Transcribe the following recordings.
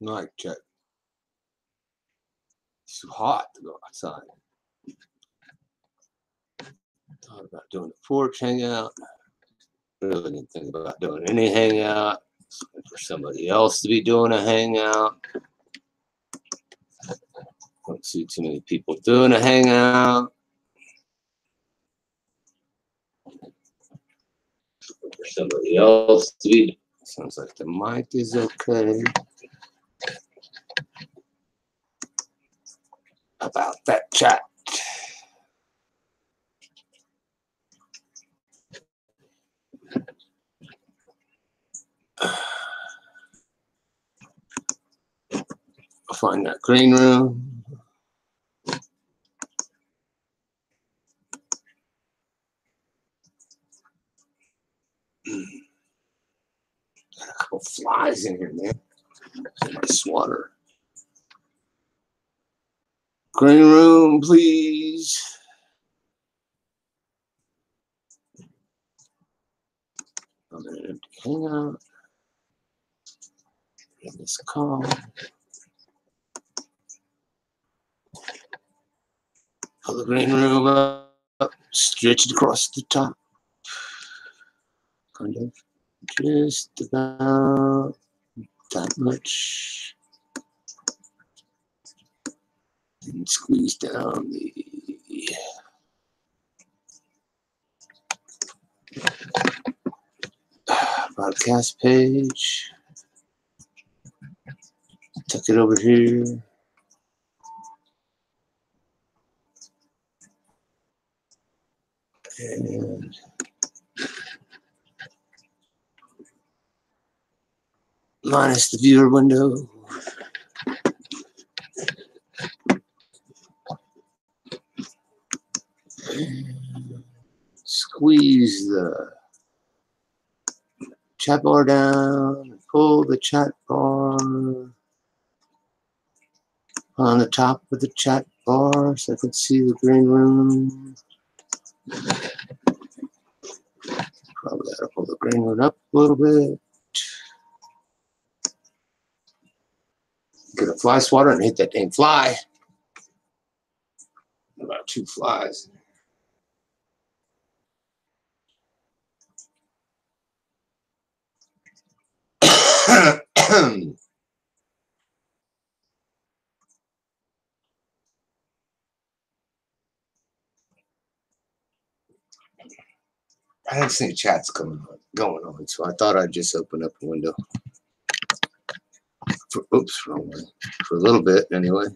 Mic check. It's too hot to go outside. Thought about doing a porch hangout. Really didn't think about doing any hangout. For somebody else to be doing a hangout. Don't see too many people doing a hangout. For somebody else to be. Sounds like the mic is okay. About that chat. I'll find that green room. Got a couple flies in here, man. My swatter. Green room, please. I'm in an empty hangout. In this call. Pull the green room up, stretch it across the top. Kind of just about that much. And squeeze down the broadcast page. Tuck it over here. And minus the viewer window. And squeeze the chat bar down. Pull the chat bar on the top of the chat bar so I can see the green room. Probably ought to pull the green room up a little bit. Get a fly swatter and hit that dang fly. About 2 flies. I didn't see chats going on, so I thought I'd just open up a window. Oops, wrong way. For a little bit, anyway.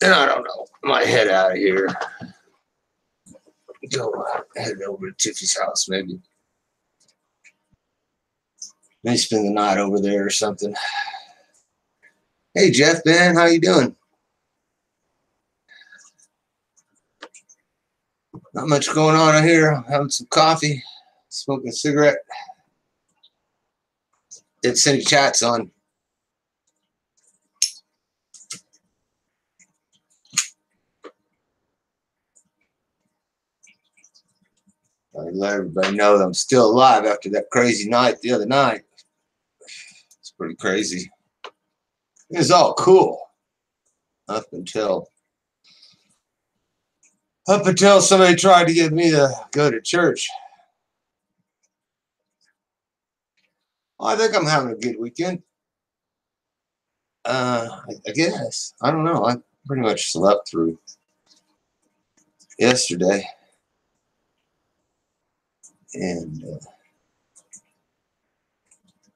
And I don't know. I might head out of here. Go head over to Tiffy's house, maybe. Maybe spend the night over there or something. Hey, Jeff, Ben, how you doing? Not much going on out here. Having some coffee, smoking a cigarette. Did send chats on. I let everybody know that I'm still alive after that crazy night the other night. It's pretty crazy. It was all cool up until somebody tried to get me to go to church. Well, I think I'm having a good weekend. I guess. I don't know. I pretty much slept through yesterday. And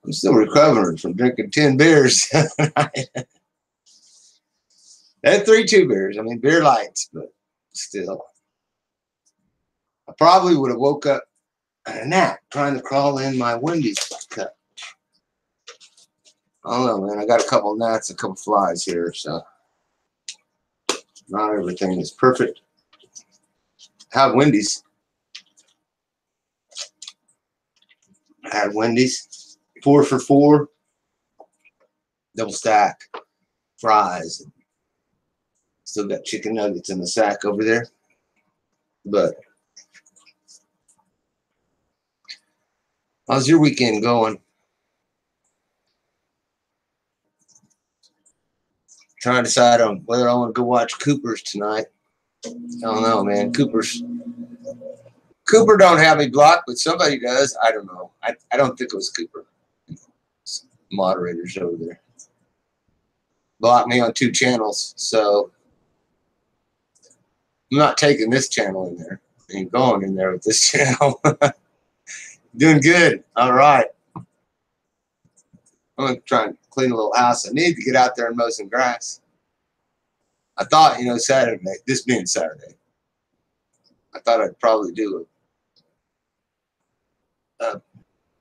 I'm still recovering from drinking 10 beers. I had 2 beers. I mean, beer lights, but still. I probably would have woke up at a nap trying to crawl in my Wendy's cup. I don't know, man. I got a couple of gnats, a couple of flies here, so not everything is perfect. Had Wendy's. Had Wendy's. 4 for $4. Double stack. Fries. Still got chicken nuggets in the sack over there. But how's your weekend going? Trying to decide on whether I want to go watch Cooper's tonight. I don't know, man. Cooper don't have me blocked, but somebody does. I don't know. I don't think it was Cooper. Moderators over there blocked me on 2 channels, so I'm not taking this channel in there. I ain't going in there with this channel. Doing good. All right. I'm gonna try and clean a little house. I need to get out there and mow some grass. I thought, Saturday, this being Saturday, I thought I'd probably do a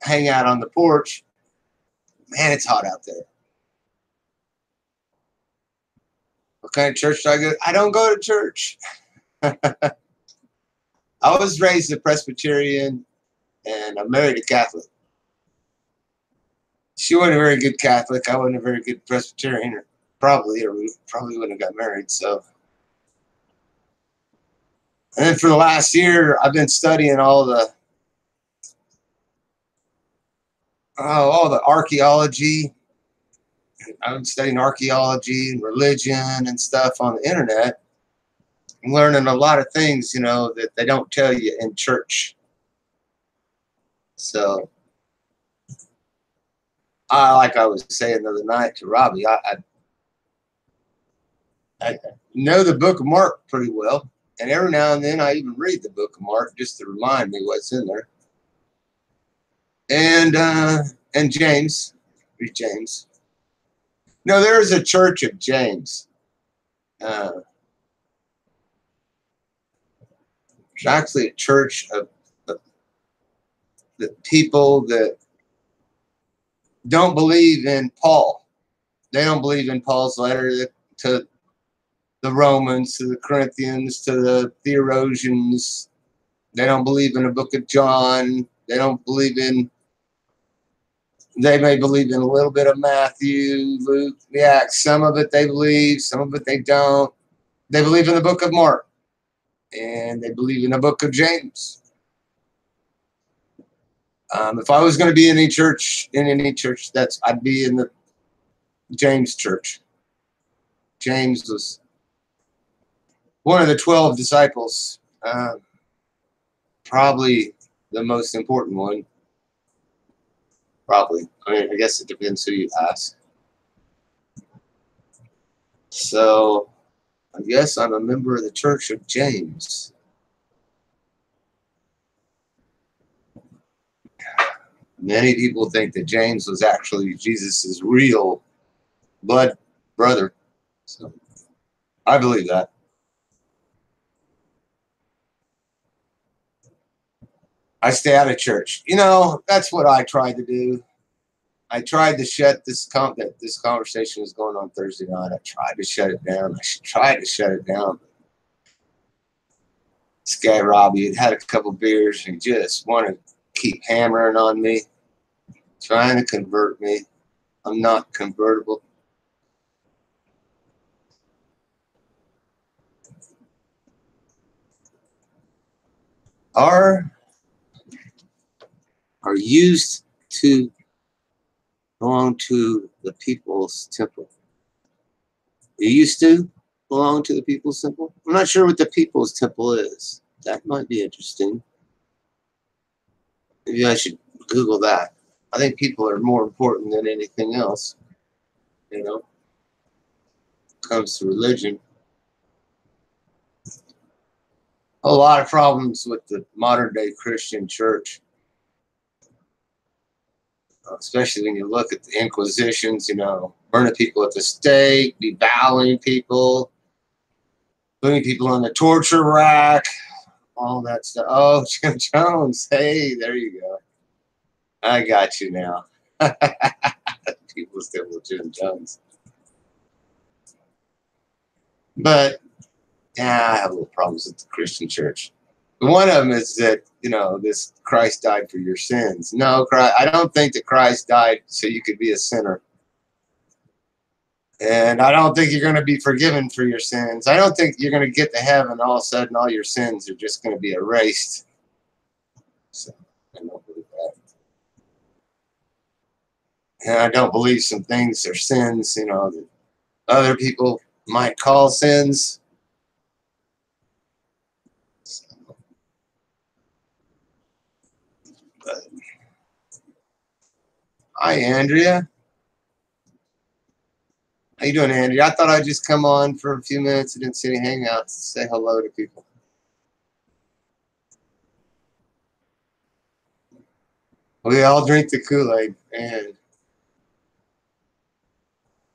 hangout on the porch. Man, it's hot out there. What kind of church do I go to? I don't go to church. I was raised a Presbyterian, and I'm married a Catholic. She wasn't a very good Catholic. I wasn't a very good Presbyterian, or we probably wouldn't have got married. So, and then for the last year, I've been studying all the archaeology. I've been studying archaeology and religion and stuff on the internet. I'm learning a lot of things, that they don't tell you in church. So, like I was saying the other night to Robbie, I know the book of Mark pretty well. And every now and then I even read the book of Mark just to remind me what's in there. And James. Read James. No, there is a church of James. There's actually a church of the people that don't believe in Paul. They don't believe in Paul's letter to the Romans, to the Corinthians, to the theologians. They don't believe in the book of John. They may believe in a little bit of Matthew, Luke, the Acts. Some of it they believe, some of it they don't. They believe in the book of Mark, and they believe in the book of James. If I was going to be in any church, I'd be in the James church. James was one of the 12 disciples, probably the most important one. Probably. I mean, I guess it depends who you ask. So, I guess I'm a member of the Church of James. Many people think that James was actually Jesus' real blood brother. So, I believe that. I stay out of church. That's what I tried to do. I tried to shut this conversation was going on Thursday night. I tried to shut it down. This guy, Robbie, had a couple beers and just wanted to keep hammering on me, trying to convert me. I'm not convertible. Are used to belong to the people's temple. It used to belong to the people's temple. I'm not sure what the people's temple is. That might be interesting. Maybe I should Google that. I think people are more important than anything else. When it comes to religion. A lot of problems with the modern day Christian church. Especially when you look at the Inquisitions, burning people at the stake, devaluing people, putting people on the torture rack, all that stuff. Oh, Jim Jones. Hey, there you go. I got you now. People still with Jim Jones. But, yeah, I have little problems with the Christian church. One of them is that, this Christ died for your sins. No, I don't think that Christ died so you could be a sinner. And I don't think you're going to be forgiven for your sins. I don't think you're going to get to heaven all of a sudden all your sins are just going to be erased. So, I don't believe that. And I don't believe some things are sins, that other people might call sins. Hi, Andrea. How you doing, Andrea? I thought I'd just come on for a few minutes and didn't see any hangouts, say hello to people. We all drink the Kool-Aid, and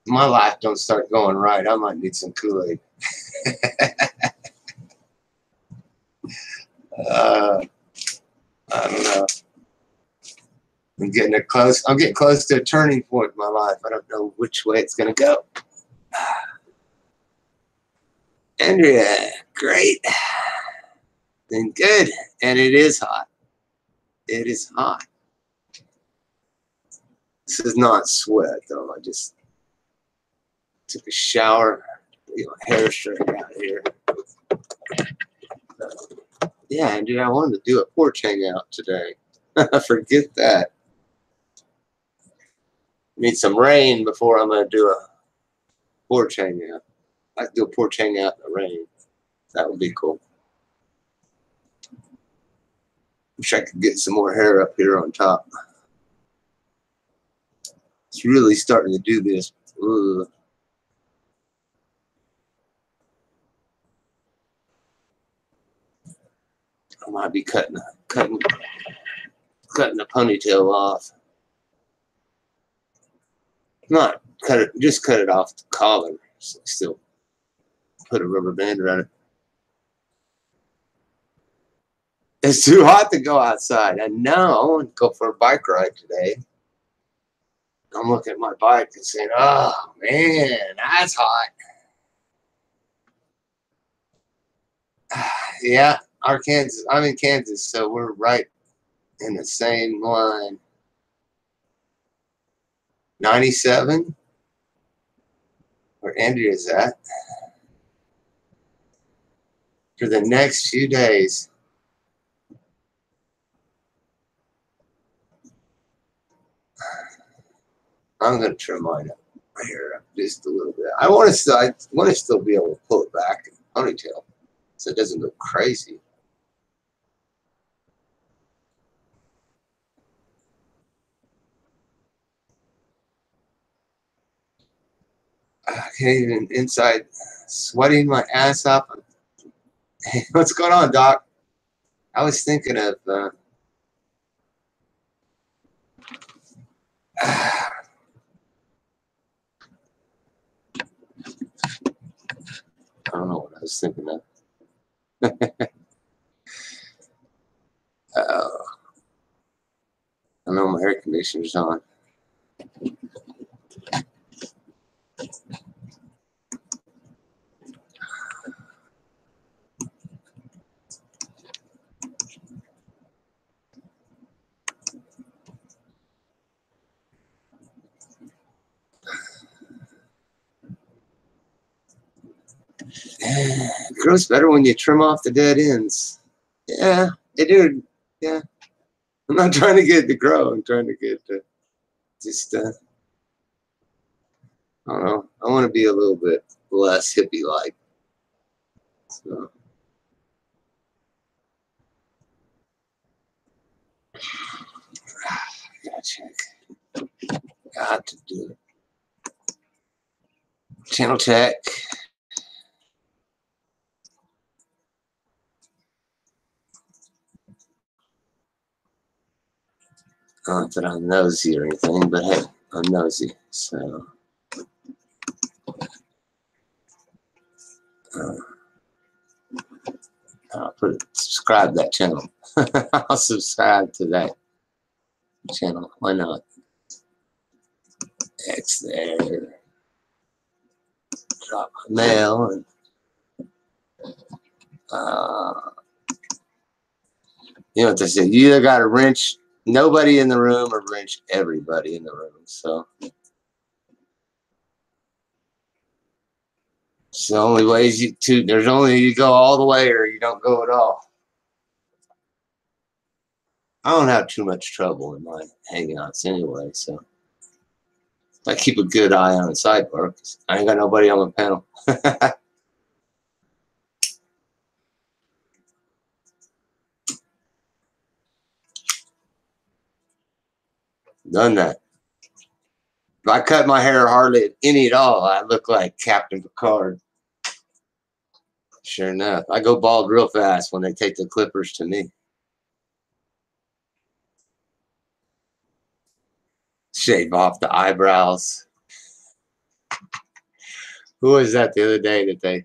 my life don't start going right. I might need some Kool-Aid. I don't know. I'm getting close to a turning point in my life. I don't know which way it's gonna go. Andrea, great. Been good. And it is hot. It is hot. This is not sweat though. I just took a shower, hair straight out here. Yeah, Andrea, I wanted to do a porch hangout today. Forget that. Need some rain before I'm gonna do a porch hangout. I could do a porch hangout in the rain. That would be cool. Wish I could get some more hair up here on top. It's really starting to do this. Ugh. I might be cutting the ponytail off. Not cut it, just cut it off the collar. So still put a rubber band around it. It's too hot to go outside. I know. I want to go for a bike ride today. I'm looking at my bike and saying, "Oh man, that's hot." Yeah, Arkansas. I'm in Kansas, so we're right in the same line. 97, where Andrea's at, for the next few days. I'm gonna trim mine up, my hair up just a little bit. I want to still be able to pull it back in ponytail, so it doesn't go crazy. I can't even inside, sweating my ass off. Hey, what's going on, Doc? I was thinking of I don't know what I was thinking of. I know my air conditioner's on. It grows better when you trim off the dead ends. Yeah, it did. Yeah. I'm not trying to get it to grow. I'm trying to get it to just, I don't know. I want to be a little bit less hippie-like. So. Gotta check. Got to do it. Channel check. Not that I'm nosy or anything, but hey, I'm nosy. So. I'll subscribe to that channel. I'll subscribe to that channel. Why not? X there. Drop my mail and you know what they say? You either got to wrench nobody in the room or wrench everybody in the room. So it's the only ways there's only you go all the way or you don't go at all. I don't have too much trouble in my hangouts anyway, so I keep a good eye on the sidebar. I ain't got nobody on my panel. Done that. If I cut my hair hardly any at all, I look like Captain Picard. Sure enough. I go bald real fast when they take the clippers to me. Shave off the eyebrows. Who was that the other day that they,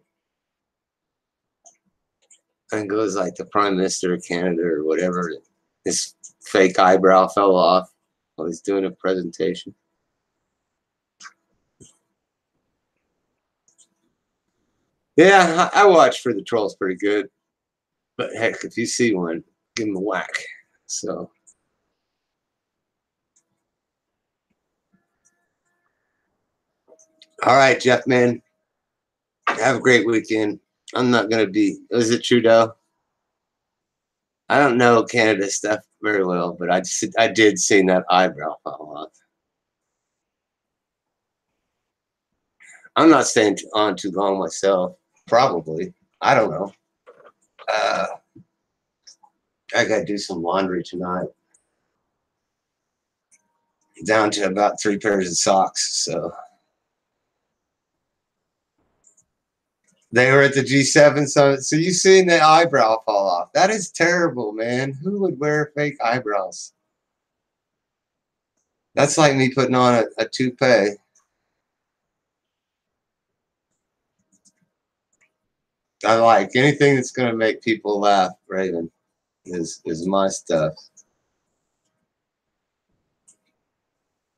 I think it was like the Prime Minister of Canada or whatever, his fake eyebrow fell off while he's doing a presentation. Yeah, I watch for the trolls pretty good. But heck, if you see one, give him a whack. So. All right, Jeff, man. Have a great weekend. I'm not going to be, was it Trudeau? I don't know Canada stuff very well, but I did see that eyebrow fall off. I'm not staying on too long myself. Probably. I don't know. I got to do some laundry tonight. Down to about 3 pairs of socks, so. They were at the G7 summit. So you seen the eyebrow fall off. That is terrible, man. Who would wear fake eyebrows? That's like me putting on a toupee. I like anything that's going to make people laugh, Raven, is my stuff.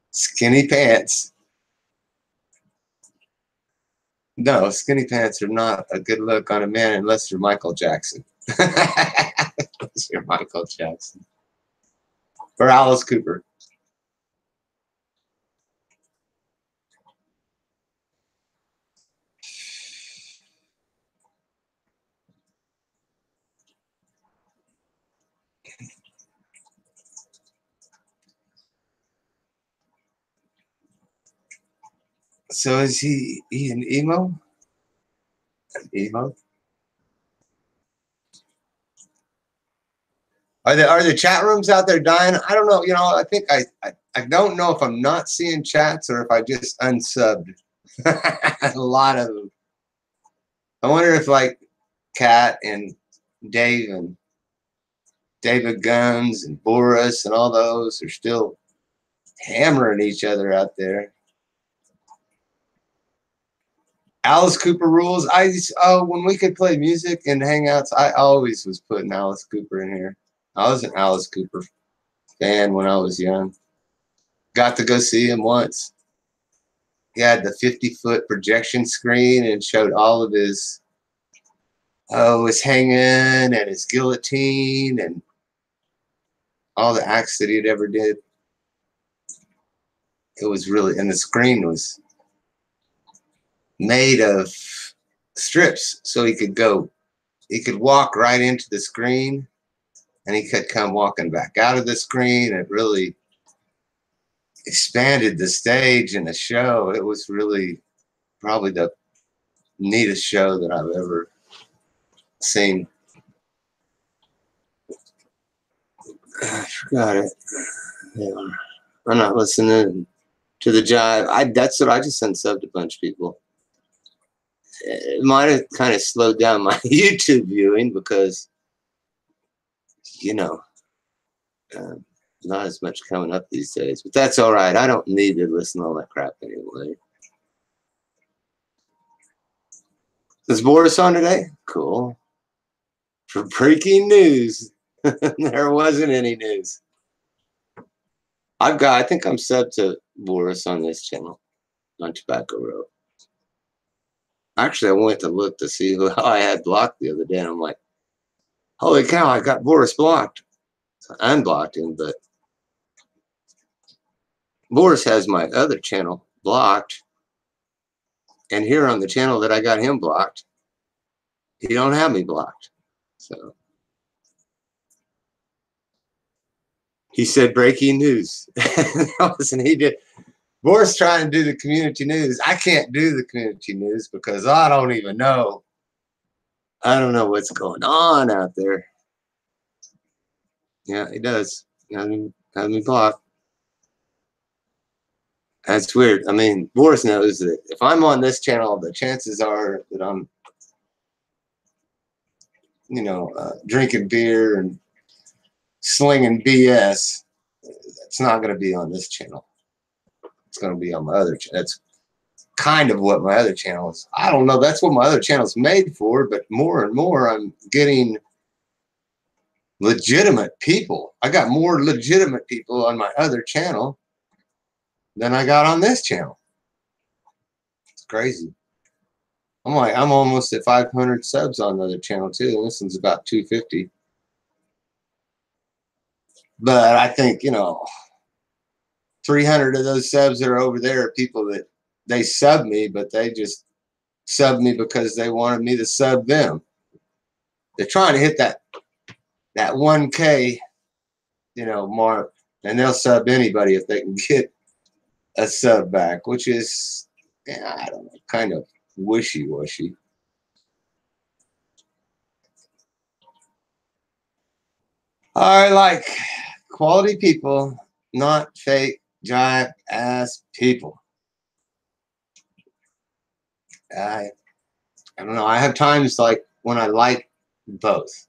Skinny pants. No, skinny pants are not a good look on a man unless you're Michael Jackson. Unless you're Michael Jackson. Or Alice Cooper. So is he an emo? An emo? Are the chat rooms out there dying? I don't know. You know, I think I don't know if I'm not seeing chats or if I just unsubbed a lot of them. I wonder if like Kat and Dave and David Guns and Boris and all those are still hammering each other out there. Alice Cooper rules. When we could play music and hangouts, I always was putting Alice Cooper in here. I was an Alice Cooper fan when I was young. Got to go see him once. He had the 50-foot projection screen and showed all of his hanging and his guillotine and all the acts that he had ever did. It was really, and the screen was made of strips, so he could walk right into the screen and he could come walking back out of the screen. It really expanded the stage and the show. It was really probably the neatest show that I've ever seen. I forgot it. Yeah. I'm not listening to the jive. That's what I just unsubbed a bunch of people. It might have kind of slowed down my YouTube viewing because, you know, not as much coming up these days. But that's all right. I don't need to listen to all that crap anyway. Is Boris on today? Cool. For breaking news, there wasn't any news. I think I'm subbed to Boris on this channel, on Tobacco Road. Actually, I went to look to see who I had blocked the other day, and I'm like, holy cow, I got Boris blocked. So I unblocked him, but Boris has my other channel blocked. And here on the channel that I got him blocked, he don't have me blocked. So he said breaking news. He did. Boris trying to do the community news. I can't do the community news because I don't even know. I don't know what's going on out there. Yeah, he does. Has me blocked. That's weird. I mean, Boris knows that if I'm on this channel, the chances are that I'm, drinking beer and slinging BS. It's not going to be on this channel. It's going to be on my other channel. That's kind of what my other channel is. I don't know. That's what my other channel is made for, but more and more I'm getting legitimate people. I got more legitimate people on my other channel than I got on this channel. It's crazy. I'm almost at 500 subs on the other channel too, and this one's about 250. But I think, 300 of those subs that are over there are people that they sub me, but they just sub me because they wanted me to sub them. They're trying to hit that 1K, mark, and they'll sub anybody if they can get a sub back, which is, I don't know, kind of wishy-washy. I like quality people, not fake jive ass people. I don't know. I have times like when I like both.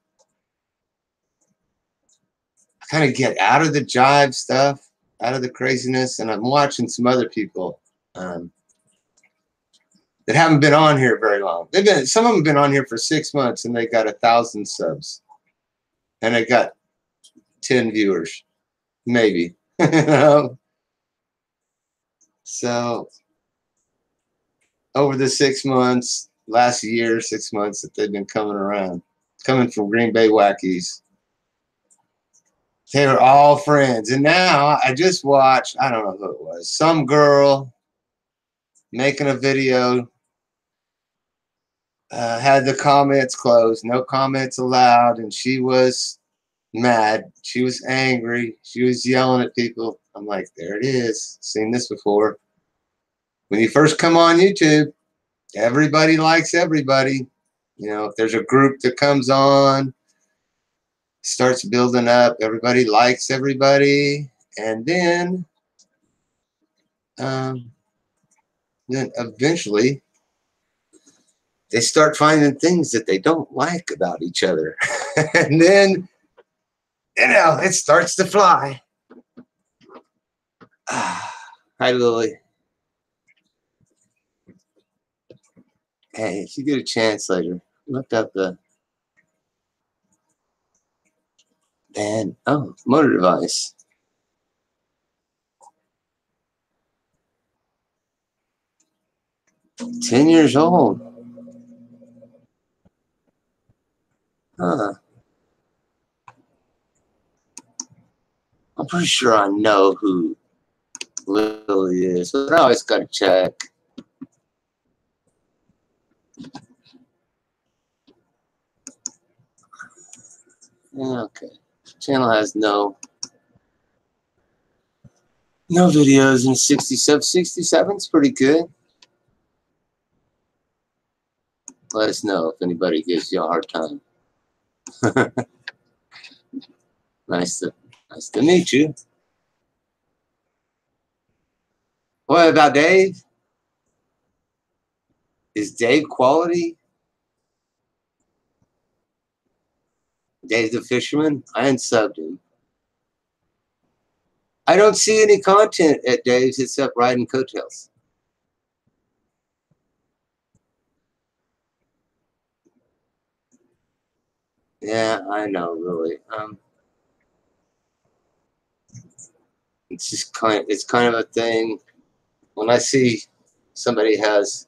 I kind of get out of the jive stuff, out of the craziness, and I'm watching some other people that haven't been on here very long. Some of them have been on here for 6 months, and they got 1,000 subs, and they got 10 viewers, maybe. So over the 6 months, last year, 6 months that they've been coming around, coming from Green Bay Wackies, they were all friends. And now I just watched, I don't know who it was, some girl making a video, had the comments closed, no comments allowed, and she was mad. She was angry. She was yelling at people. I'm like, there it is. Seen this before. When you first come on YouTube, everybody likes everybody. If there's a group that comes on, starts building up, everybody likes everybody, and then eventually they start finding things that they don't like about each other. And then, it starts to fly. Hi, Lily. Hey, if you get a chance later, look up the band. Oh, Motor Device. "10 years old. Huh. I'm pretty sure I know who Lily is, but I always got to check. Yeah, okay. Channel has no videos in 67. 67's pretty good. Let us know if anybody gives you a hard time. Nice to meet you. What about Dave? Is Dave quality? Dave the Fisherman? I unsubbed him. I don't see any content at Dave's except riding coattails. Yeah, I know, really. It's kind of a thing. When I see somebody has,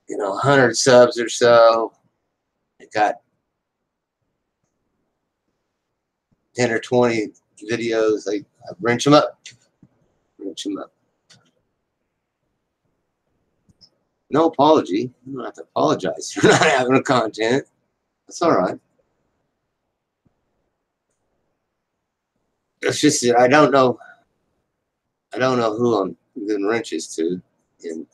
100 subs or so, they got 10 or 20 videos, I wrench them up. No apology. You don't have to apologize for not having a content. That's all right. It's just that I don't know. I don't know who I'm giving wrenches to. And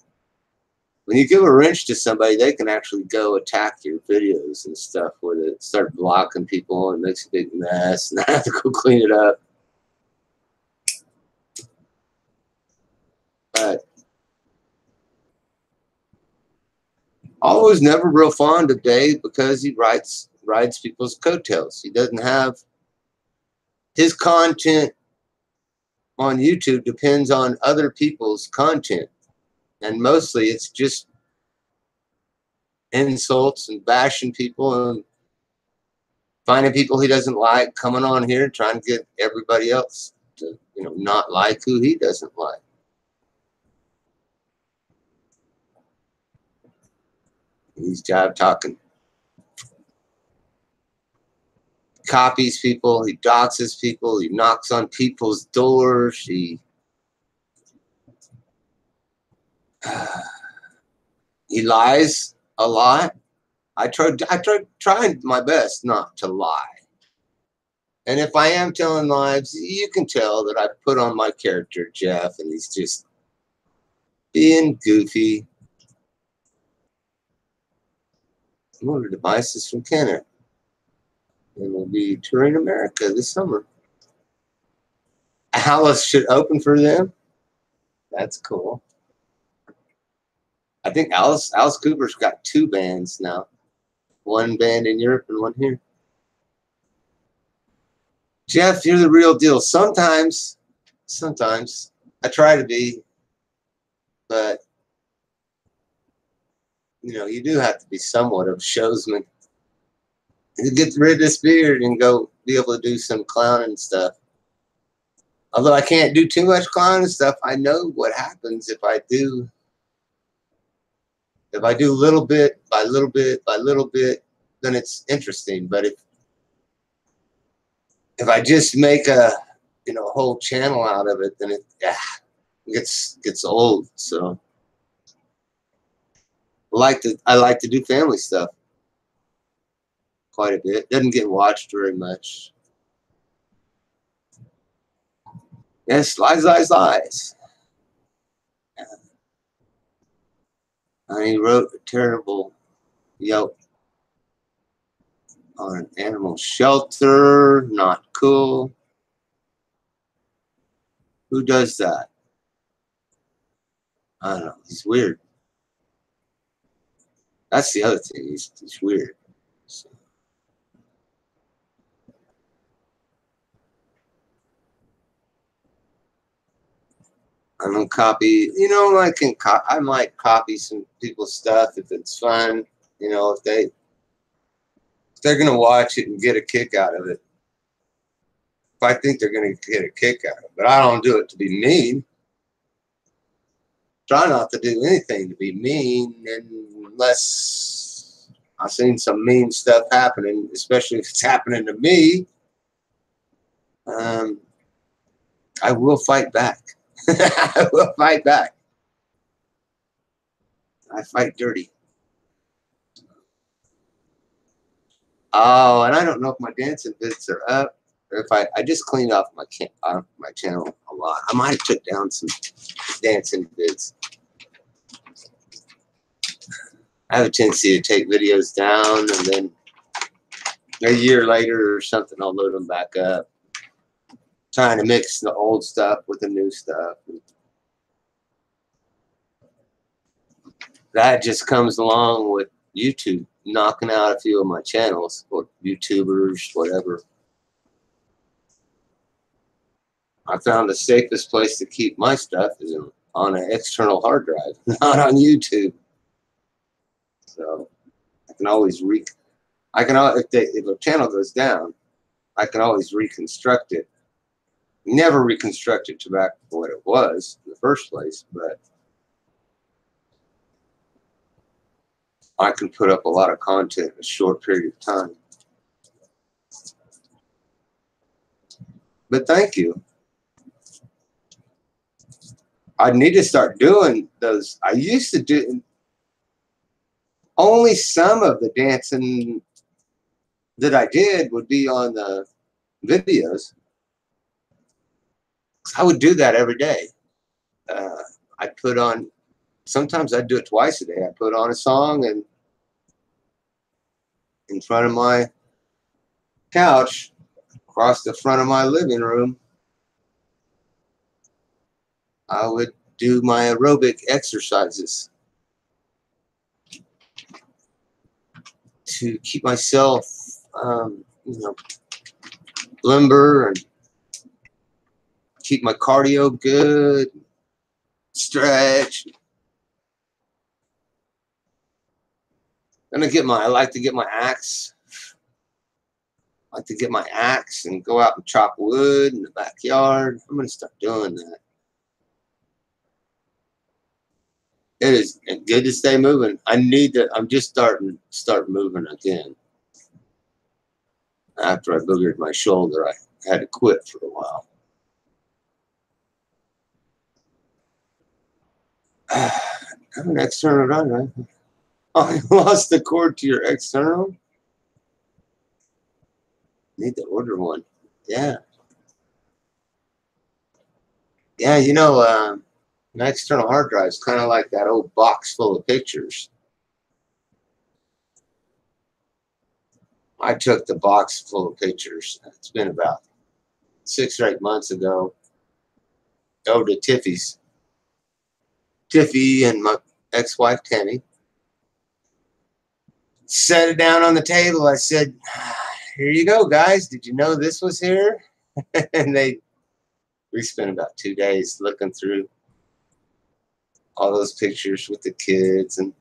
when you give a wrench to somebody, they can actually go attack your videos and stuff where they start blocking people and makes a big mess and I have to go clean it up. But I was never real fond of Dave because he rides people's coattails. He doesn't have his content on YouTube depends on other people's content. And mostly it's just insults and bashing people and finding people he doesn't like, coming on here trying to get everybody else to, not like who he doesn't like. He's jive talking. Copies people, he doxes people, he knocks on people's doors, he lies a lot. I tried trying my best not to lie. And if I am telling lies, you can tell that I put on my character, Jeff, and he's just being goofy. I'm ordered devices from Kenner. And we'll be touring America this summer. Alice should open for them. That's cool. I think Alice Cooper's got 2 bands now. One band in Europe and one here. Jeff, you're the real deal. Sometimes I try to be, but you do have to be somewhat of a showsman. You get rid of this beard and go be able to do some clowning stuff. Although I can't do too much clowning stuff, I know what happens if I do. If I do little bit by little bit by little bit, then it's interesting. But if I just make a whole channel out of it, then it gets old. So I like to do family stuff quite a bit. Doesn't get watched very much. Yes, lies. And he wrote a terrible Yelp on an animal shelter. Not cool. Who does that? I don't know. He's weird. That's the other thing. He's weird. So. I'm gonna copy. I might copy some people's stuff if it's fun. If they're gonna watch it and get a kick out of it. If I think they're gonna get a kick out of it, but I don't do it to be mean. Try not to do anything to be mean unless I've seen some mean stuff happening, especially if it's happening to me. I will fight back. I will fight back. I fight dirty. Oh, and I don't know if my dancing bits are up or if I just cleaned off my channel a lot. I might have took down some dancing bits. I have a tendency to take videos down and then a year later or something, I'll load them back up. Trying to mix the old stuff with the new stuff. That just comes along with YouTube knocking out a few of my channels or YouTubers, whatever. I found the safest place to keep my stuff is on an external hard drive, not on YouTube. So I can always if a channel goes down, I can always reconstruct it. Never reconstruct it to back to what it was in the first place, but I can put up a lot of content in a short period of time. But thank you. I need to start doing those. I used to do only some of the dancing that I did would be on the videos. I would do that every day. I'd put on, sometimes I'd do it twice a day. I'd put on a song, and in front of my couch, across the front of my living room, I would do my aerobic exercises to keep myself, limber and keep my cardio good, stretch. Then I like to get my axe. I like to get my axe and go out and chop wood in the backyard. I'm going to start doing that. It is good to stay moving. I'm just start moving again. After I boogered my shoulder, I had to quit for a while. I'm an external run, right? Oh, you lost the cord to your external? Need to order one. Yeah. Yeah, an external hard drive is kind of like that old box full of pictures. I took the box full of pictures. It's been about 6 or 8 months ago. Over to Tiffy's. Tiffy and my ex-wife, Tammy. Set it down on the table. I said, here you go, guys. Did you know this was here? And we spent about 2 days looking through all those pictures with the kids and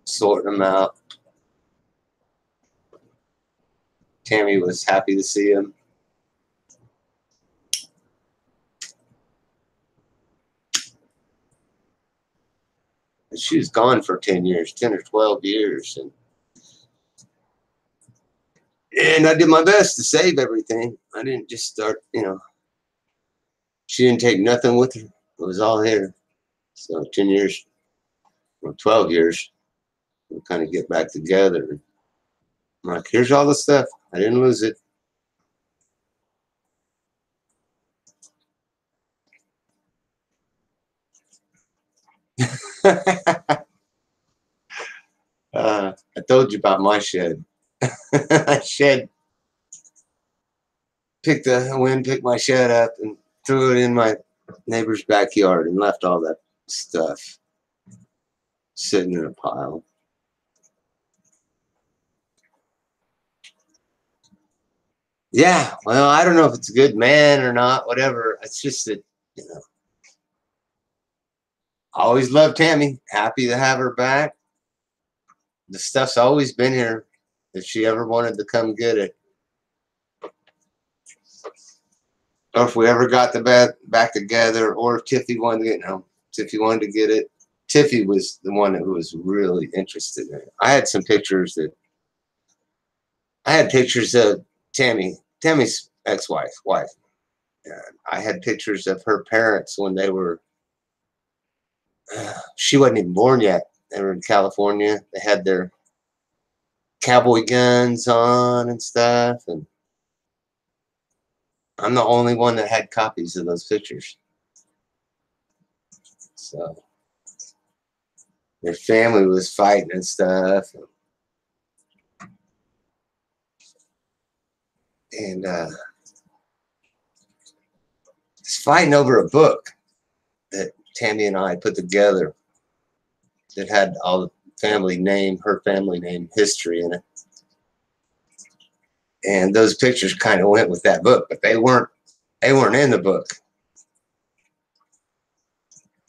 sorting them out. Tammy was happy to see them. She was gone for 10 years, 10 or 12 years. And I did my best to save everything. I didn't just start, she didn't take nothing with her. It was all here. So 10 years, or 12 years, we'll kind of get back together. I'm like, here's all the stuff. I didn't lose it. I told you about my shed. Picked my shed up and threw it in my neighbor's backyard and left all that stuff sitting in a pile. Yeah, well, I don't know if it's a good man or not, whatever. It's just that, I always loved Tammy. Happy to have her back. The stuff's always been here if she ever wanted to come get it. Or if we ever got the bed back together, or if Tiffy wanted to get Tiffy wanted to get it. Tiffy was the one who was really interested in it. I had pictures of Tammy's ex-wife. I had pictures of her parents when they were, she wasn't even born yet. They were in California. They had their cowboy guns on and stuff. And I'm the only one that had copies of those pictures. So their family was fighting and stuff. And it's fighting over a book that Tammy and I put together that had all the her family name history in it. And those pictures kind of went with that book, but they weren't in the book.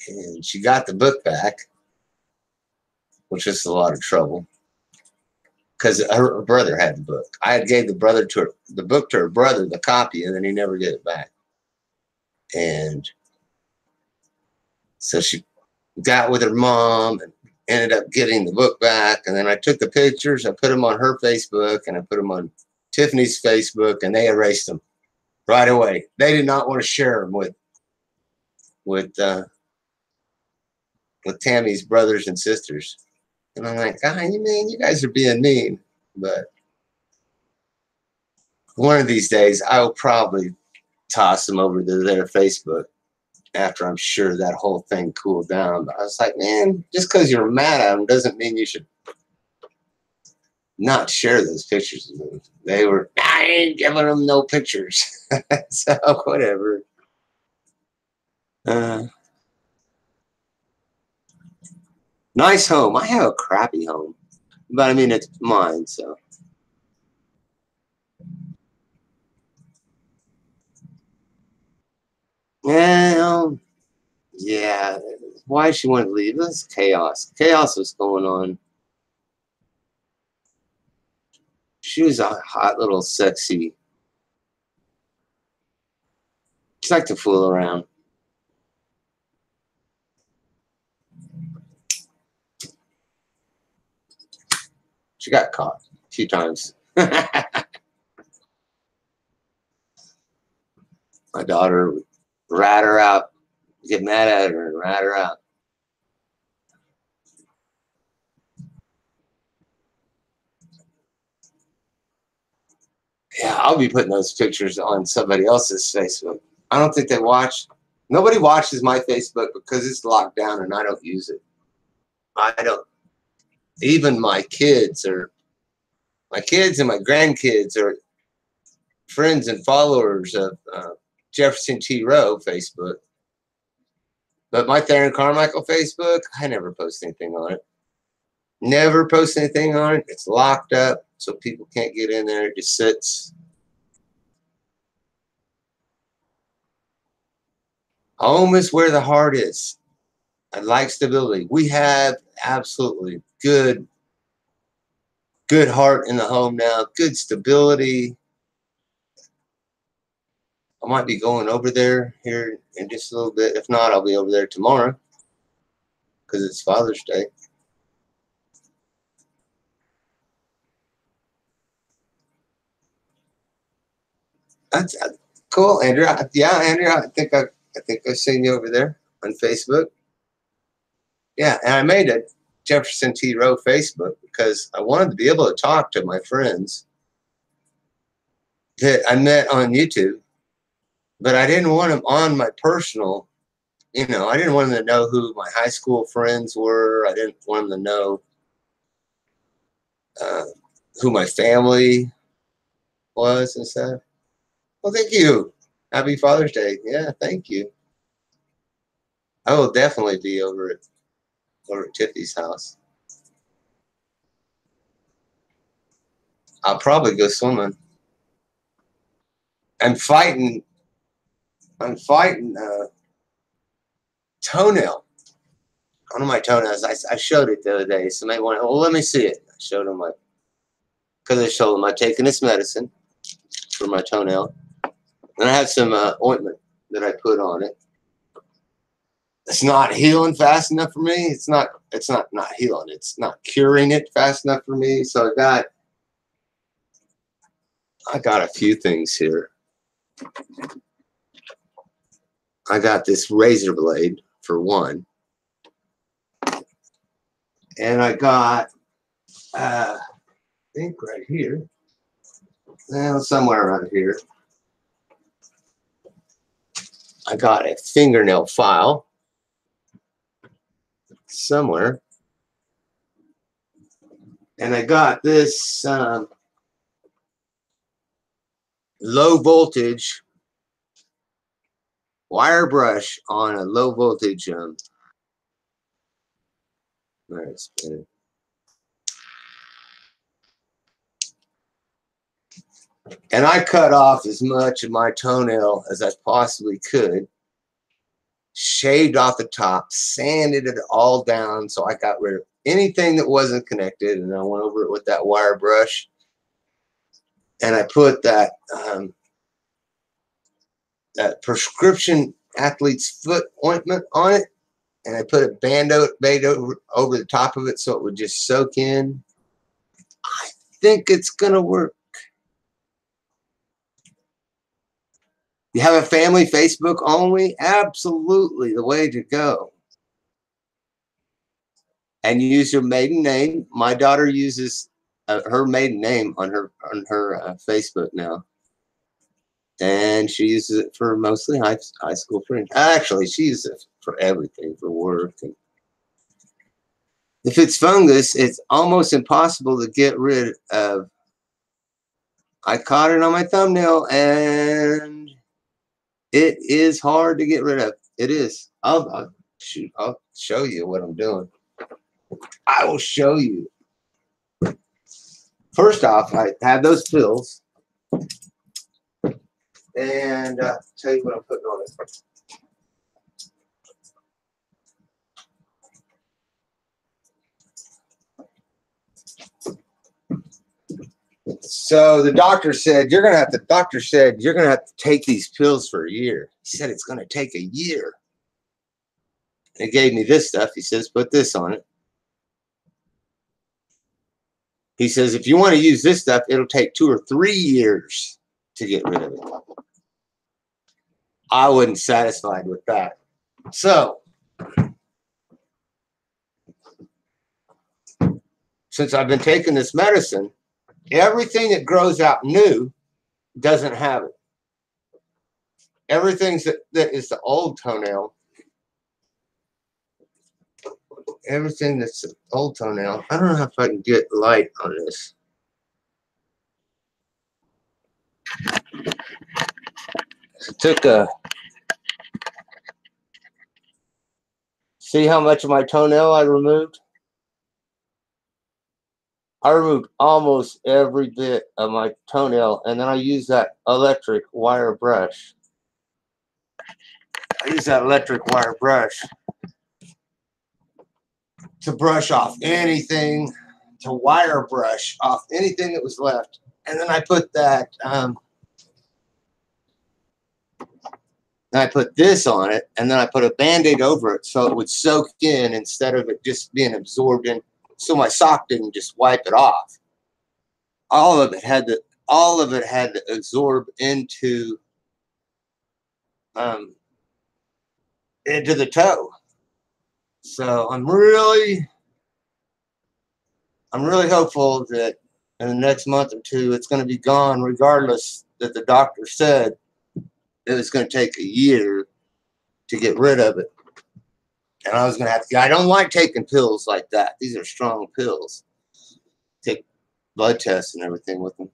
And she got the book back, which is a lot of trouble, because her brother had the book. I had gave the book to her brother, the copy, and then he never gave it back. And so she got with her mom and ended up getting the book back. And then I took the pictures, I put them on her Facebook, and I put them on Tiffany's Facebook, and they erased them right away. They did not want to share them with Tammy's brothers and sisters. And I'm like, you guys are being mean. But one of these days, I will probably toss them over to their Facebook after I'm sure that whole thing cooled down. But I was like, man, just because you're mad at them doesn't mean you should not share those pictures with them. They were, I ain't giving them no pictures. So whatever. Nice home. I have a crappy home, but I mean, it's mine, so. Well, yeah. Why she wanted to leave? It was chaos. Chaos was going on. She was a hot little sexy. She liked to fool around. She got caught a few times. My daughter would rat her out, get mad at her and rat her out. Yeah, I'll be putting those pictures on somebody else's Facebook. I don't think they watch. Nobody watches my Facebook because it's locked down and I don't use it. I don't. Even my kids and my grandkids are friends and followers of Jefferson T. Rowe Facebook. But my Theron Carmichael Facebook, I never post anything on it. Never post anything on it. It's locked up, so people can't get in there. It just sits. Home is where the heart is. I like stability. We have absolutely good heart in the home now. Good stability. I might be going over there here in just a little bit. If not, I'll be over there tomorrow because it's Father's Day. That's cool, Andrew. Yeah, Andrew. I think I've seen you over there on Facebook. Yeah, and I made a Jefferson T. Rowe Facebook because I wanted to be able to talk to my friends that I met on YouTube, but I didn't want them on my personal. I didn't want them to know who my high school friends were. I didn't want them to know who my family was and stuff. Well, thank you. Happy Father's Day. Yeah, thank you. I will definitely be over at Tiffy's house. I'll probably go swimming. I'm fighting toenail. One of my toenails. I showed it the other day. Somebody wanted, well, let me see it. I showed him because I showed him I've taken this medicine for my toenail. And I have some ointment that I put on it. It's not healing fast enough for me. It's not healing. It's not curing it fast enough for me. So I got a few things here. I got this razor blade for one. And I got, I think right here, well, somewhere around here, I got a fingernail file somewhere. And I got this low voltage wire brush on a low voltage. And I cut off as much of my toenail as I possibly could, shaved off the top, sanded it all down so I got rid of anything that wasn't connected, and I went over it with that wire brush. And I put that that prescription athlete's foot ointment on it, and I put a band-aid over the top of it so it would just soak in. I think it's gonna work. You have a family Facebook only? Absolutely the way to go. And you use your maiden name. My daughter uses her maiden name on her Facebook now. And she uses it for mostly high school friends. Actually, she uses it for everything, for work. And if it's fungus, it's almost impossible to get rid of. I caught it on my thumbnail, and it is hard to get rid of. It is. I'll show you what I'm doing. I will show you. First off, I have those pills, and tell you what I'm putting on it. So the doctor said you're gonna have to. Doctor said you're gonna have to take these pills for a year. He said it's gonna take a year. He gave me this stuff. He says put this on it. He says if you want to use this stuff, it'll take 2 or 3 years to get rid of it. I wasn't satisfied with that. So since I've been taking this medicine, everything that grows out new doesn't have it. Everything that is the old toenail, everything that's the old toenail, I don't know if I can get light on this. I took a, see how much of my toenail I removed? I removed almost every bit of my toenail, and then I used that electric wire brush. I used that electric wire brush to brush off anything, to wire brush off anything that was left. And then I put that, I put this on it, and then I put a Band-Aid over it so it would soak in instead of it just being absorbed in, so my sock didn't just wipe it off. All of it had to absorb into the toe. So I'm really hopeful that in the next month or two it's going to be gone, regardless that the doctor said it was going to take a year to get rid of it. And I was going to have to, I don't like taking pills like that. These are strong pills. Take blood tests and everything with them.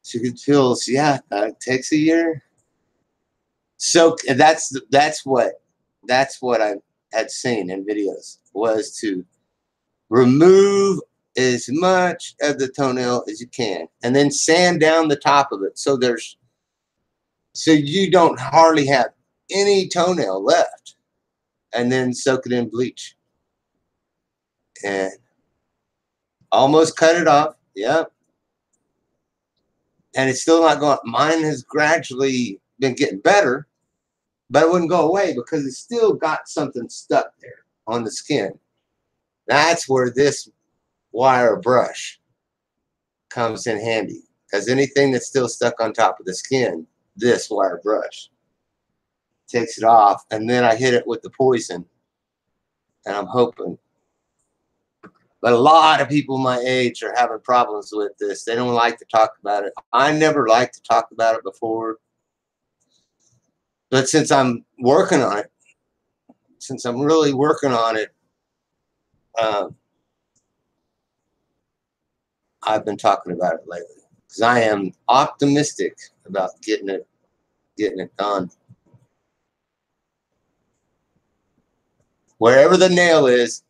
So good pills, yeah, it takes a year. So that's what I had seen in videos, was to remove as much of the toenail as you can, and then sand down the top of it so you don't hardly have any toenail left, and then soak it in bleach and almost cut it off. Yep. And it's still not going. Mine has gradually been getting better, but it wouldn't go away because it's still got something stuck there on the skin. That's where this wire brush comes in handy, because anything that's still stuck on top of the skin, this wire brush takes it off, and then I hit it with the poison, and I'm hoping. But a lot of people my age are having problems with this. They don't like to talk about it. I never liked to talk about it before. But since I'm working on it, since I'm really working on it, I've been talking about it lately, because I am optimistic about getting it done. Wherever the nail is,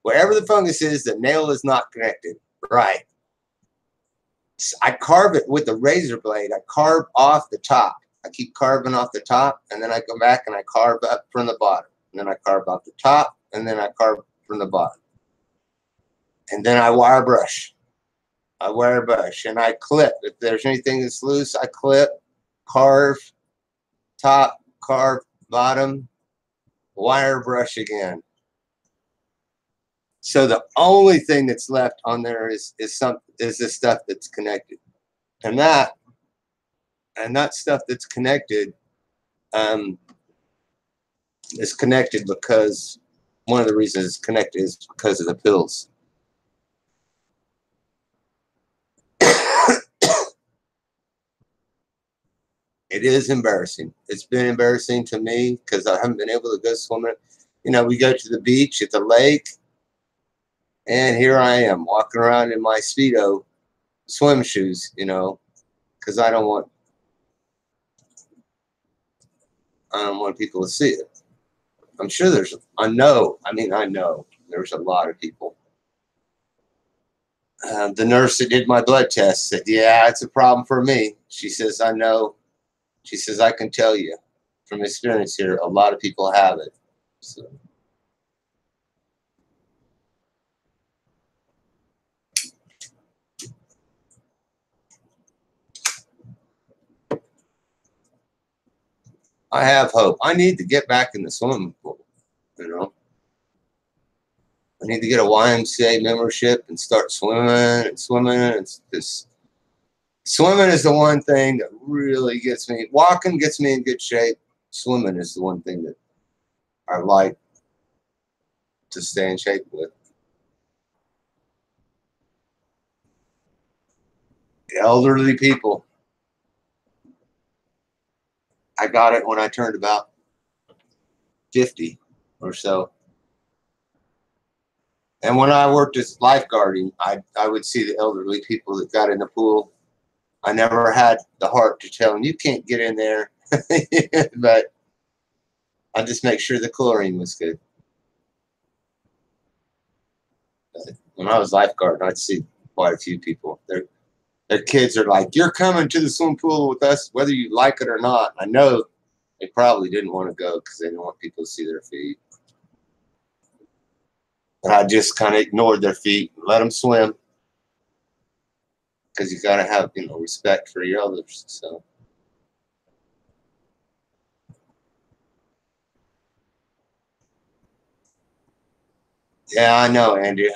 wherever the fungus is, the nail is not connected. Right. I carve it with a razor blade. I carve off the top. I keep carving off the top, and then I go back and I carve up from the bottom. And then I carve off the top, and then I carve from the bottom. And then I wire brush. I wire brush, and I clip. If there's anything that's loose, I clip, carve top, carve bottom, wire brush again. So the only thing that's left on there is the stuff that's connected, and that stuff that's connected is connected because one of the reasons it's connected is because of the pills. It is embarrassing. It's been embarrassing to me because I haven't been able to go swimming. You know, we go to the beach at the lake, and here I am walking around in my Speedo swim shoes, you know, because I don't want people to see it. I'm sure I know there's a lot of people. The nurse that did my blood test said, yeah, it's a problem for me. She says, I know. She says, I can tell you from experience here, a lot of people have it. So. I have hope. I need to get back in the swimming pool, you know. I need to get a YMCA membership and start swimming and swimming. It's just, swimming is the one thing that really gets me. Walking gets me in good shape. Swimming is the one thing that I like to stay in shape with. Elderly people. I got it when I turned about 50 or so. And when I worked as lifeguarding, I would see the elderly people that got in the pool. I never had the heart to tell them, you can't get in there. But I just make sure the chlorine was good. But when I was lifeguarding, I'd see quite a few people. Their kids are like, you're coming to the swimming pool with us, whether you like it or not. I know they probably didn't want to go because they didn't want people to see their feet. And I just kind of ignored their feet and let them swim. Because you got to have, you know, respect for your elders. So. Yeah, I know, Andy.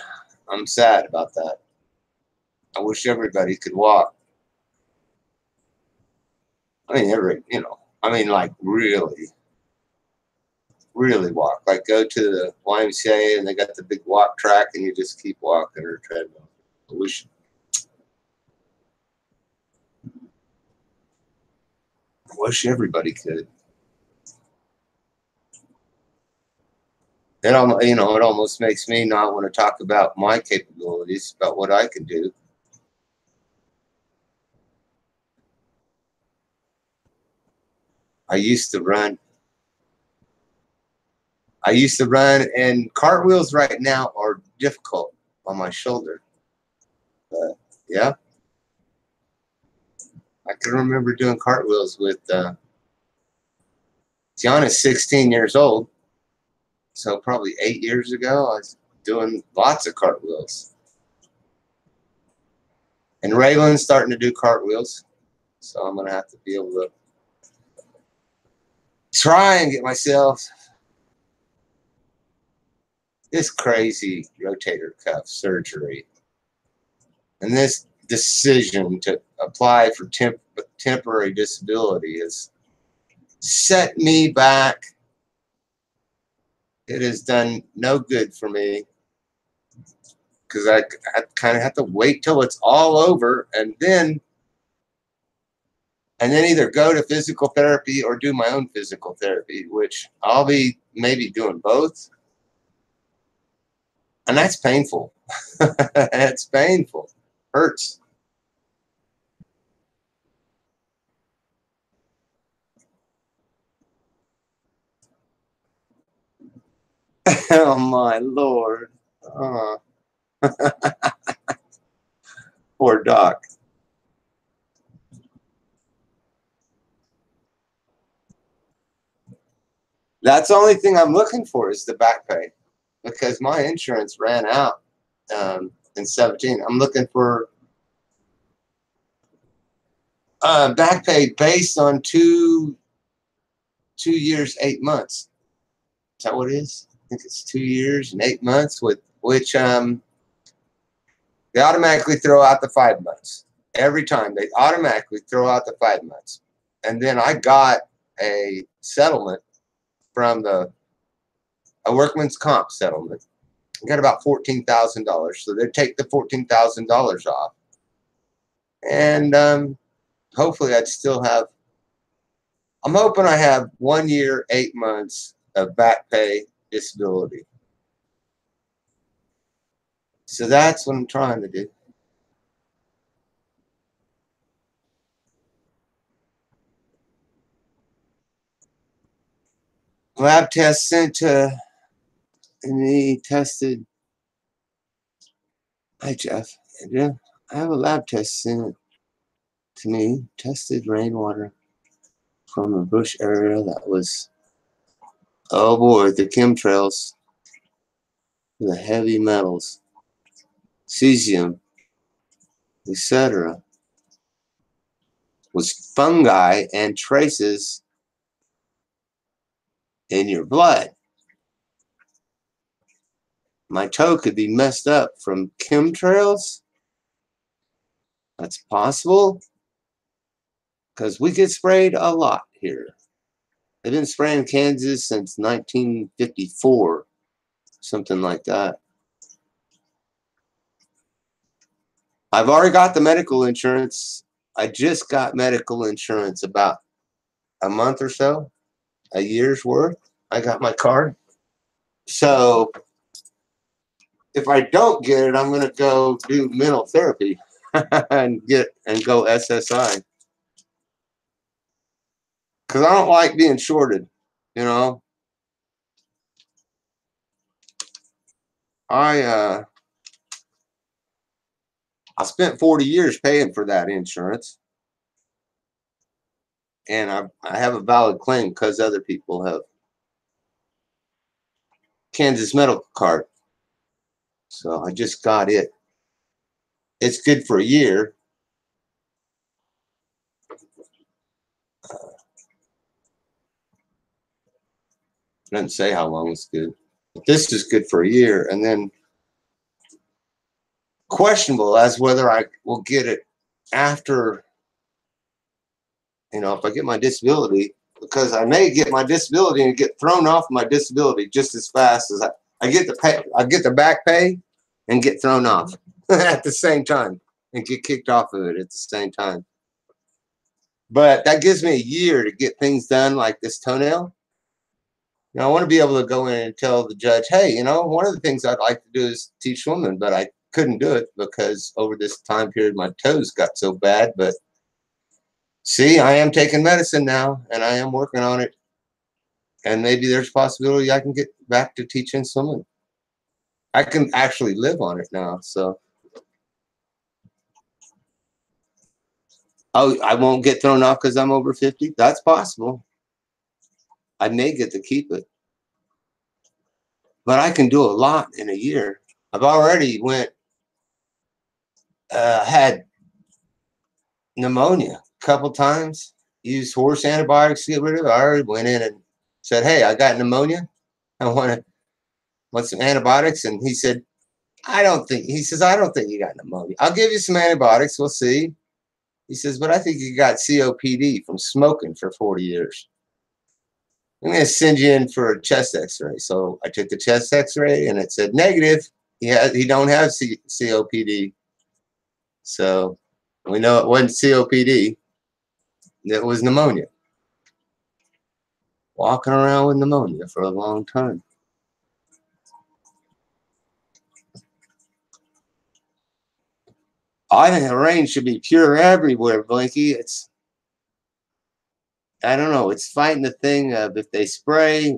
I'm sad about that. I wish everybody could walk. I mean, like really, really walk. Like go to the YMCA and they got the big walk track and you just keep walking or treadmill. I wish everybody could. It almost makes me not want to talk about my capabilities, about what I can do. I used to run, and cartwheels right now are difficult on my shoulder. But yeah, I can remember doing cartwheels with Tiana's 16 years old. So probably 8 years ago, I was doing lots of cartwheels. And Raylan's starting to do cartwheels. So I'm going to have to be able to try and get myself this crazy rotator cuff surgery. And this decision to apply for temporary disability has set me back. It has done no good for me because I kind of have to wait till it's all over and then either go to physical therapy or do my own physical therapy, which I'll be maybe doing both. And that's painful. It's painful. Hurts. Oh my Lord. Poor Doc. That's the only thing I'm looking for is the back pay because my insurance ran out in 17. I'm looking for back pay based on 2 years, 8 months. Is that what it is? I think it's 2 years and 8 months, with which they automatically throw out the 5 months. Every time they automatically throw out the 5 months. And then I got a settlement from a workman's comp settlement. I got about $14,000. So they take the $14,000 off. And hopefully I'd still have I'm hoping I have 1 year, 8 months of back pay disability. So that's what I'm trying to do. Lab test sent to me, tested. Hi, Jeff. Yeah, I have a lab test sent to me, tested rainwater from a bush area that was, oh boy, the chemtrails, the heavy metals, cesium, etc., was fungi and traces in your blood. My toe could be messed up from chemtrails. That's possible because we get sprayed a lot here. They've been spraying Kansas since 1954, something like that. I've already got the medical insurance. I just got medical insurance about a month or so, a year's worth. I got my card. So if I don't get it, I'm going to go do mental therapy and go SSI. Because I don't like being shorted, you know. I spent 40 years paying for that insurance. And I have a valid claim because other people have Kansas medical card. So I just got it. It's good for a year. Doesn't say how long it's good. But this is good for a year. And then questionable as whether I will get it after, you know, if I get my disability, because I may get my disability and get thrown off my disability just as fast as I get the pay. I get the back pay and get thrown off at the same time and get kicked off of it at the same time. But that gives me a year to get things done like this toenail. You know, I want to be able to go in and tell the judge, hey, you know, one of the things I'd like to do is teach swimming, but I couldn't do it because over this time period, my toes got so bad. But see, I am taking medicine now and I am working on it. And maybe there's a possibility I can get back to teaching swimming. I can actually live on it now. So, oh, I won't get thrown off because I'm over 50. That's possible. I may get to keep it. But I can do a lot in a year. I've already had pneumonia a couple times, used horse antibiotics to get rid of it. I already went in and said, hey, I got pneumonia. I want some antibiotics. And he said, I don't think you got pneumonia. I'll give you some antibiotics. We'll see. He says, but I think you got COPD from smoking for 40 years. I'm going to send you in for a chest x-ray. So I took the chest x-ray and it said negative. He don't have COPD. So we know it wasn't COPD. It was pneumonia. Walking around with pneumonia for a long time. I think the rain should be pure everywhere, Blinky. I don't know. It's fighting the thing of if they spray,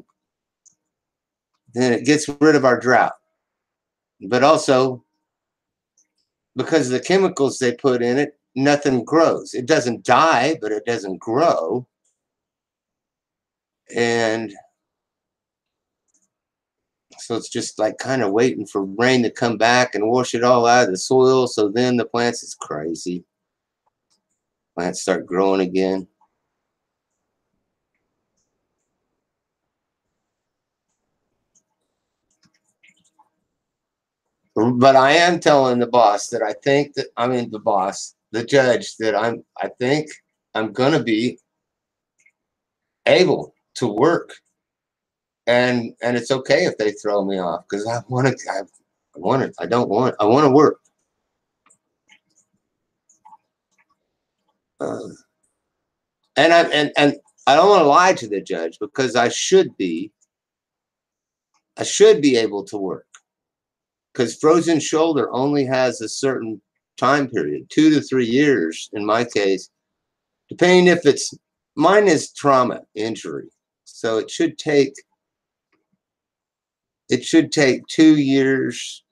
then it gets rid of our drought. But also, because of the chemicals they put in it, nothing grows. It doesn't die, but it doesn't grow. And so it's just like kind of waiting for rain to come back and wash it all out of the soil. So then the plants, it's crazy. Plants start growing again. But I am telling the boss that I think that, the judge, that I think I'm going to be able to work. And it's okay if they throw me off because I want to work. And I don't want to lie to the judge because I should be able to work, because frozen shoulder only has a certain time period, 2 to 3 years in my case, depending if it's, mine is trauma injury. So it should take 2 years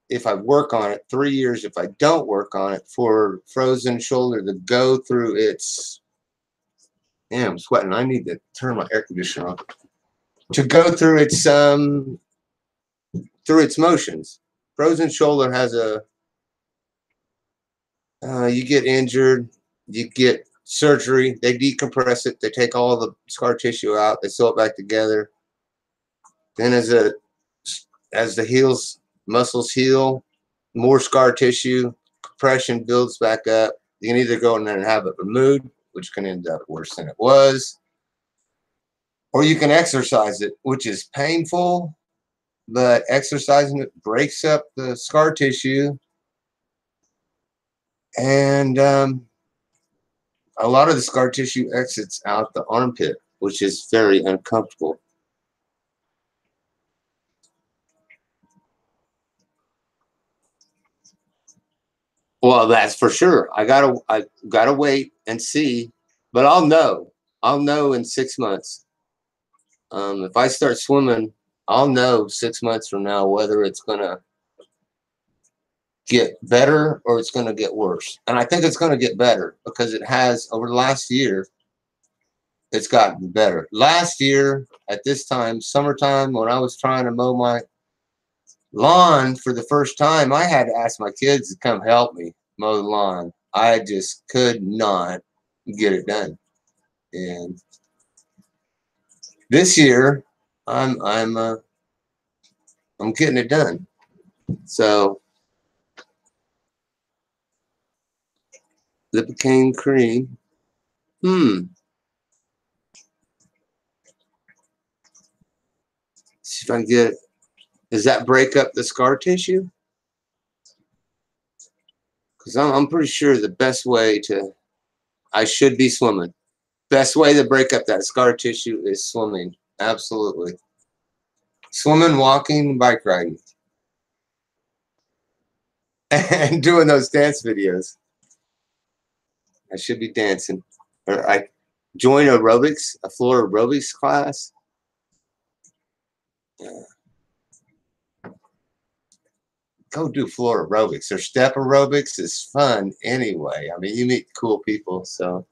if I work on it, 3 years if I don't work on it, for frozen shoulder to go through its, damn, I'm sweating. I need to turn my air conditioner on. To go through its motions. Frozen shoulder has a, you get injured, you get surgery, they decompress it, they take all the scar tissue out, they sew it back together. Then as the muscles heal, more scar tissue, compression builds back up. You can either go in there and have it removed, which can end up worse than it was, or you can exercise it, which is painful, but exercising it breaks up the scar tissue, and a lot of the scar tissue exits out the armpit, which is very uncomfortable. Well, that's for sure. I gotta wait and see, but I'll know. I'll know in 6 months. If I start swimming, I'll know 6 months from now whether it's gonna get better or it's gonna get worse. And I think it's gonna get better because it has over the last year. It's gotten better. Last year at this time, summertime, when I was trying to mow my lawn for the first time, I had to ask my kids to come help me mow the lawn. I just could not get it done. And this year, I'm getting it done. So Lidocaine cream. See if I can get it. Does that break up the scar tissue? Because I'm pretty sure the best way to, I should be swimming. Best way to break up that scar tissue is swimming. Absolutely. Swimming, walking, bike riding. And doing those dance videos. I should be dancing. Or I join aerobics, a floor aerobics class. Go do floor aerobics or step aerobics is fun anyway. I mean, you meet cool people, so.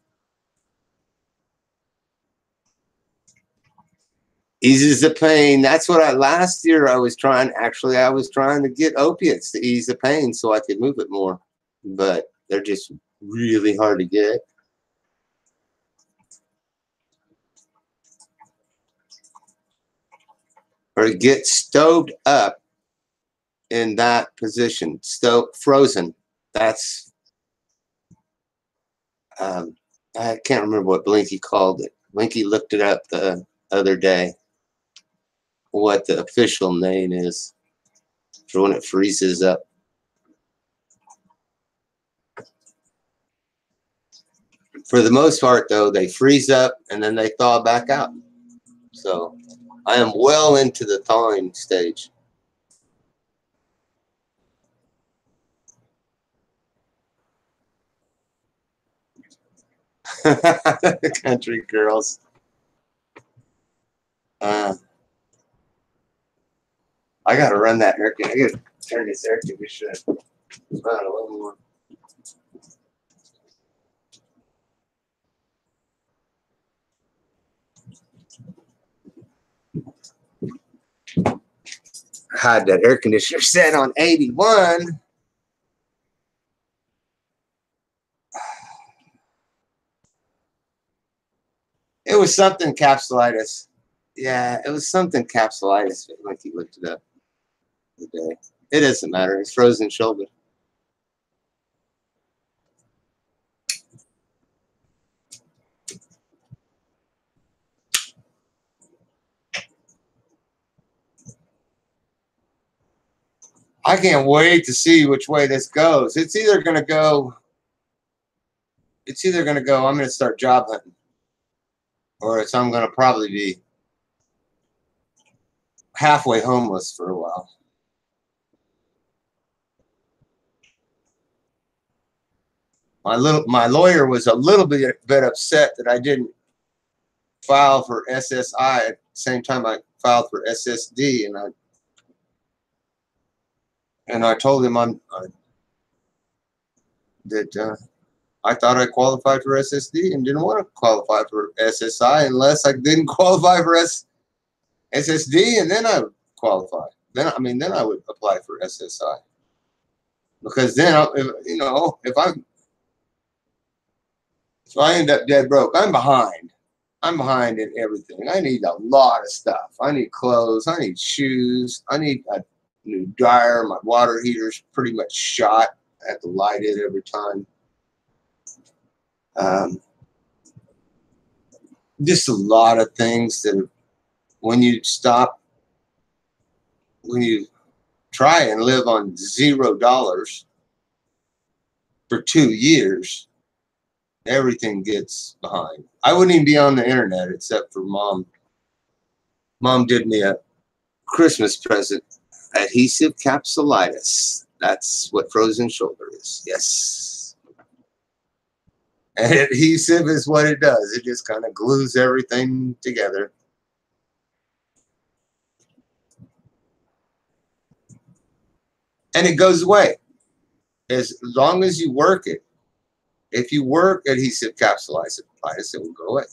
Eases the pain. That's what last year I was trying to get opiates to ease the pain so I could move it more, but they're just really hard to get. Or get stoved up in that position, frozen. That's, I can't remember what Blinky called it. Blinky looked it up the other day, what the official name is for when it freezes up. For the most part, though, they freeze up and then they thaw back out. So I am well into the thawing stage. Country girls. I gotta run that air conditioner. I gotta turn this air conditioner on a little more. Had that air conditioner set on 81. It was something capsulitis. Yeah, it was something capsulitis. Like he looked it up today. It doesn't matter. It's frozen shoulder. I can't wait to see which way this goes. It's either going to go it's either going to go, I'm going to start job hunting, or it's I'm going to probably be halfway homeless for a while. My lawyer was a little bit upset that I didn't file for SSI at the same time I filed for SSD, and I told him that I thought I qualified for SSD and didn't want to qualify for SSI unless I didn't qualify for SSD, and then I would qualify. Then I would apply for SSI, because then if I end up dead broke, I'm behind. I'm behind in everything. I need a lot of stuff. I need clothes. I need shoes. I need a new dryer. My water heater's pretty much shot. I have to light it every time. Just a lot of things that when you try and live on $0 for 2 years, everything gets behind. I wouldn't even be on the internet except for mom. Mom did me a Christmas present, adhesive capsulitis. That's what frozen shoulder is. Yes. And adhesive is what it does. It just kind of glues everything together. And it goes away as long as you work it. If you work adhesive capsulitis, it will go away.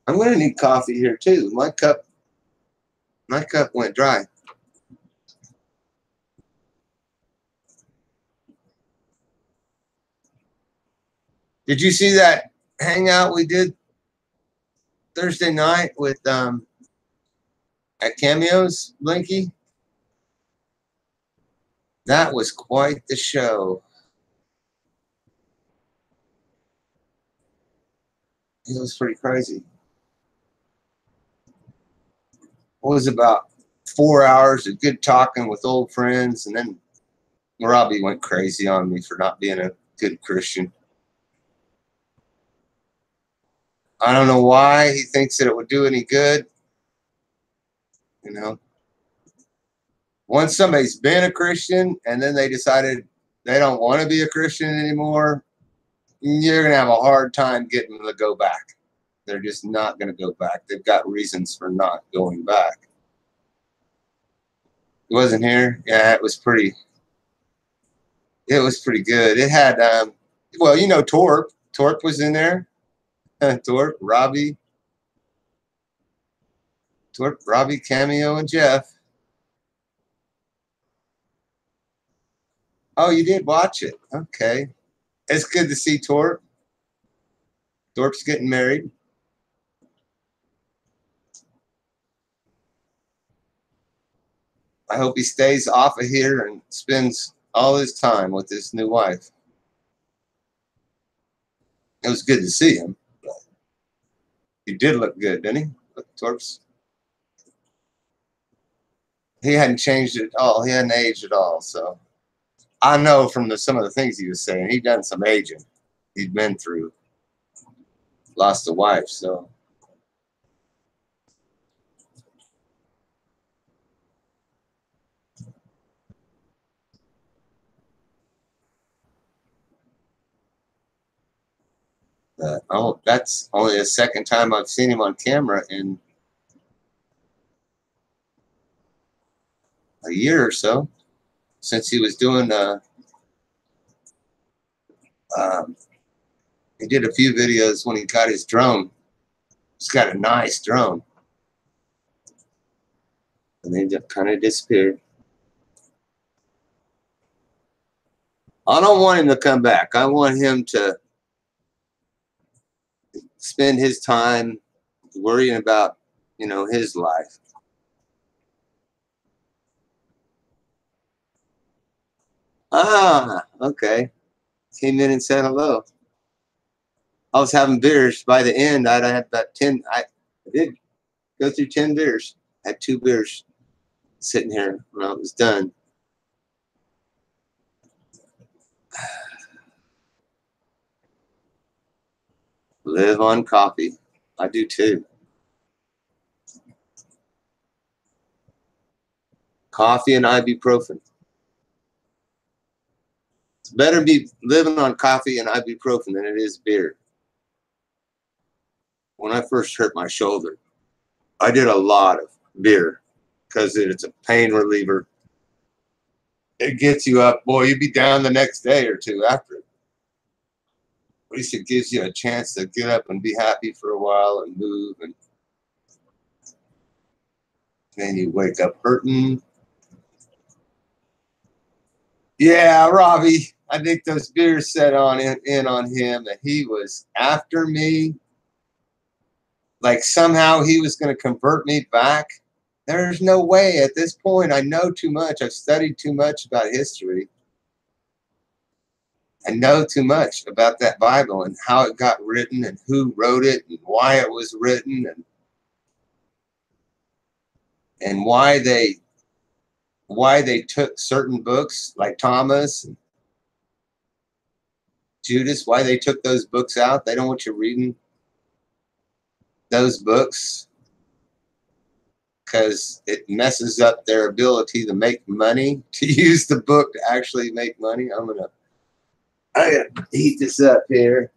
I'm going to need coffee here too. My cup went dry. Did you see that hangout we did Thursday night with at Cameos, Blinky? That was quite the show. It was pretty crazy. It was about 4 hours of good talking with old friends, and then Robbie went crazy on me for not being a good Christian. I don't know why he thinks that it would do any good. You know, once somebody's been a Christian and then they decided they don't want to be a Christian anymore, you're going to have a hard time getting them to go back. They're just not going to go back. They've got reasons for not going back. It wasn't here. Yeah, it was pretty good. It had, well, you know, Torp. Torp was in there. Torp, Robbie, Cameo, and Jeff. Oh, you did watch it. Okay. It's good to see Torp. Torp's getting married. I hope he stays off of here and spends all his time with his new wife. It was good to see him. He did look good, didn't he? Torp's. He hadn't changed at all. He hadn't aged at all. So I know from some of the things he was saying, he'd done some aging. He'd been through, lost a wife. So that's only the second time I've seen him on camera in a year or so, since he was doing he did a few videos when he got his drone. He's got a nice drone. And then just kind of disappeared. I don't want him to come back. I want him to spend his time worrying about, you know, his life. Ah, okay. Came in and said hello. I was having beers. By the end, I had about 10. I did go through 10 beers. I had 2 beers sitting here when I was done. Live on coffee. I do too. Coffee and ibuprofen. It's better be living on coffee and ibuprofen than it is beer. When I first hurt my shoulder, I did a lot of beer because it's a pain reliever. It gets you up. Boy, you'd be down the next day or two after it. At least it gives you a chance to get up and be happy for a while and move. And then you wake up hurting. Yeah, Robbie, I think those beers set in on him that he was after me. Like somehow he was going to convert me back. There's no way at this point. I know too much. I've studied too much about history. I know too much about that Bible and how it got written and who wrote it and why it was written and why they took certain books like Thomas and Judas, why they took those books out. They don't want you reading those books because it messes up their ability to make money, to use the book to actually make money. I gotta heat this up here.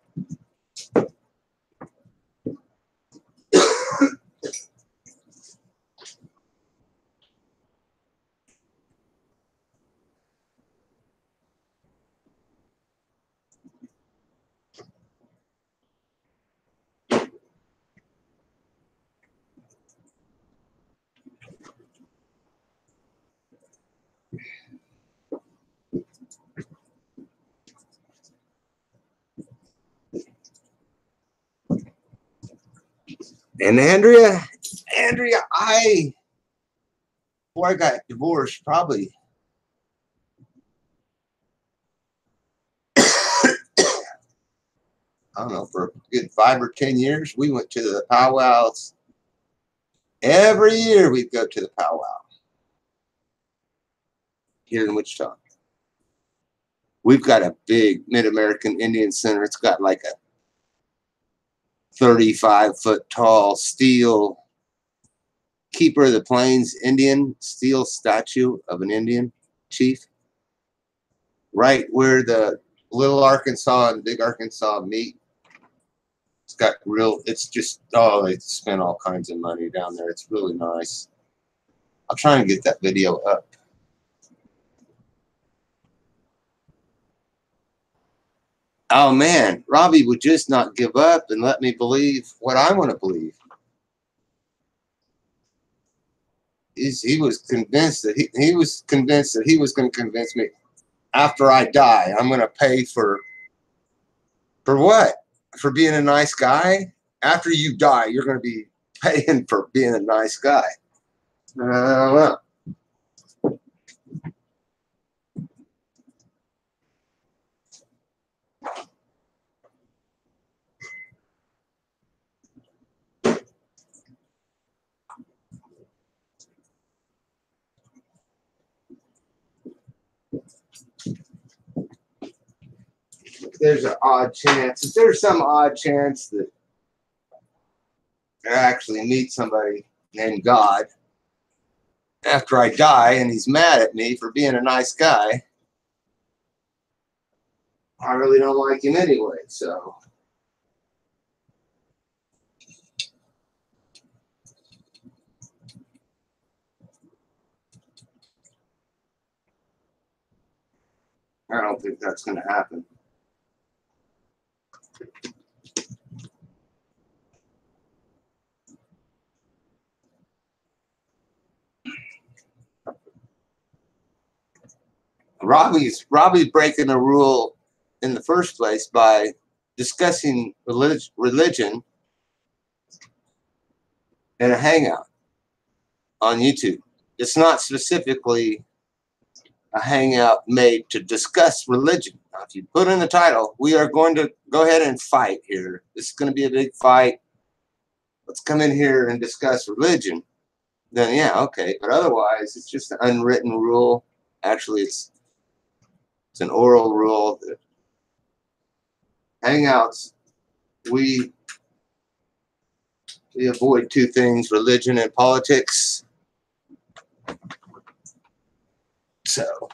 And Andrea, before I got divorced, probably I don't know, for a good 5 or 10 years, we went to the powwows. Every year we'd go to the powwow here in Wichita. We've got a big Mid-American Indian Center. It's got like a 35-foot tall steel Keeper of the Plains Indian steel statue of an Indian chief, right where the Little Arkansas and Big Arkansas meet. It's got it's just, oh, they spend all kinds of money down there. It's really nice. I'll try and get that video up. Oh man, Robbie would just not give up and let me believe what I want to believe. He was convinced that he was going to convince me after I die, I'm going to pay for what? For being a nice guy? After you die, you're going to be paying for being a nice guy. Well. There's an odd chance. If there's some odd chance that I actually meet somebody named God after I die and he's mad at me for being a nice guy, I really don't like him anyway, so. I don't think that's going to happen. Robbie's breaking a rule in the first place by discussing religion in a hangout on YouTube. It's not specifically a hangout made to discuss religion. Now, if you put in the title, we are going to go ahead and fight here. This is going to be a big fight. Let's come in here and discuss religion. Then yeah, okay. But otherwise, it's just an unwritten rule. Actually, it's an oral rule that hangouts we avoid two things: religion and politics. So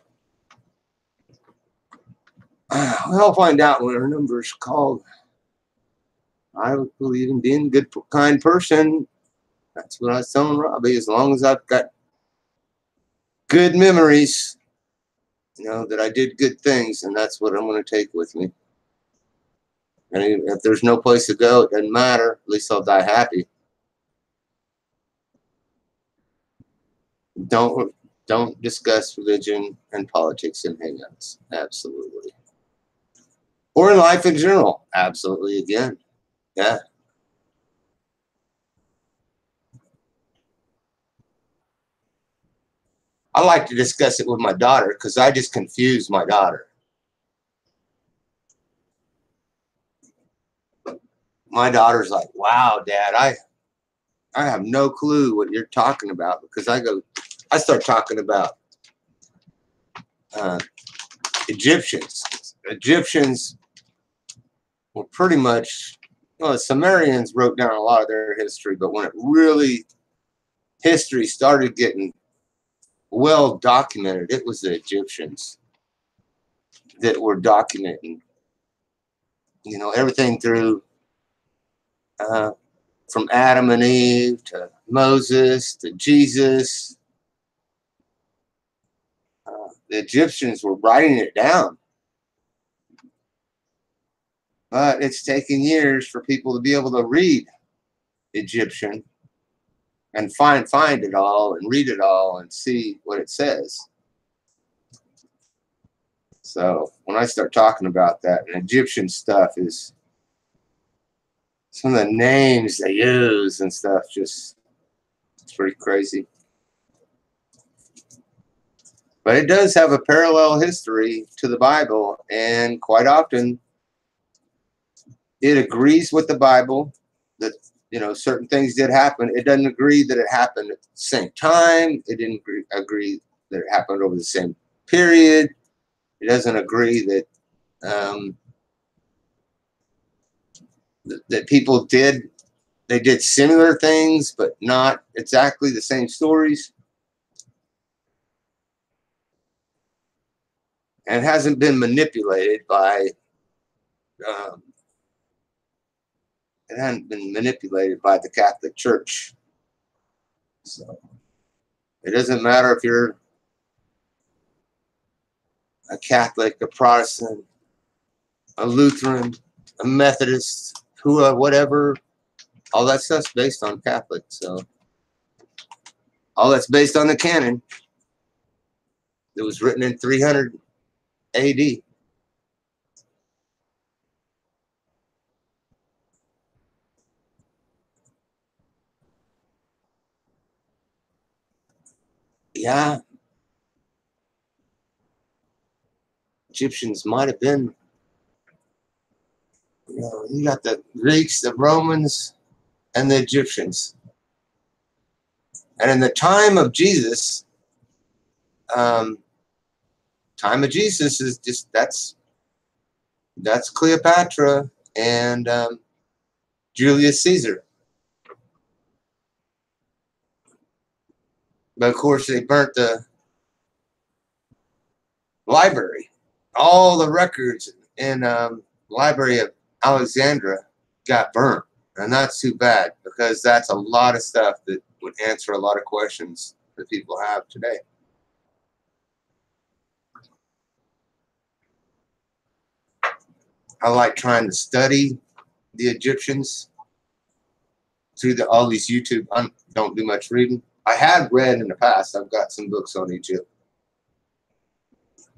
we'll find out when our number's called. I believe in being a good, kind person. That's what I was telling Robbie. As long as I've got good memories, that I did good things, and that's what I'm going to take with me. And if there's no place to go, it doesn't matter. At least I'll die happy. Don't discuss religion and politics in hangouts. Absolutely. Or in life in general. Absolutely again. Yeah. I like to discuss it with my daughter because I just confuse my daughter. My daughter's like, wow, Dad, I have no clue what you're talking about, because I start talking about Egyptians. Egyptians were pretty much, well, the Sumerians wrote down a lot of their history, but when it really, history started getting well documented, it was the Egyptians that were documenting, everything through from Adam and Eve to Moses to Jesus. The Egyptians were writing it down. But it's taken years for people to be able to read Egyptian and find it all and read it all and see what it says. So when I start talking about that, and Egyptian stuff is some of the names they use and stuff, it's pretty crazy. But it does have a parallel history to the Bible, and quite often it agrees with the Bible that, certain things did happen. It doesn't agree that it happened at the same time. It didn't agree that it happened over the same period. It doesn't agree that that people did similar things, but not exactly the same stories. And it hasn't been manipulated by the Catholic Church. So it doesn't matter if you're a Catholic, a Protestant, a Lutheran, a Methodist, whatever. All that stuff's based on Catholic. So all that's based on the canon that was written in 300 AD. Yeah. Egyptians might have been, you got the Greeks, the Romans, and the Egyptians. And in the time of Jesus, is just, that's Cleopatra and Julius Caesar. But of course, they burnt the library. All the records in Library of Alexandria got burnt. And that's too bad, because that's a lot of stuff that would answer a lot of questions that people have today. I like trying to study the Egyptians through all these YouTube. I don't do much reading. I have read in the past. I've got some books on Egypt.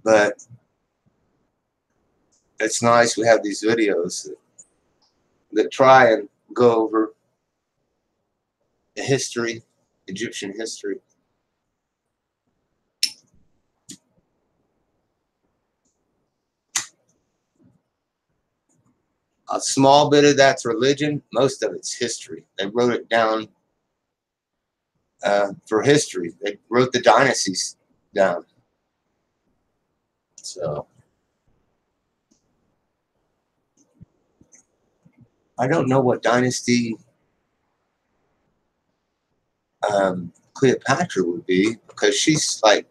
But it's nice we have these videos that try and go over the history, Egyptian history. A small bit of that's religion. Most of it's history. They wrote it down for history. They wrote the dynasties down. So I don't know what dynasty Cleopatra would be, because she's like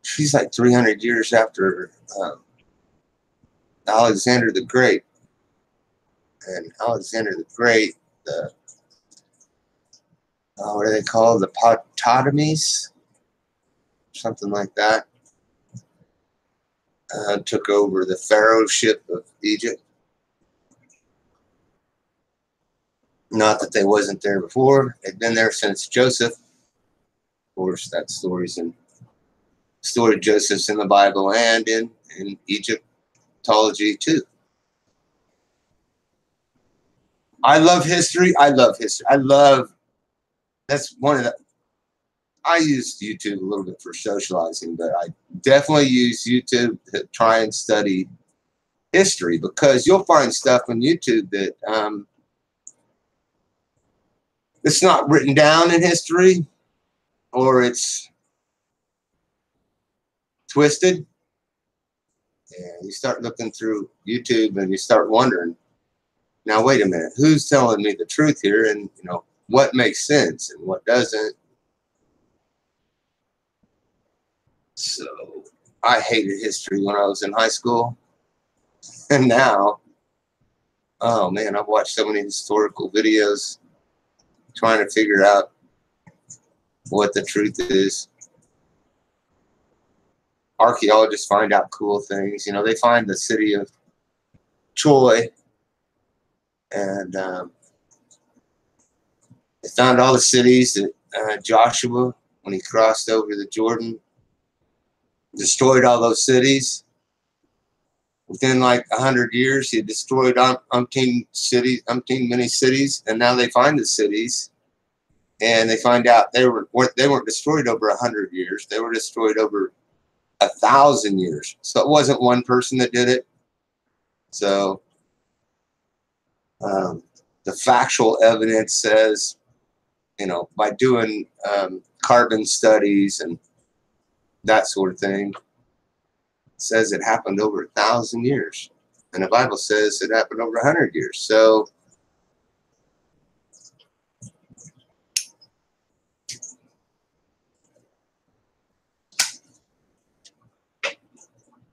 300 years after Alexander the Great. And Alexander the Great, what are they called? The Ptolemies? Something like that. Took over the pharaohship of Egypt. Not that they wasn't there before. They'd been there since Joseph. Of course, that story of Joseph's in the Bible and in Egyptology too. I love history. That's one of the, I use YouTube a little bit for socializing, but I definitely use YouTube to try and study history, because you'll find stuff on YouTube that it's not written down in history, or it's twisted. And you start looking through YouTube and you start wondering, now wait a minute, who's telling me the truth here, and what makes sense and what doesn't. So I hated history when I was in high school, and now, oh man, I've watched so many historical videos trying to figure out what the truth is. Archaeologists find out cool things. They find the city of Troy, and they found all the cities that Joshua, when he crossed over the Jordan, destroyed all those cities. Within like 100 years, he destroyed umpteen many cities, and now they find the cities, and they find out they weren't destroyed over 100 years. They were destroyed over 1,000 years. So it wasn't one person that did it. So the factual evidence says, by doing carbon studies and that sort of thing, says it happened over 1,000 years. And the Bible says it happened over 100 years. So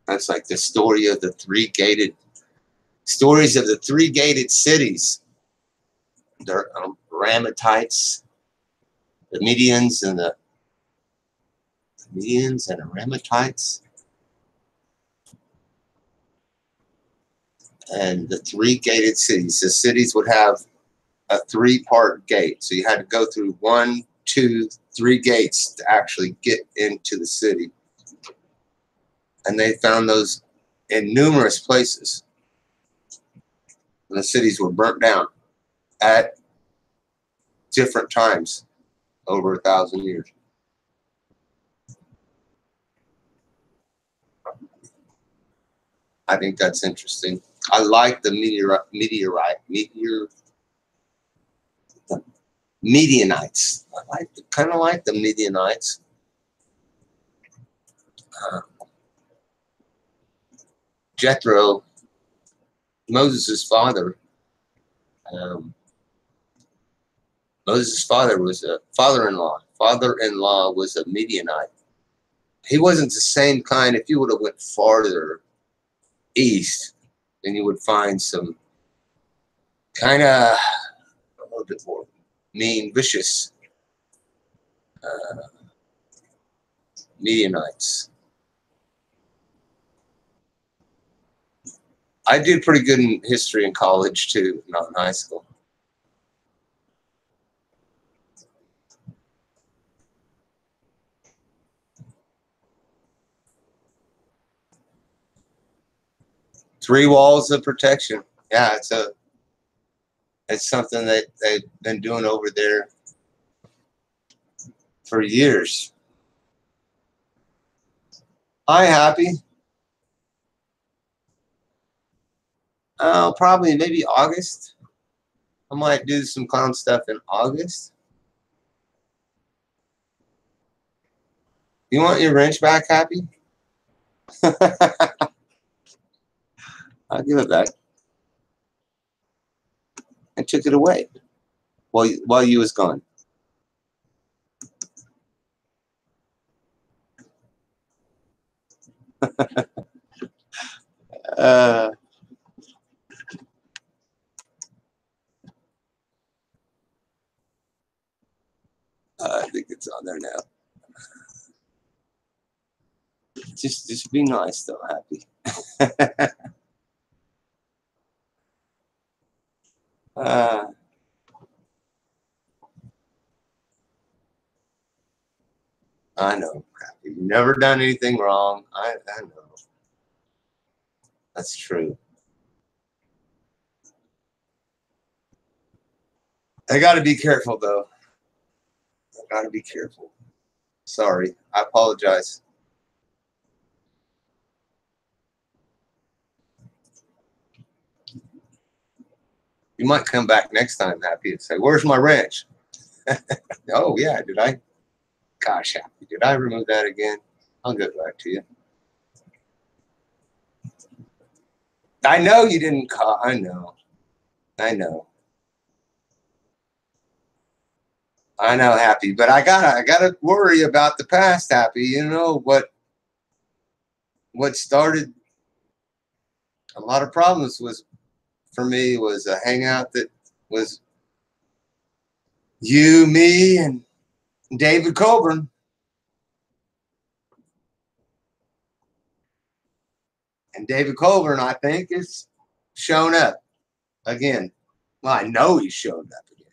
that's like the stories of the three gated cities. They're Ramatites, the Medians and the Ramatites, and the three gated cities. The cities would have a 3-part gate, so you had to go through 1, 2, 3 gates to actually get into the city. And they found those in numerous places. And the cities were burnt down at different times over 1,000 years. I think that's interesting. I like the Midianites. I kind of like the Midianites. Jethro, Moses' father. Moses' father was a father-in-law. Father-in-law was a Midianite. He wasn't the same kind. If you would have went farther east, then you would find some kind of a little bit more mean, vicious Midianites. I did pretty good in history in college too, not in high school. Three walls of protection. Yeah, it's something that they've been doing over there for years. Hi, Happy. Probably maybe August. I might do some clown stuff in August. You want your wrench back, Happy? I'll give it back. took it away while you was gone. I think it's on there now. Just be nice though, Happy. I know, Happy. You've never done anything wrong. I know. That's true. I got to be careful though. I got to be careful. Sorry. I apologize. You might come back next time, Happy, and say, "Where's my wrench?" Oh, yeah. Did I? Gosh, Happy. Did I remove that again? I'll get back to you. I know you didn't call. I know. I know. I know, Happy. But I gotta worry about the past, Happy. You know what started a lot of problems was for me was a hangout that was you, me, and David Coburn. And David Coburn, I think, is shown up again. Well, I know he's showed up again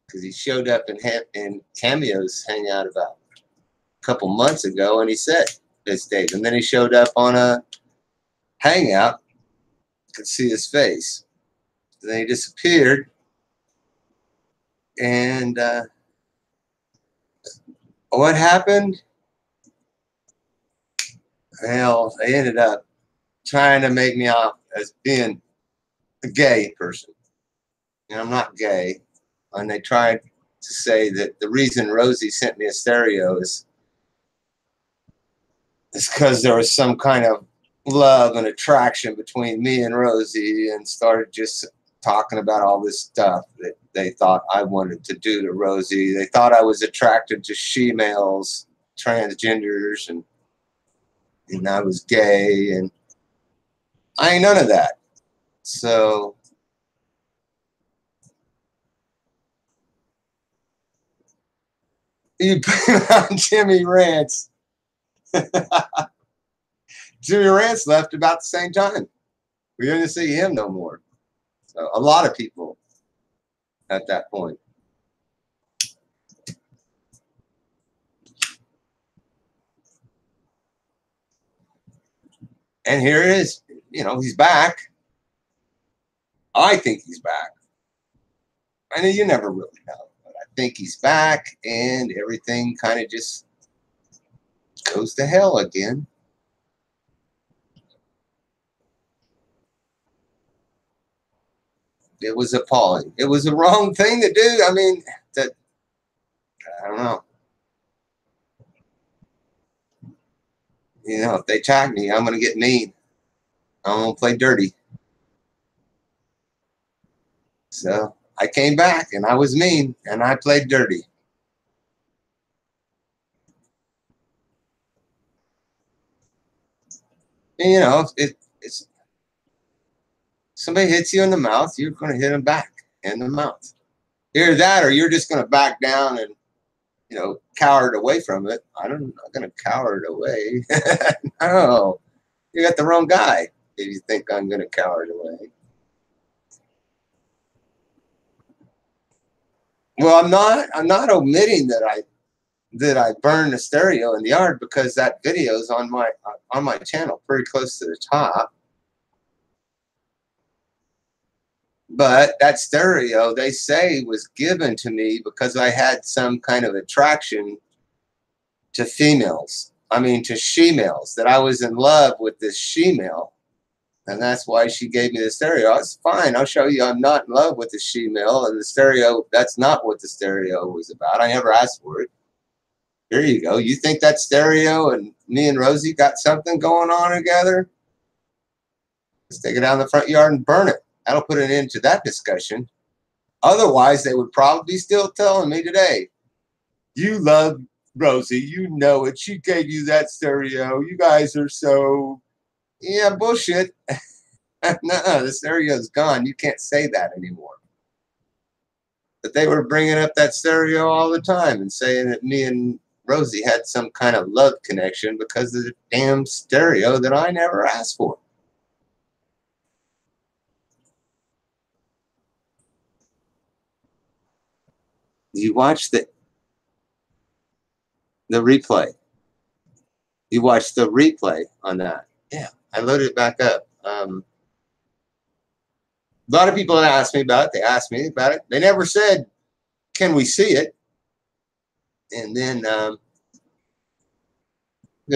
because he showed up in Cameo's hangout about a couple months ago, and he said it's Dave. And then he showed up on a hangout, could see his face. And then he disappeared, and what happened? Well, they ended up trying to make me out as being a gay person. And I'm not gay. And they tried to say that the reason Rosie sent me a stereo is because there was some kind of love and attraction between me and Rosie, and started just talking about all this stuff that they thought I wanted to do to Rosie. They thought I was attracted to she-males, transgenders, and I was gay, and I ain't none of that. So you put on Jimmy Rance. Jimmy Rance left about the same time. We didn't see him no more. So a lot of people at that point. And here it is. You know, he's back. I think he's back. I know you never really know, but I think he's back, and everything kind of just goes to hell again. It was appalling. It was the wrong thing to do. I mean, I don't know. You know, if they tag me, I'm going to get mean. I'm going to play dirty. So I came back, and I was mean, and I played dirty. And, you know, it's somebody hits you in the mouth, you're going to hit them back in the mouth. Either that, or you're just going to back down and, you know, cower away from it. I'm not going to cower it away. No, you got the wrong guy if you think I'm going to cower it away. Well, I'm not omitting that I burned the stereo in the yard, because that video is on my channel, pretty close to the top. But that stereo, they say, was given to me because I had some kind of attraction to females. I mean, to she-males, that I was in love with this she-male. And that's why she gave me the stereo. It's fine. I'll show you I'm not in love with the she-male. And the stereo, that's not what the stereo was about. I never asked for it. Here you go. You think that stereo and me and Rosie got something going on together? Let's take it down the front yard and burn it. That'll put an end to that discussion. Otherwise, they would probably be still telling me today, you love Rosie, you know it. She gave you that stereo. You guys are so, yeah, bullshit. Nuh-uh, the stereo's gone. You can't say that anymore. But they were bringing up that stereo all the time and saying that me and Rosie had some kind of love connection because of the damn stereo that I never asked for. You watch the replay. You watch the replay on that. Yeah, I loaded it back up. A lot of people asked me about it. They asked me about it. They never said, can we see it? And then the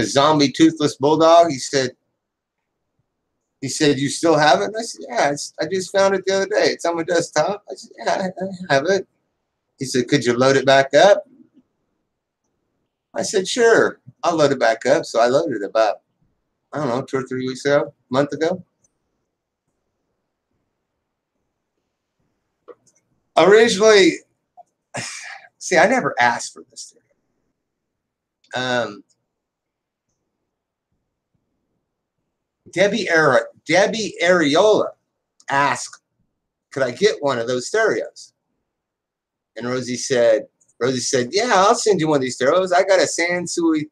zombie toothless bulldog, he said, you still have it? And I said, yeah, I just found it the other day. It's on my desktop. I said, yeah, I have it. He said, could you load it back up? I said, sure, I'll load it back up. So I loaded it about, I don't know, 2 or 3 weeks ago, a month ago. Originally, see, I never asked for this stereo. Debbie Areola asked, could I get one of those stereos? And Rosie said, yeah, I'll send you one of these stereos. I got a Sansui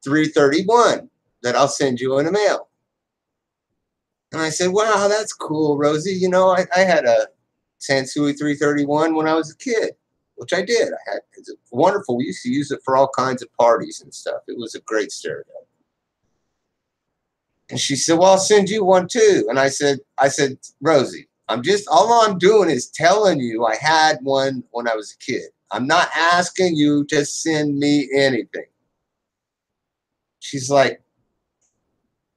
331 that I'll send you in the mail. And I said, wow, that's cool, Rosie. You know, I had a Sansui 331 when I was a kid, which I did. It's wonderful. We used to use it for all kinds of parties and stuff. It was a great stereo. And she said, well, I'll send you one too. And I said, Rosie, all I'm doing is telling you I had one when I was a kid. I'm not asking you to send me anything. She's like,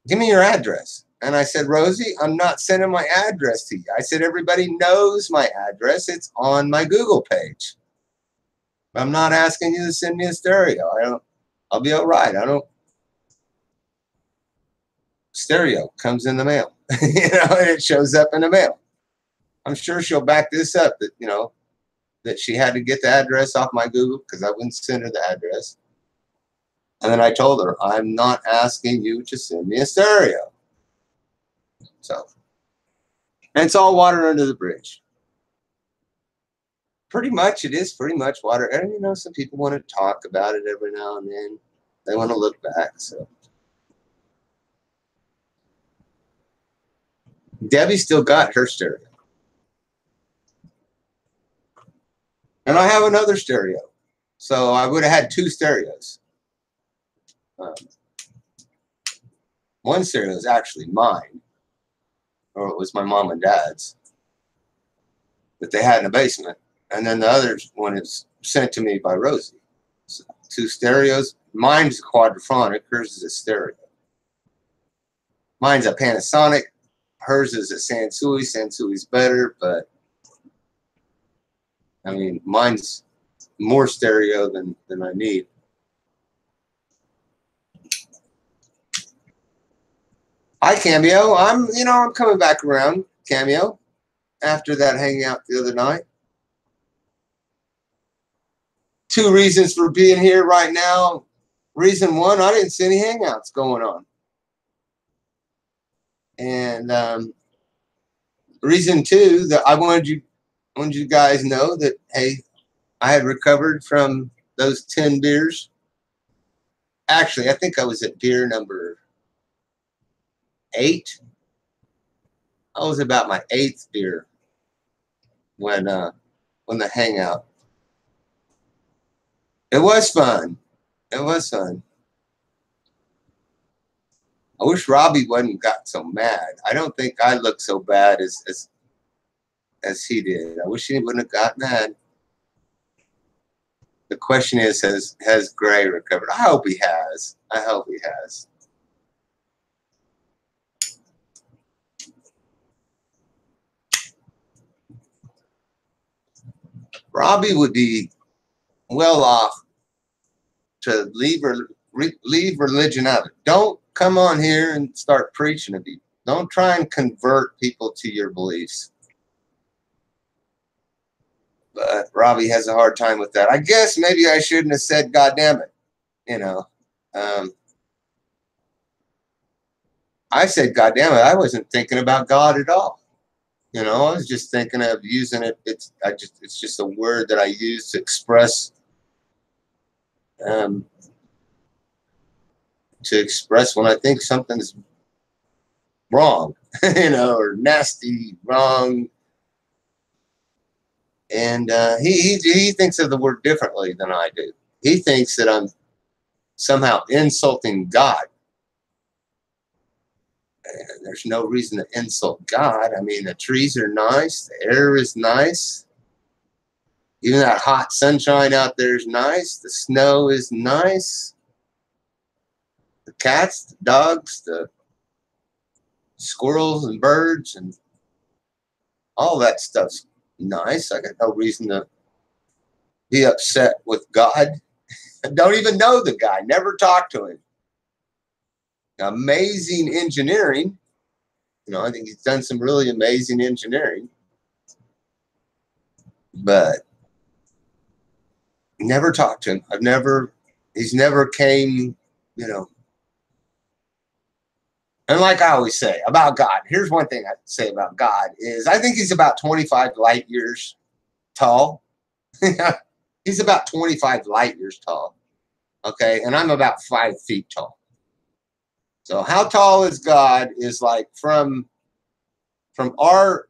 give me your address. And I said, Rosie, I'm not sending my address to you. I said, everybody knows my address. It's on my Google page. I'm not asking you to send me a stereo. I'll be all right. Stereo comes in the mail. You know, and it shows up in the mail. I'm sure she'll back this up that, you know, that she had to get the address off my Google because I wouldn't send her the address. And then I told her, I'm not asking you to send me a stereo. So, and it's all water under the bridge. Pretty much, it is pretty much water. And, you know, some people want to talk about it every now and then. They want to look back, so. Debbie still got her stereo. And I have another stereo. So I would have had 2 stereos. One stereo is actually mine. Or it was my mom and dad's. That they had in the basement. And then the other one is sent to me by Rosie. So 2 stereos. Mine's a quadraphonic. Hers is a stereo. Mine's a Panasonic. Hers is a Sansui. Sansui's better, but I mean, mine's more stereo than I need. Hi, Cameo. I'm coming back around, Cameo, after that hangout the other night. 2 reasons for being here right now. Reason 1, I didn't see any hangouts going on. And reason 2, that I wanted you guys know that, hey, I had recovered from those 10 beers. Actually, I think I was at beer number 8. I was about my 8th beer when the hangout. It was fun. It was fun. I wish Robbie wouldn't got so mad. I don't think I looked so bad as he did. I wish he wouldn't have got mad. The question is, has Gray recovered? I hope he has. I hope he has. Robbie would be well off to leave religion out of it. Don't come on here and start preaching to people. Don't try and convert people to your beliefs. But Robbie has a hard time with that. I guess maybe I shouldn't have said God damn it. You know. I said God damn it. I wasn't thinking about God at all. You know, I was just thinking of using it. It's just a word that I use to express when I think something's wrong, you know, or nasty, wrong. And he thinks of the word differently than I do. He thinks that I'm somehow insulting God. And there's no reason to insult God. I mean, the trees are nice. The air is nice. Even that hot sunshine out there is nice. The snow is nice. The cats, the dogs, the squirrels and birds and all that stuff's nice. I got no reason to be upset with God. I don't even know the guy. Never talked to him. Amazing engineering. You know, I think he's done some really amazing engineering. But never talked to him. He's never came, you know. And like I always say about God, here's one thing I say about God is I think he's about 25 light years tall. He's about 25 light years tall. Okay. And I'm about 5 feet tall. So how tall is God is like from our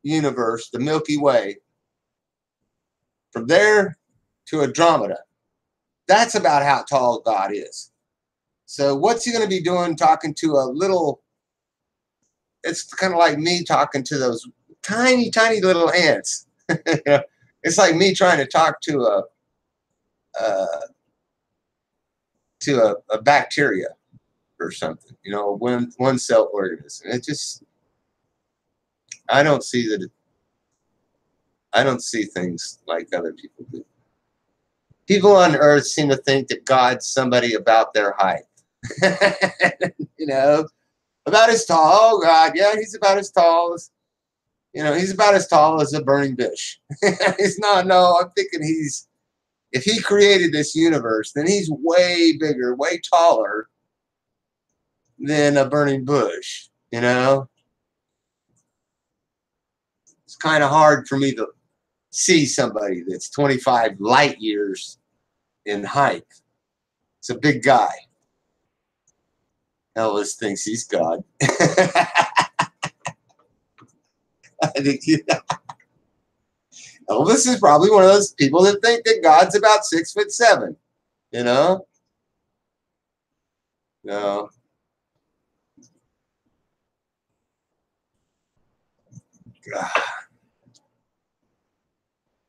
universe, the Milky Way, from there to Andromeda. That's about how tall God is. So what's he going to be doing talking to a little, it's kind of like me talking to those tiny, tiny little ants. It's like me trying to talk to a bacteria or something, you know, one cell organism. It just, I don't see things like other people do. People on Earth seem to think that God's somebody about their height. You know, about as tall. Oh God, yeah, he's about as tall as, you know, he's about as tall as a burning bush. He's not. No, I'm thinking if he created this universe, then he's way bigger, way taller than a burning bush. You know, it's kind of hard for me to see somebody that's 25 light years in height. It's a big guy. Elvis thinks he's God. I think Elvis is probably one of those people that think that God's about 6'7", you know? No. God.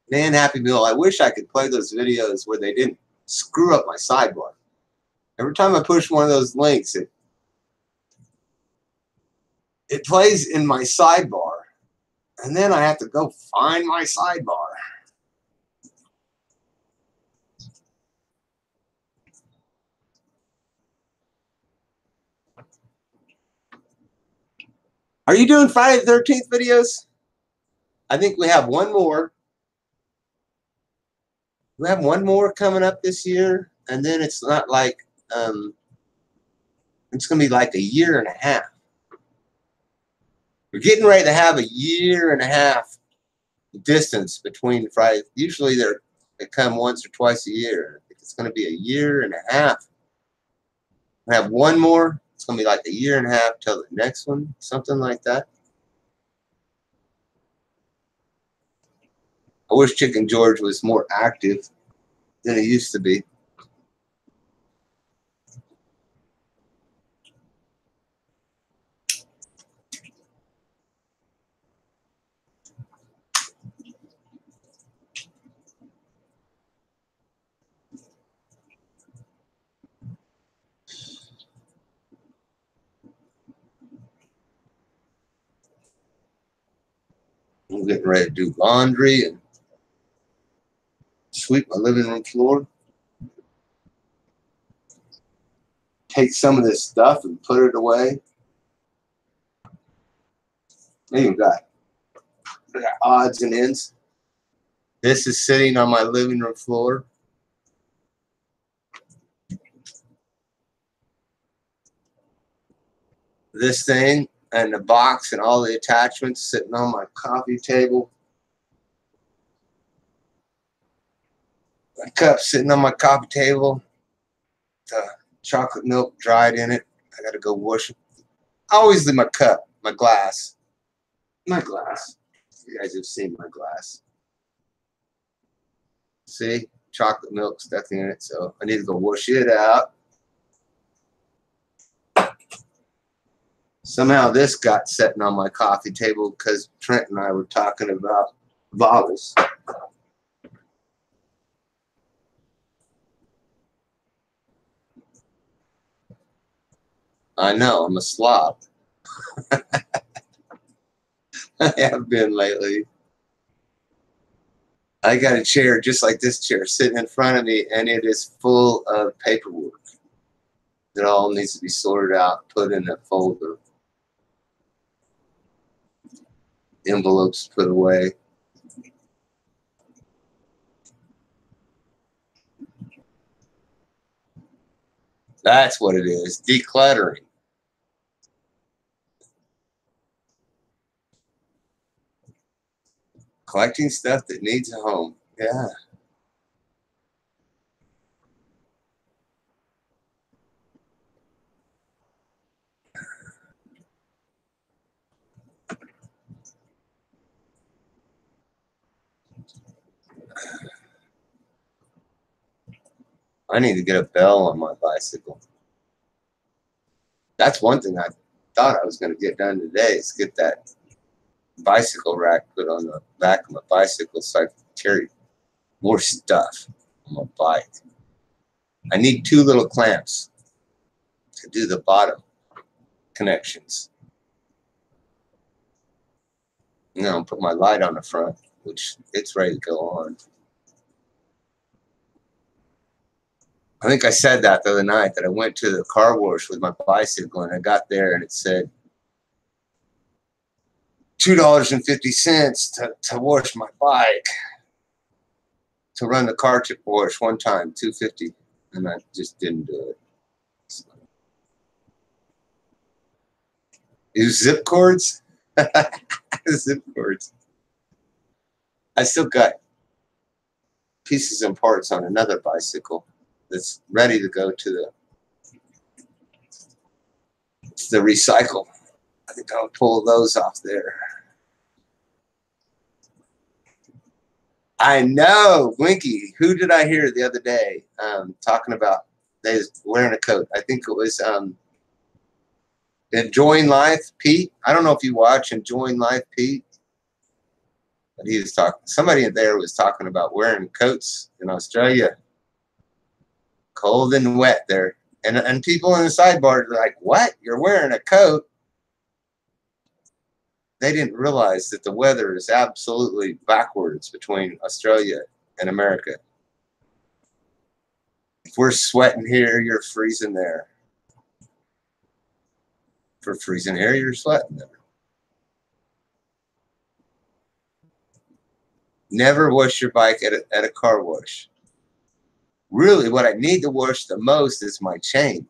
Man, Happy Meal, I wish I could play those videos where they didn't screw up my sidebar. Every time I push one of those links, it plays in my sidebar. And then I have to go find my sidebar. Are you doing Friday the 13th videos? I think we have one more. We have one more coming up this year. And then it's not like, it's going to be like a year and a half. We're getting ready to have a year and a half distance between Friday. Usually they come once or twice a year. I think it's going to be a year and a half. We have one more. It's going to be like a year and a half till the next one, something like that. I wish Chicken George was more active than he used to be. I'm getting ready to do laundry and sweep my living room floor. Take some of this stuff and put it away. You got odds and ends. This is sitting on my living room floor. This thing and the box and all the attachments sitting on my coffee table. My cup sitting on my coffee table. The chocolate milk dried in it. I gotta go wash it. I always leave my cup, my glass. My glass. You guys have seen my glass. See? Chocolate milk stuck in it, so I need to go wash it out. Somehow this got sitting on my coffee table because Trent and I were talking about volleys. I know, I'm a slob. I have been lately. I got a chair just like this chair sitting in front of me, and it is full of paperwork. It all needs to be sorted out, put in a folder. Envelopes put away. That's what it is, decluttering. Collecting stuff that needs a home. Yeah. I need to get a bell on my bicycle. That's one thing I thought I was going to get done today is get that bicycle rack put on the back of my bicycle so I can carry more stuff on my bike. I need 2 little clamps to do the bottom connections. You know, put my light on the front, which it's ready to go on. I think I said that the other night that I went to the car wash with my bicycle and I got there and it said $2.50 to wash my bike. To run the car wash one time, $2.50, and I just didn't do it. So. Use zip cords? Zip cords. I still got pieces and parts on another bicycle that's ready to go to the recycle. I think I'll pull those off there. I know, Winky. Who did I hear the other day talking about they was wearing a coat? I think it was Enjoying Life, Pete. I don't know if you watch Enjoying Life, Pete, but he was talking. Somebody in there was talking about wearing coats in Australia. Cold and wet there, and people in the sidebar are like, "What? You're wearing a coat?" They didn't realize that the weather is absolutely backwards between Australia and America. If we're sweating here, you're freezing there. If we're freezing here, you're sweating there. Never wash your bike at a car wash. Really, what I need to wash the most is my chain.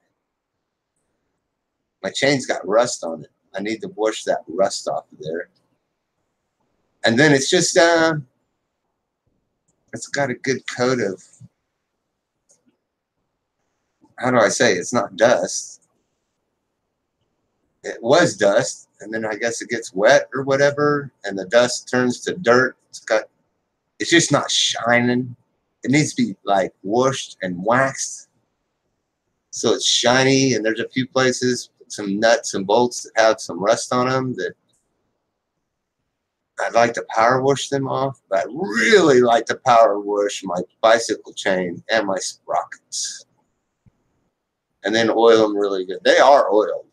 My chain's got rust on it. I need to wash that rust off of there. And then it's just, it's got a good coat of, how do I say, it's not dust. It was dust, and then I guess it gets wet or whatever, and the dust turns to dirt. It's just not shining. It needs to be like washed and waxed so it's shiny, and there's a few places, some nuts and bolts that have some rust on them that I'd like to power wash them off, but I'd really like to power wash my bicycle chain and my sprockets. And then oil them really good. They are oiled.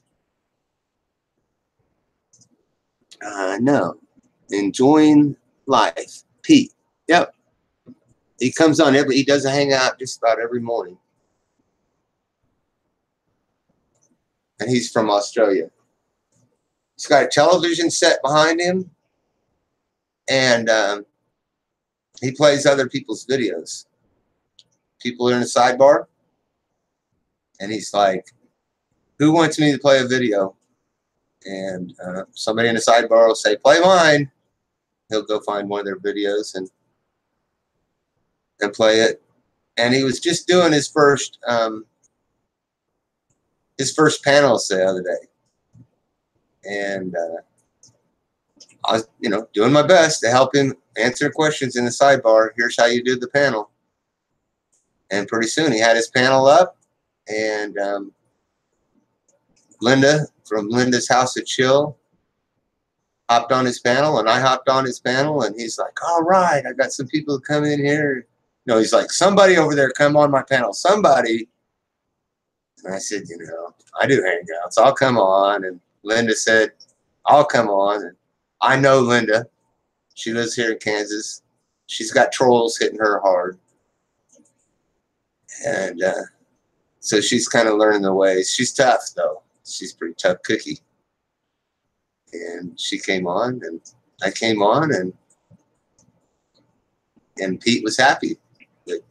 No. Enjoying Life. Pete. Yep. He comes on he does a hangout just about every morning. And he's from Australia. He's got a television set behind him, and he plays other people's videos. People are in a sidebar, and he's like, who wants me to play a video? And somebody in the sidebar will say, play mine. He'll go find one of their videos and play it. And he was just doing his first panels the other day. And I was, doing my best to help him answer questions in the sidebar. Here's how you do the panel. And pretty soon he had his panel up, and Linda from Linda's House of Chill hopped on his panel, and I hopped on his panel, and he's like, all right, I got some people to come in here. He's like, somebody over there come on my panel, somebody. And I said, I do hangouts. I'll come on. And Linda said, I'll come on. And I know Linda. She lives here in Kansas. She's got trolls hitting her hard. And so she's kind of learning the ways. She's tough, though. She's a pretty tough cookie. And she came on, and I came on, and Pete was happy that,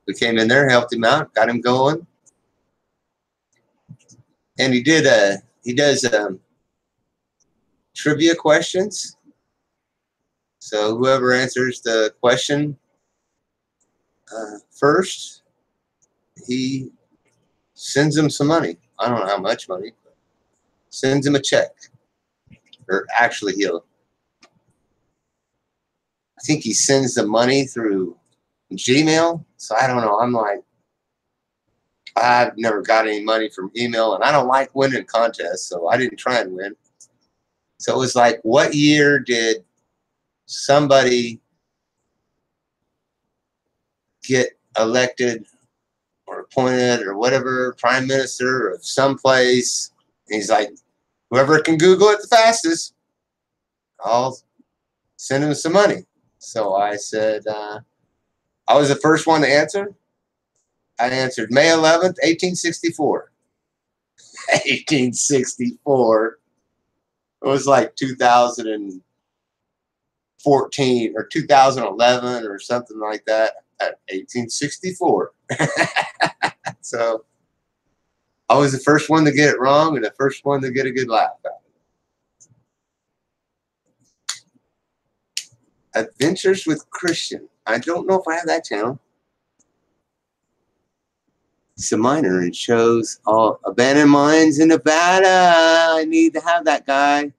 we came in there, helped him out, got him going. And he does trivia questions. So whoever answers the question first, he sends him some money. I don't know how much money, but sends him a check. Or actually, I think he sends the money through Gmail. So I don't know. I'm like, I've never got any money from email, and I don't like winning contests, so I didn't try and win. So it was like, what year did somebody get elected or appointed or whatever, prime minister of someplace? And he's like, whoever can Google it the fastest, I'll send him some money. So I said, I was the first one to answer. I answered May 11th, 1864. 1864. It was like 2014 or 2011 or something like that. At 1864. So I was the first one to get it wrong and the first one to get a good laugh out of it. Adventures with Christian. I don't know if I have that channel. It's a miner and shows all abandoned mines in Nevada. I need to have that guy,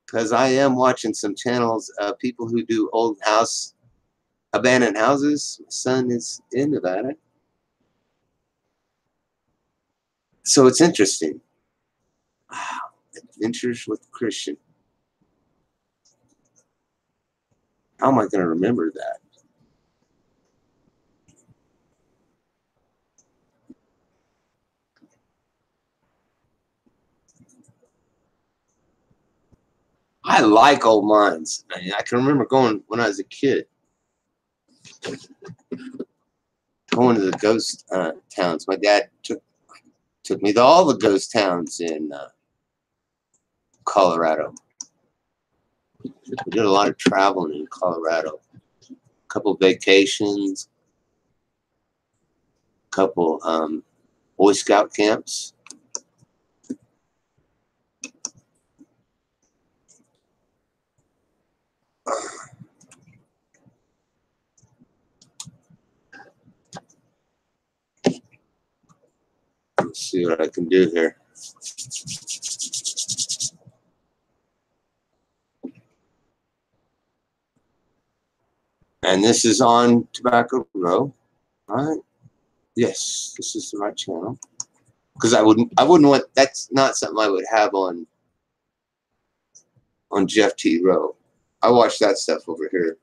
because I am watching some channels of people who do old house, abandoned houses. My son is in Nevada. So it's interesting. Wow. Adventures with Christian. How am I going to remember that? I like old mines. I can remember going when I was a kid, going to the ghost towns. My dad took me to all the ghost towns in Colorado. We did a lot of traveling in Colorado. A couple vacations, a couple Boy Scout camps. Let's see what I can do here. And this is on Tobacco Row, right? Yes, this is the right channel. Because I wouldn't want, that's not something I would have on Jeff T. Rowe. I watch that stuff over here.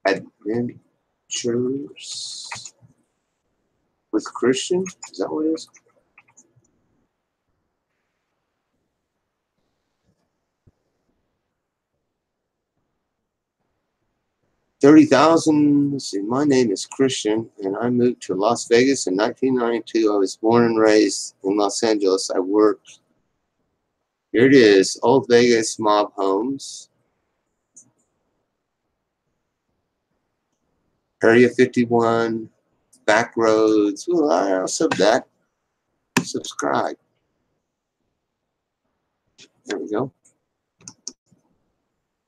Adventures with Christian? Is that what it is? 30,000. Let's see. My name is Christian, and I moved to Las Vegas in 1992. I was born and raised in Los Angeles. I worked. Here it is. Old Vegas mob homes. Area 51. Back roads. Well, I also that. Subscribe. There we go.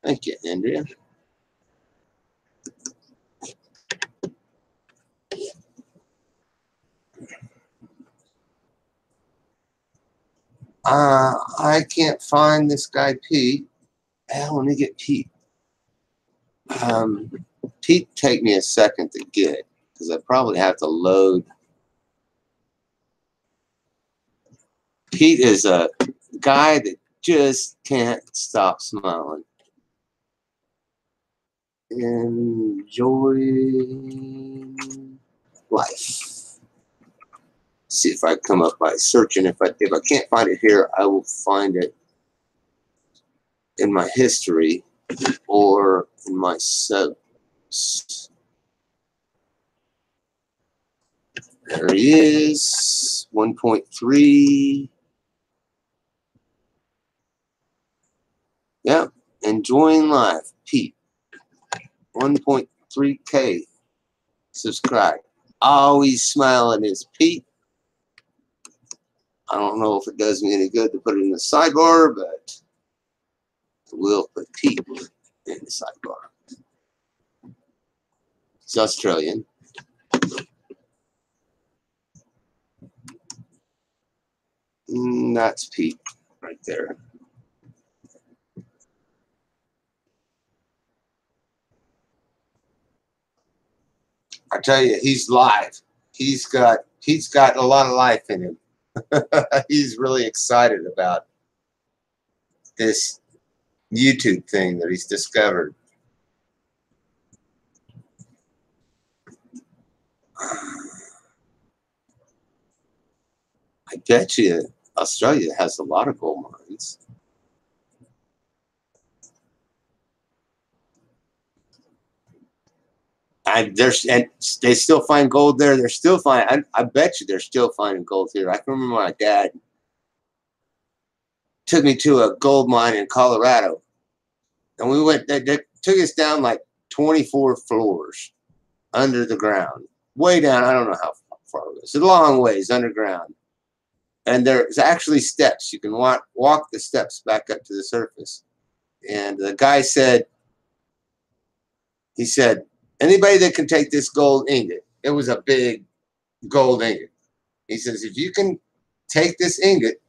Thank you, Andrea. I can't find this guy Pete. Hell, let me get Pete. Pete take me a second to get because I probably have to load. Pete is a guy that just can't stop smiling. Enjoying life. See if I come up by searching. If I can't find it here, I will find it in my history or in my subs. There he is. 1.3. Yeah, enjoying life. Pete. 1.3K. Subscribe. Always smiling is Pete. I don't know if it does me any good to put it in the sidebar, but we'll put Pete in the sidebar. He's Australian. That's Pete right there. I tell you, he's live. He's got a lot of life in him. He's really excited about this YouTube thing that he's discovered. I bet you Australia has a lot of gold mines. And they still find gold there. They're still finding. I bet you they're still finding gold here. I can remember my dad took me to a gold mine in Colorado, and we went. They took us down like 24 floors under the ground, way down. I don't know how far it was. It's a long ways underground, and there's actually steps. You can walk the steps back up to the surface. And the guy said, he said, anybody that can take this gold ingot, it was a big gold ingot. He says, if you can take this ingot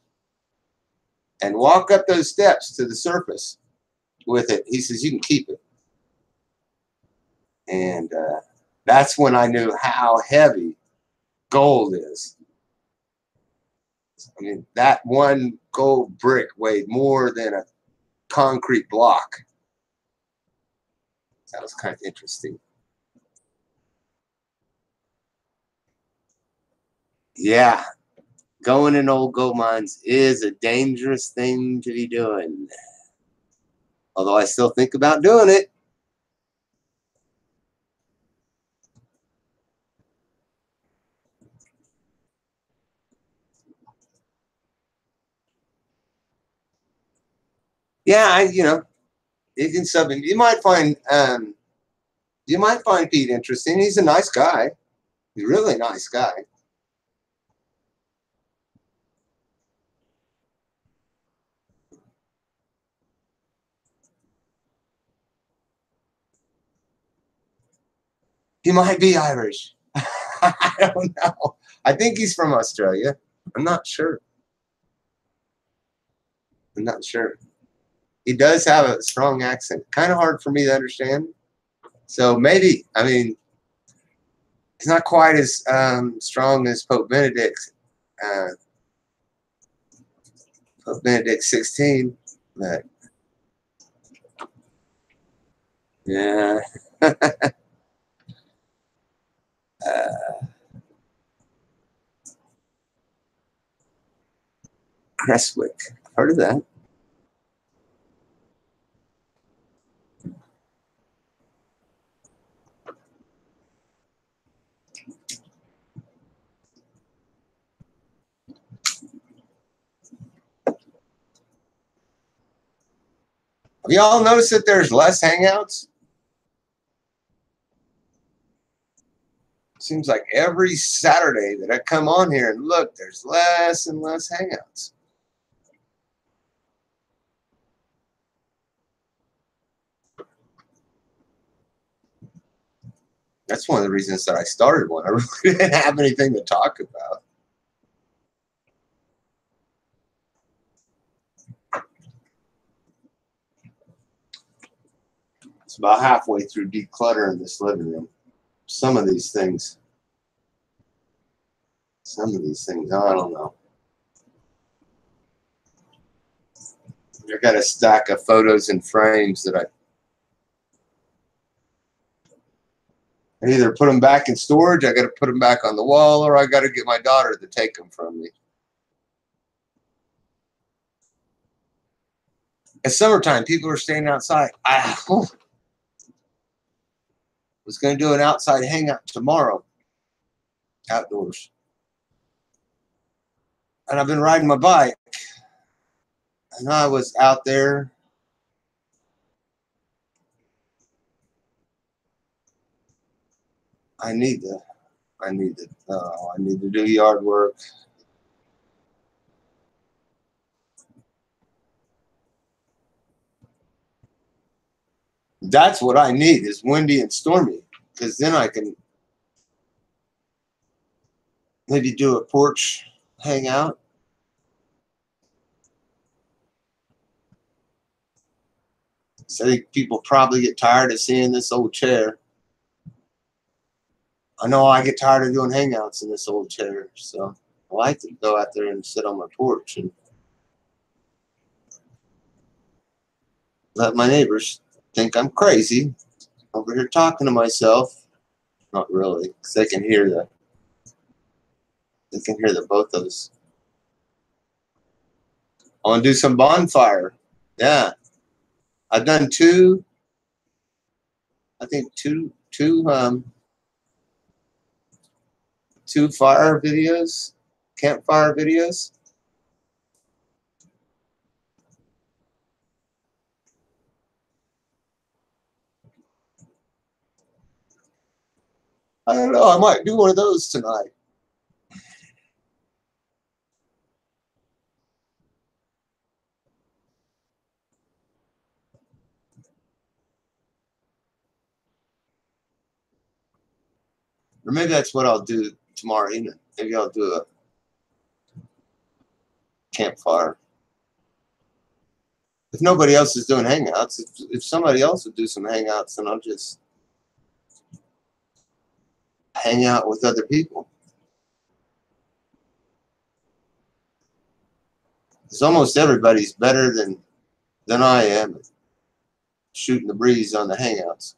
and walk up those steps to the surface with it, he says, you can keep it. And that's when I knew how heavy gold is. I mean, that one gold brick weighed more than a concrete block. That was kind of interesting. Yeah, going in old gold mines is a dangerous thing to be doing. Although I still think about doing it. Yeah, you can sub him. You might find Pete interesting. He's a nice guy. He's a really nice guy. He might be Irish. I don't know. I think he's from Australia. I'm not sure. I'm not sure. He does have a strong accent. Kind of hard for me to understand. So maybe, I mean, it's not quite as strong as Pope Benedict. Pope Benedict 16, but yeah. Crestwick. Heard of that? Have y'all noticed that there's less hangouts? Seems like every Saturday that I come on here and look, there's less and less hangouts. That's one of the reasons that I started one. I really didn't have anything to talk about. It's about halfway through decluttering this living room. Some of these things, I don't know. I got a stack of photos and frames that I either put them back in storage, I got to put them back on the wall, or I got to get my daughter to take them from me. It's summertime. People are staying outside. I was going to do an outside hangout tomorrow, outdoors. And I've been riding my bike. And I was out there. I need to do yard work. That's what I need, is windy and stormy, because then I can maybe do a porch hangout. So I think people probably get tired of seeing this old chair. I know I get tired of doing hangouts in this old chair, so I like to go out there and sit on my porch and let my neighbors think I'm crazy over here talking to myself. Not really, because they can hear the both of us. I want to do some bonfire. Yeah, I've done two fire videos, campfire videos. I don't know. I might do one of those tonight. Or maybe that's what I'll do tomorrow evening. Maybe I'll do a campfire. If nobody else is doing hangouts, if somebody else would do some hangouts, then I'll just hang out with other people. Because almost everybody's better than I am at shooting the breeze on the hangouts.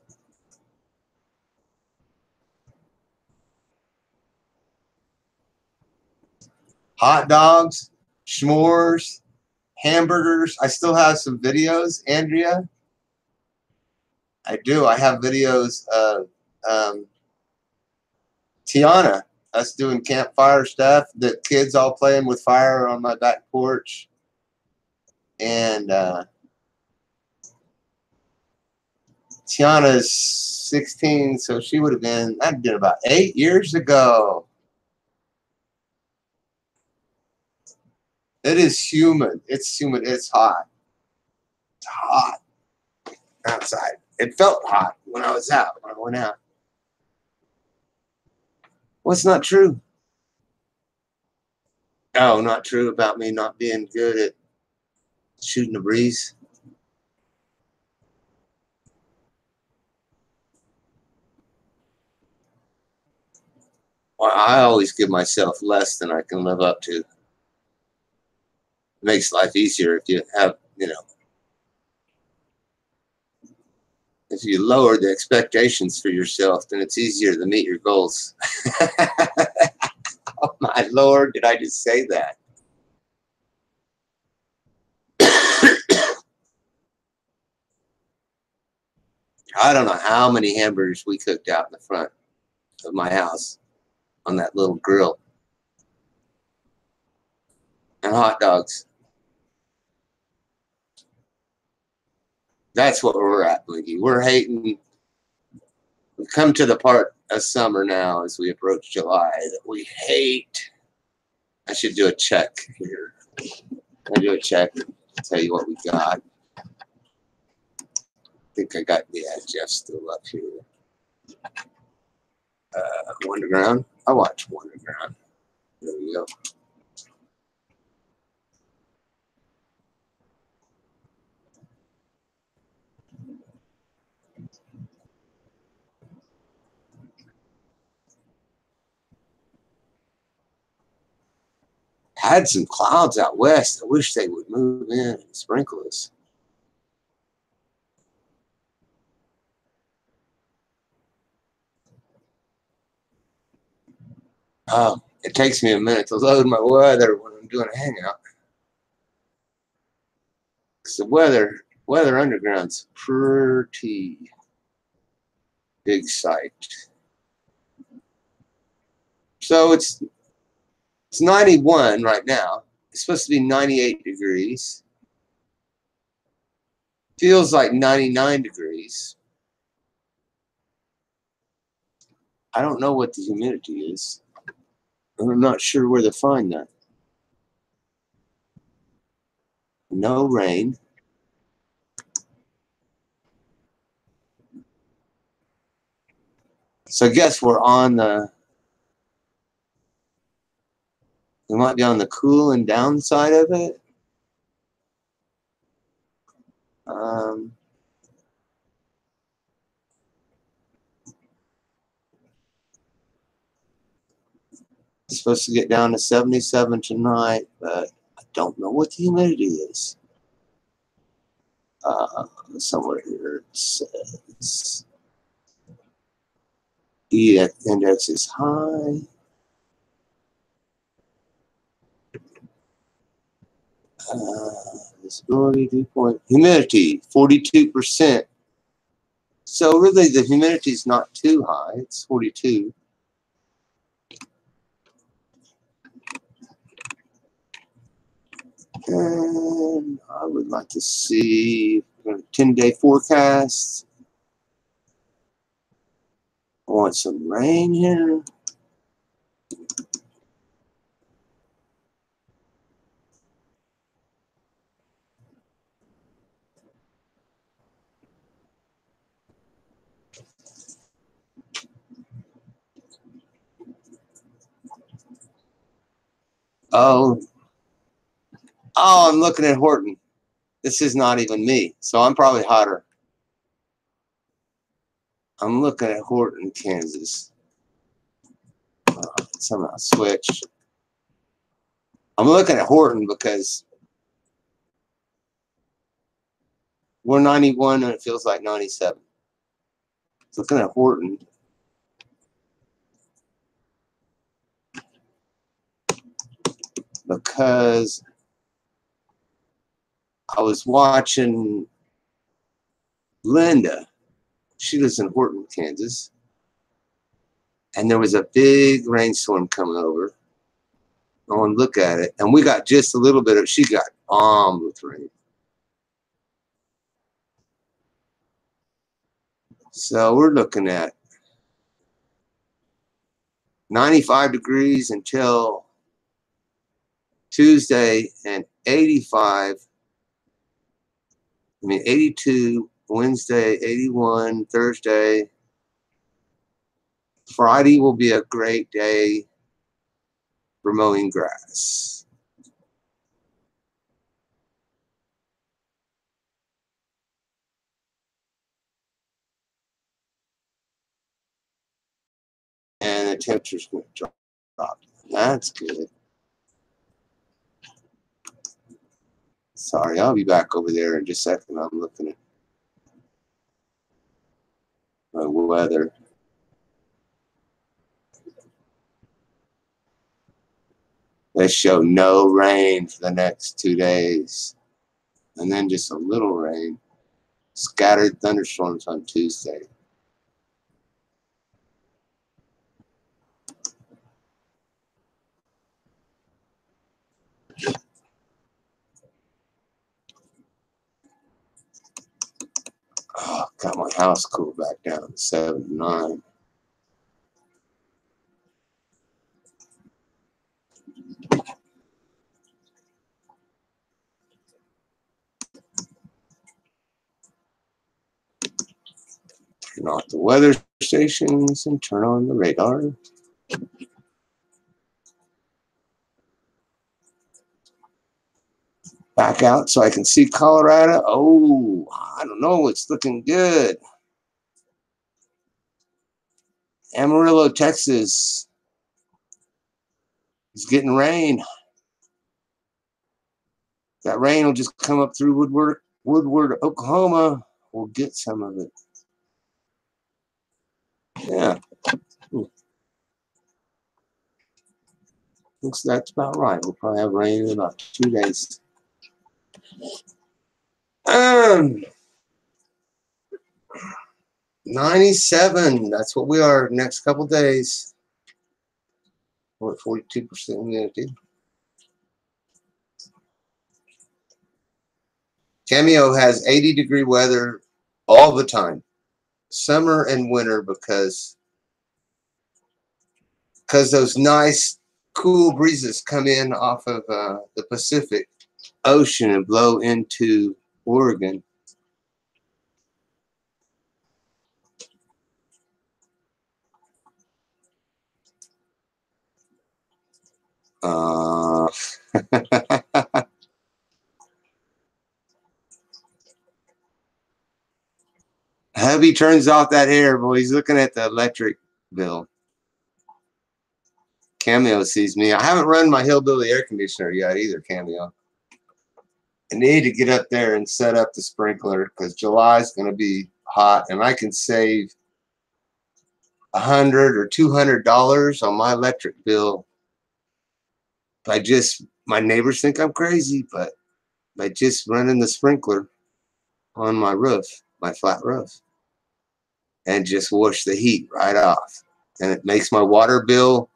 Hot dogs, s'mores, hamburgers. I still have some videos, Andrea. I do. I have videos of Tiana, us doing campfire stuff, the kids all playing with fire on my back porch. And Tiana's 16, so she would have been, that'd been about 8 years ago. It is humid. It's humid. It's hot. It's hot outside. It felt hot when I was out, when I went out. What's not true? Oh, not true about me not being good at shooting a breeze. Well, I always give myself less than I can live up to. It makes life easier if you have, if you lower the expectations for yourself, then it's easier to meet your goals. Oh my Lord, did I just say that? I don't know how many hamburgers we cooked out in the front of my house on that little grill. And hot dogs. That's what we're at, Blinky. We're hating. We come to the part of summer now as we approach July that we hate. I should do a check here. I'll do a check and tell you what we got. I think I got, yeah, Jeff's still up here. Wonderground. I watch Wonderground. There we go. Had some clouds out west. I wish they would move in and sprinkle us. It takes me a minute to load my weather when I'm doing a hangout. Because the weather underground's pretty big site. So it's 91 right now. It's supposed to be 98 degrees. Feels like 99 degrees. I don't know what the humidity is. I'm not sure where to find that. No rain. So I guess we're on the, we might be on the cool and down side of it. It's supposed to get down to 77 tonight, but I don't know what the humidity is. Somewhere here it says E index is high. Visibility dew point. Humidity 42%. So really the humidity is not too high. It's 42. And I would like to see a 10-day forecast. I want some rain here. Oh, I'm looking at Horton. This is not even me, so I'm probably hotter. I'm looking at Horton, Kansas. Somehow switched. I'm looking at Horton because we're 91 and it feels like 97. Looking at Horton. Because I was watching Linda. She lives in Horton, Kansas. And there was a big rainstorm coming over. I want to look at it. And we got just a little bit of, she got bombed with rain. So we're looking at 95 degrees until Tuesday and 82 Wednesday, 81 Thursday. Friday will be a great day for mowing grass. And the temperature's going to drop. That's good. Sorry, I'll be back over there in just a second. I'm looking at my weather. They show no rain for the next 2 days. And then just a little rain. Scattered thunderstorms on Tuesday. Got my house cooled back down to 79. Turn off the weather stations and turn on the radar. Back out so I can see Colorado. Oh, I don't know. It's looking good. Amarillo, Texas is getting rain. That rain will just come up through Woodward, Oklahoma. We'll get some of it. Yeah. Looks that's about right. We'll probably have rain in about 2 days. 97. That's what we are next couple days. We're at 42% humidity. Cameo has 80-degree weather all the time, summer and winter, because those nice cool breezes come in off of the Pacific Ocean and blow into Oregon. Hubby turns off that air, boy. He's looking at the electric bill. Cameo sees me. I haven't run my Hillbilly air conditioner yet either, Cameo. I need to get up there and set up the sprinkler because July is going to be hot, and I can save $100 or $200 on my electric bill by just, my neighbors think I'm crazy, but by just running the sprinkler on my roof, my flat roof, and just wash the heat right off. And it makes my water bill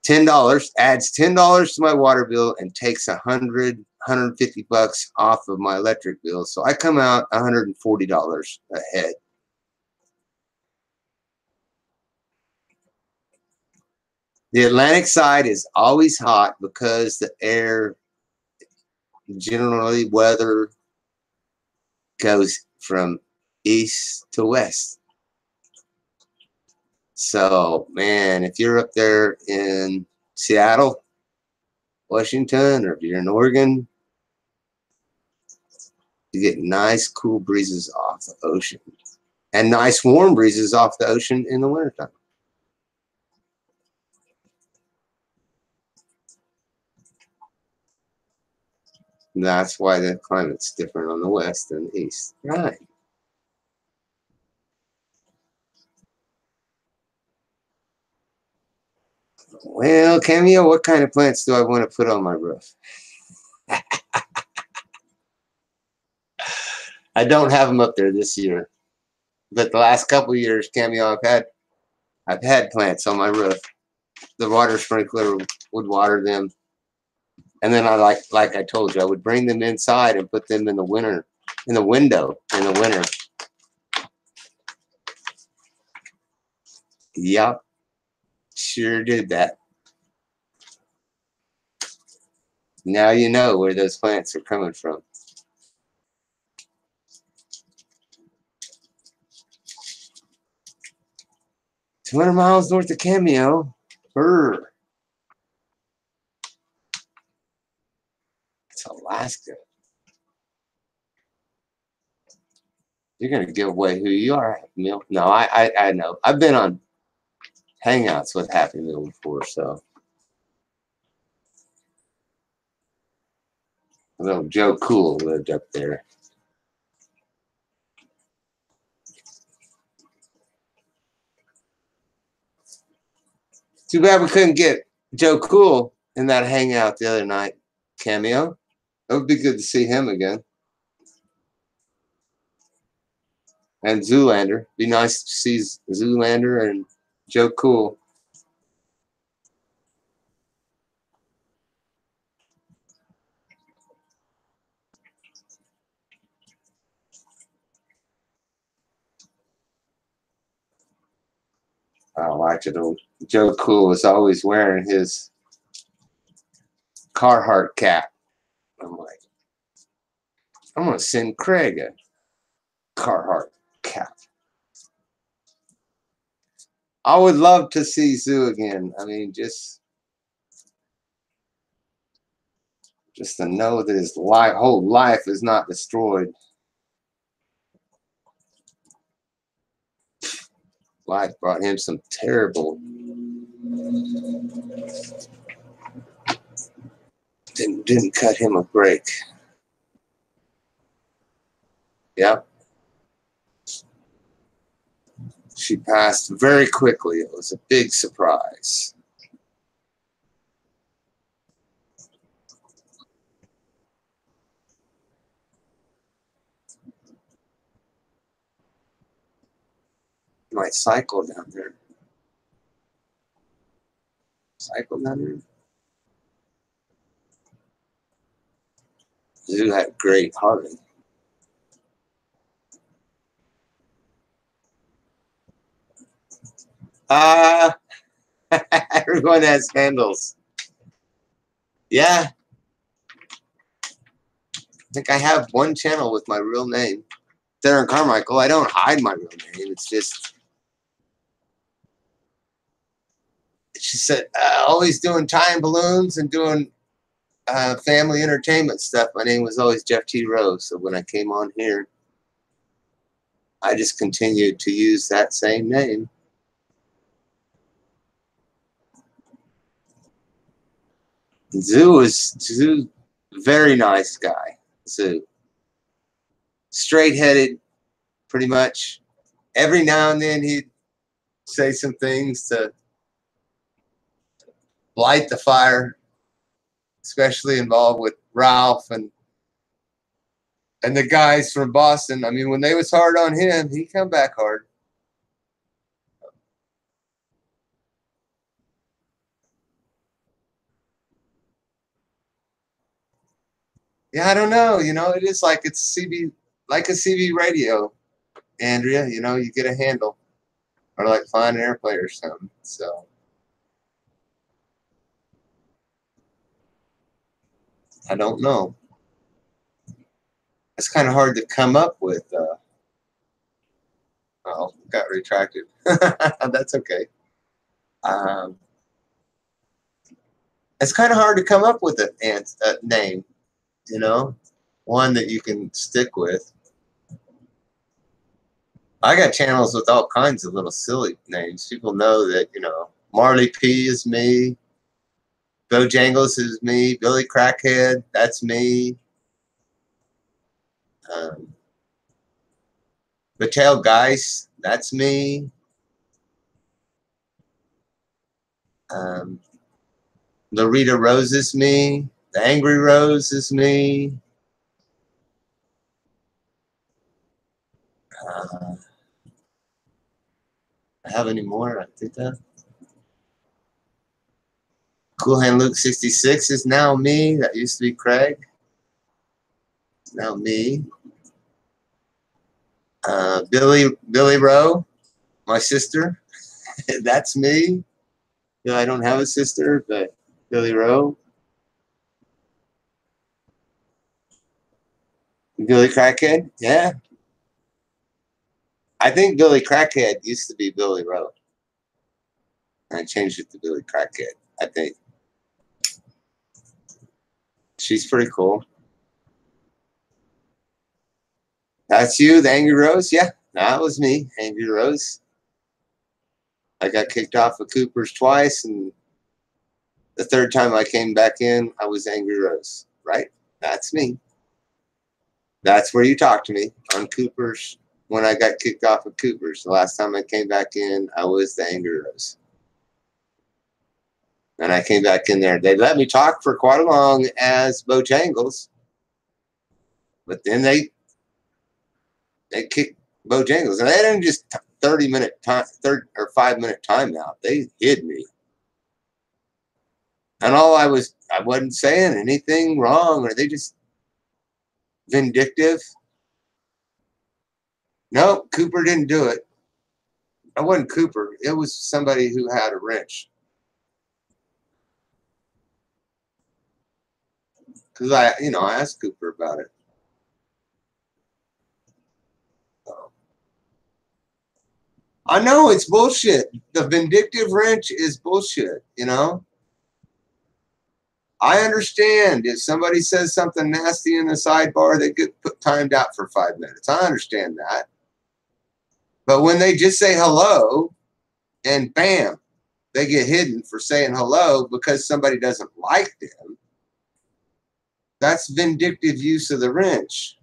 $10, adds $10 to my water bill and takes $150 off of my electric bill. So I come out $140 ahead. The Atlantic side is always hot because the air, generally weather, goes from east to west. So, man, if you're up there in Seattle, Washington, or if you're in Oregon, you get nice cool breezes off the ocean and nice warm breezes off the ocean in the wintertime. And that's why the climate's different on the west than the east. Right. Well, Cameo, what kind of plants do I want to put on my roof? I don't have them up there this year, but the last couple of years, Cameo, I've had plants on my roof. The water sprinkler would water them, and then I like I told you, I would bring them inside and put them in the winter, in the window in the winter. Yep, sure did that. Now you know where those plants are coming from. $200 miles north of Cameo. Brr. It's Alaska. You're gonna give away who you are, Happy Meal. No, I know. I've been on Hangouts with Happy Meal before, so little Joe Cool lived up there. Too bad we couldn't get Joe Cool in that hangout the other night, Cameo. It would be good to see him again. And Zoolander. Be nice to see Zoolander and Joe Cool. I liked it. Joe Cool was always wearing his Carhartt cap. I'm like, I'm going to send Craig a Carhartt cap. I would love to see Zoo again. I mean, just to know that his whole life is not destroyed. Life brought him some terrible. Didn't cut him a break. Yep. She passed very quickly. It was a big surprise. Might cycle down there. Cycle down there. Zoo had great Harvey. Everyone has handles. Yeah. I think I have one channel with my real name. Darren Carmichael. I don't hide my real name. It's just, she said, always doing time balloons and doing family entertainment stuff. My name was always Jeff T. Rose. So when I came on here, I just continued to use that same name. Zoo is very nice guy. Zoo. Straight-headed, pretty much. Every now and then he'd say some things to light the fire, especially involved with Ralph and the guys from Boston. I mean, when they was hard on him, he come back hard. Yeah, I don't know. You know, it is like it's CB, like a CB radio, Andrea. You know, you get a handle, or like flying an airplane or something. So I don't know. It's kind of hard to come up with. Oh, got retracted. That's okay. It's kind of hard to come up with a name, you know, one that you can stick with. I got channels with all kinds of little silly names. People know that, you know, Marley P is me. Bojangles is me. Billy Crackhead, that's me. Battelle Geis, that's me. Loretta Rose is me. The Angry Rose is me. I have any more? I think that. Cool Hand Luke 66 is now me. That used to be Craig. It's now me. Billy Rowe, my sister. That's me. Yeah, I don't have a sister, but Billy Rowe. Billy Crackhead, yeah. I think Billy Crackhead used to be Billy Rowe. I changed it to Billy Crackhead, I think. She's pretty cool. That's you, the Angry Rose? Yeah, that was me, Angry Rose. I got kicked off of Cooper's twice, and the third time I came back in, I was Angry Rose, right? That's me. That's where you talk to me, on Cooper's. When I got kicked off of Cooper's, the last time I came back in, I was the Angry Rose. And I came back in there. They let me talk for quite a long as Bojangles, but then they kicked Bojangles, and they didn't just 30-minute time, 5-minute timeout. They hid me, and I wasn't saying anything wrong, or they just vindictive. No, Cooper didn't do it. It wasn't Cooper. It was somebody who had a wrench. Because I asked Cooper about it. So, I know it's bullshit. The vindictive wrench is bullshit, I understand if somebody says something nasty in the sidebar, they get timed out for 5 minutes. I understand that. But when they just say hello and bam, they get hidden for saying hello because somebody doesn't like them, that's vindictive use of the wrench.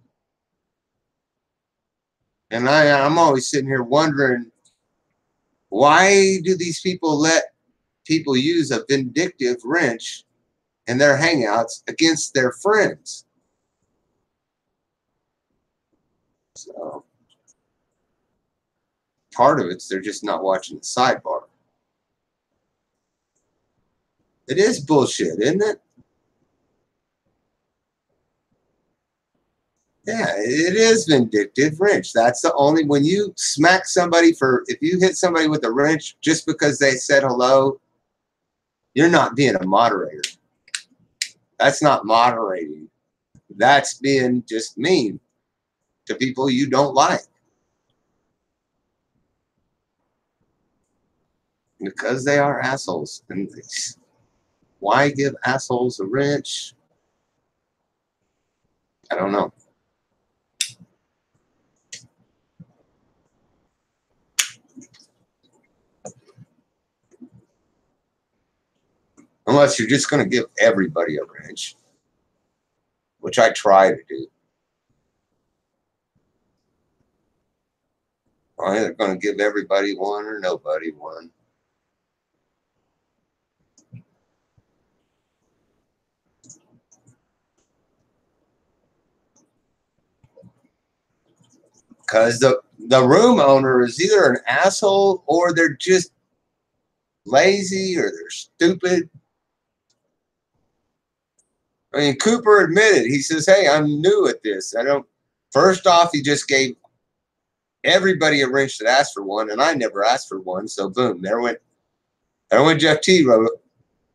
And I'm always sitting here wondering, why do these people let people use a vindictive wrench in their hangouts against their friends? So part of it's they're just not watching the sidebar. It is bullshit, isn't it? Yeah, it is vindictive wrench. That's the only, when you smack somebody if you hit somebody with a wrench just because they said hello, you're not being a moderator. That's not moderating. That's being just mean to people you don't like. Because they are assholes. And why give assholes a wrench? I don't know. Unless you're just going to give everybody a wrench, which I try to do. I'm either going to give everybody one or nobody one. Because the room owner is either an asshole or they're just lazy or they're stupid. I mean, Cooper admitted, he says, hey, I'm new at this. First off, he just gave everybody a wrench that asked for one, and I never asked for one. So boom, there went Jeff T.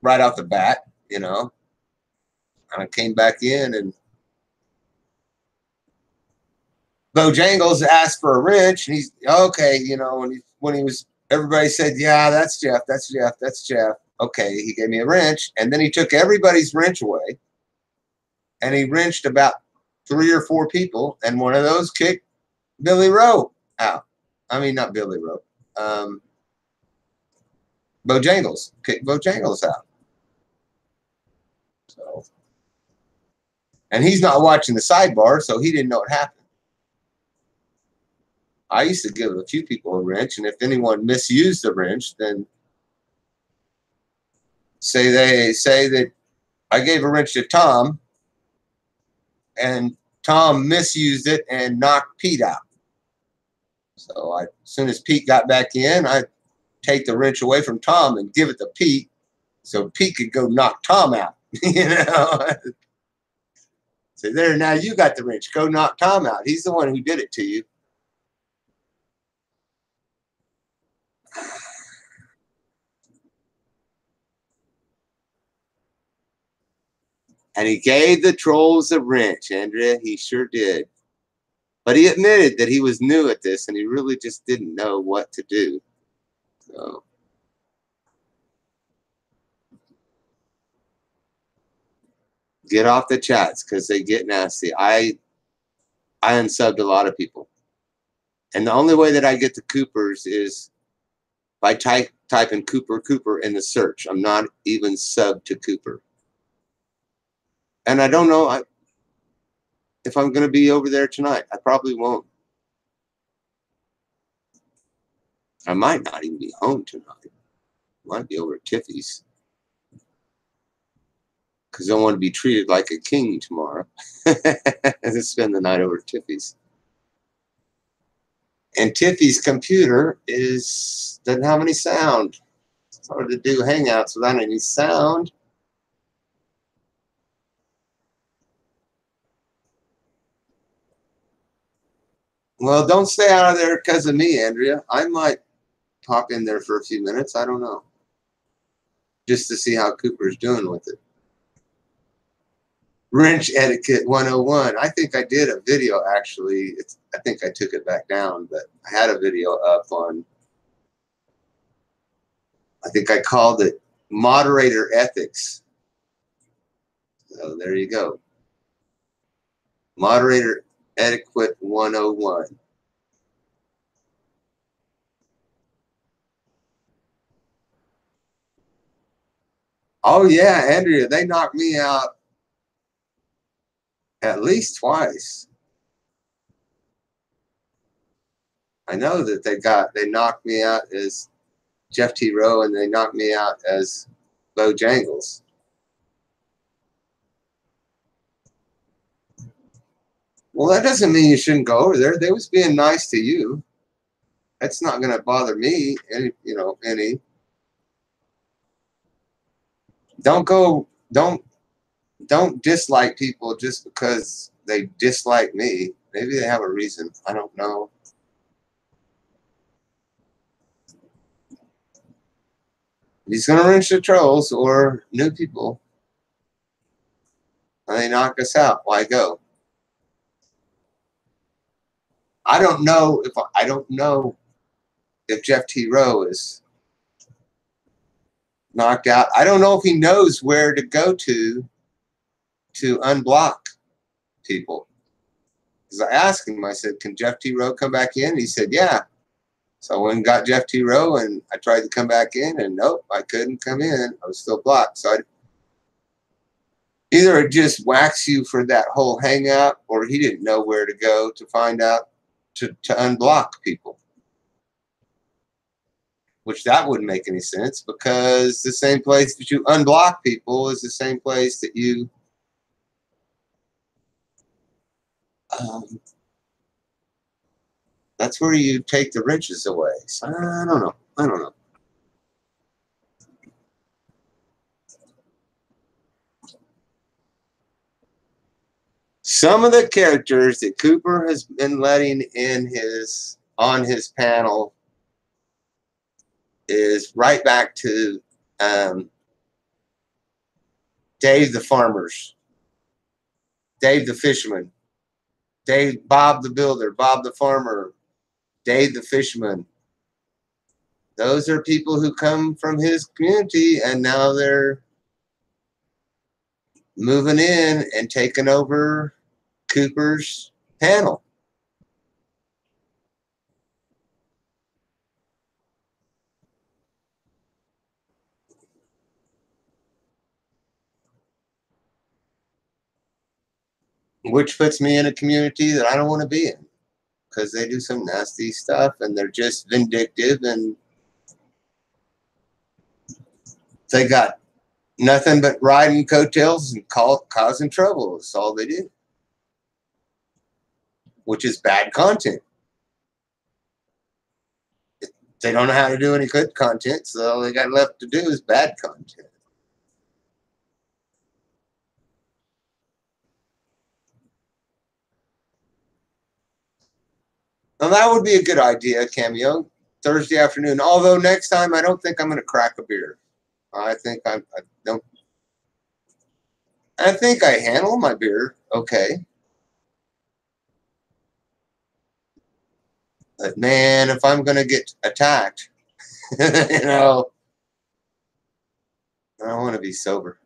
right off the bat, And I came back in and Bojangles asked for a wrench, and he's okay, when he was, everybody said, yeah, that's Jeff. Okay, he gave me a wrench, and then he took everybody's wrench away, and he wrenched about 3 or 4 people, and one of those kicked Billy Rowe out. I mean, not Billy Rowe. Bojangles kicked Bojangles out. So, and he's not watching the sidebar, so he didn't know what happened. I used to give a few people a wrench, and if anyone misused the wrench, then say that I gave a wrench to Tom, and Tom misused it and knocked Pete out. So as soon as Pete got back in, I'd take the wrench away from Tom and give it to Pete, so Pete could go knock Tom out. So there, now you got the wrench. Go knock Tom out. He's the one who did it to you. And he gave the trolls a wrench, Andrea. He sure did. But he admitted that he was new at this and he really just didn't know what to do. So get off the chats because they get nasty. I unsubbed a lot of people. And the only way that I get to Cooper's is by typing Cooper in the search. I'm not even subbed to Cooper. And I don't know if I'm going to be over there tonight. I probably won't. I might not even be home tonight. I might be over at Tiffy's. Because I want to be treated like a king tomorrow. And spend the night over at Tiffy's. And Tiffy's computer doesn't have any sound. It's hard to do Hangouts without any sound. Well, don't stay out of there because of me, Andrea. I might pop in there for a few minutes. I don't know. Just to see how Cooper's doing with it. Wrench Etiquette 101. I think I did a video, actually. I think I took it back down, but I had a video up on, I think I called it Moderator Ethics. So there you go. Moderator Etiquette 101. Oh yeah, Andrea, they knocked me out at least twice. I know that they knocked me out as Jeff T. Rowe, and they knocked me out as Bojangles. Well, that doesn't mean you shouldn't go over there. They was being nice to you. That's not going to bother me any. Don't dislike people just because they dislike me. Maybe they have a reason. I don't know. He's going to wrench the trolls or new people. And they knock us out. Why go? I don't know if Jeff T. Rowe is knocked out. I don't know if he knows where to go to unblock people. Because I asked him, I said, can Jeff T. Rowe come back in? He said, yeah. So I went and got Jeff T. Rowe, and I tried to come back in, and nope, I couldn't come in. I was still blocked. So either it just whacks you for that whole hangout, or he didn't know where to go to find out to unblock people. Which that wouldn't make any sense, because the same place that you unblock people is the same place that you that's where you take the wrenches away. So I don't know. Some of the characters that Cooper has been letting in on his panel is right back to Dave the Farmers, Dave the Fisherman, Bob the Builder, Bob the Farmer, Dave the Fisherman. Those are people who come from his community, and now they're moving in and taking over Cooper's panel. Which puts me in a community that I don't want to be in, because they do some nasty stuff and they're just vindictive, and they got nothing but riding coattails and causing trouble. That's all they do, which is bad content. They don't know how to do any good content, so all they got left to do is bad content. Now that would be a good idea, Cameo. Thursday afternoon. Although next time I don't think I'm going to crack a beer. I think I handle my beer okay. But man, if I'm going to get attacked, I don't want to be sober.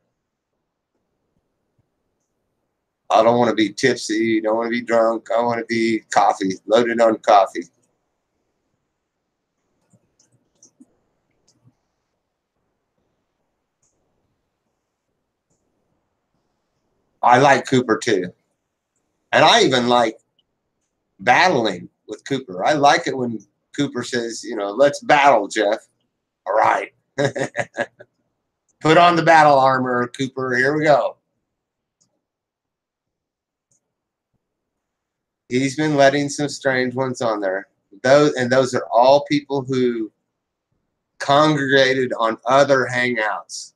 I don't want to be tipsy. Don't want to be drunk. I want to be loaded on coffee. I like Cooper too. And I even like battling with Cooper. I like it when Cooper says, let's battle, Jeff. All right. Put on the battle armor, Cooper. Here we go. He's been letting some strange ones on there. Those are all people who congregated on other hangouts.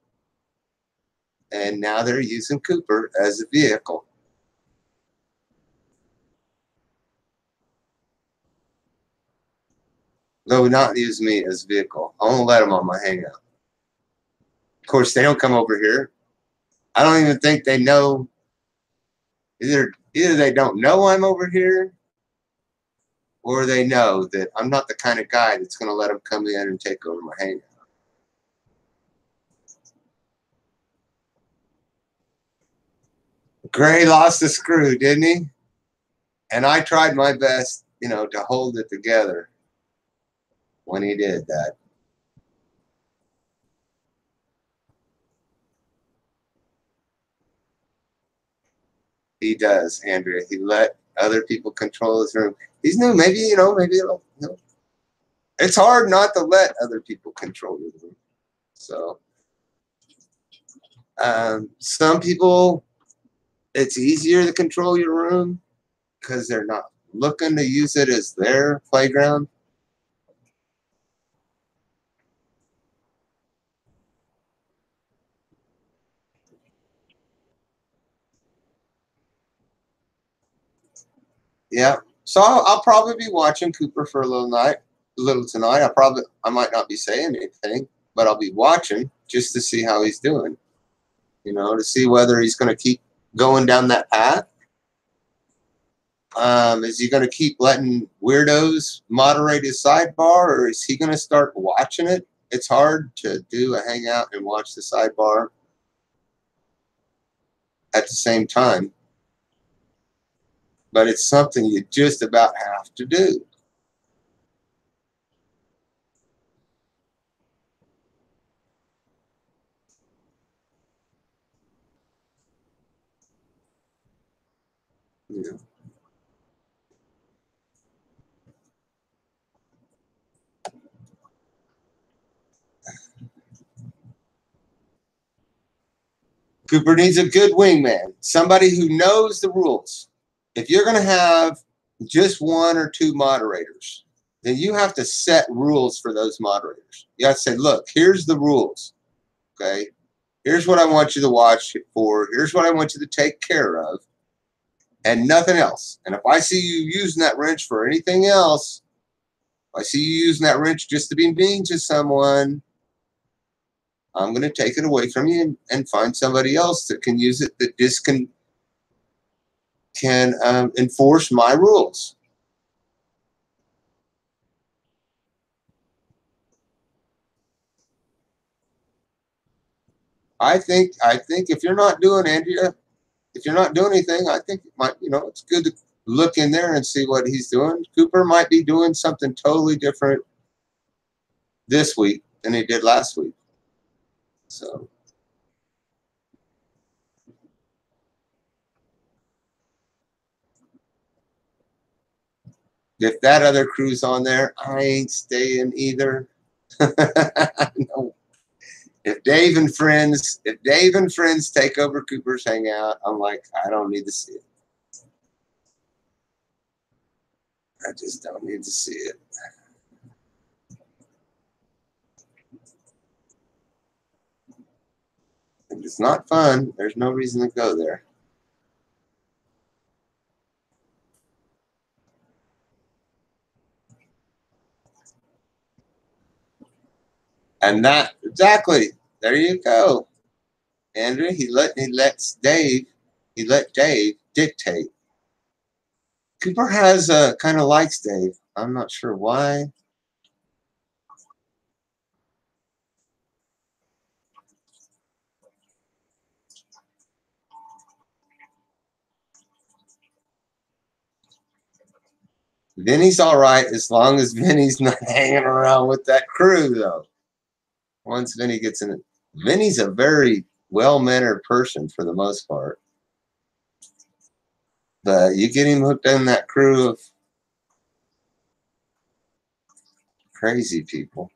And now they're using Cooper as a vehicle. Though not use me as vehicle. I won't let them on my hangout. Of course, they don't come over here. I don't even think they know. Either they don't know I'm over here, or they know that I'm not the kind of guy that's going to let them come in and take over my hangout. Gray lost a screw, didn't he? And I tried my best, to hold it together when he did that. He does, Andrea. He let other people control his room. He's new. Maybe, maybe it's hard not to let other people control your room. So, some people, it's easier to control your room because they're not looking to use it as their playground. Yeah. So I'll probably be watching Cooper for a little tonight. I might not be saying anything, but I'll be watching just to see how he's doing. To see whether he's going to keep going down that path. Is he going to keep letting weirdos moderate his sidebar, or is he going to start watching it? It's hard to do a hangout and watch the sidebar at the same time, but it's something you just about have to do. Yeah. Cooper needs a good wingman, somebody who knows the rules. If you're going to have just one or two moderators, then you have to set rules for those moderators. You have to say, look, here's the rules. Okay. Here's what I want you to watch it for. Here's what I want you to take care of, and nothing else. And if I see you using that wrench for anything else, if I see you using that wrench just to be mean to someone, I'm going to take it away from you and find somebody else that can use it, that just can enforce my rules. I think if you're not doing, Andrea, if you're not doing anything, I think it might, it's good to look in there and see what he's doing. Cooper might be doing something totally different this week than he did last week. So if that other crew's on there, I ain't staying either. No. If Dave and friends take over Cooper's hangout, I'm like, I don't need to see it. I just don't need to see it. If it's not fun, there's no reason to go there. And that, exactly, there you go. Andrew, he let Dave dictate. Cooper has kind of likes Dave. I'm not sure why. Vinny's all right as long as Vinny's not hanging around with that crew, though. Once Vinny gets in it, Vinny's a very well-mannered person for the most part. But you get him hooked on that crew of crazy people.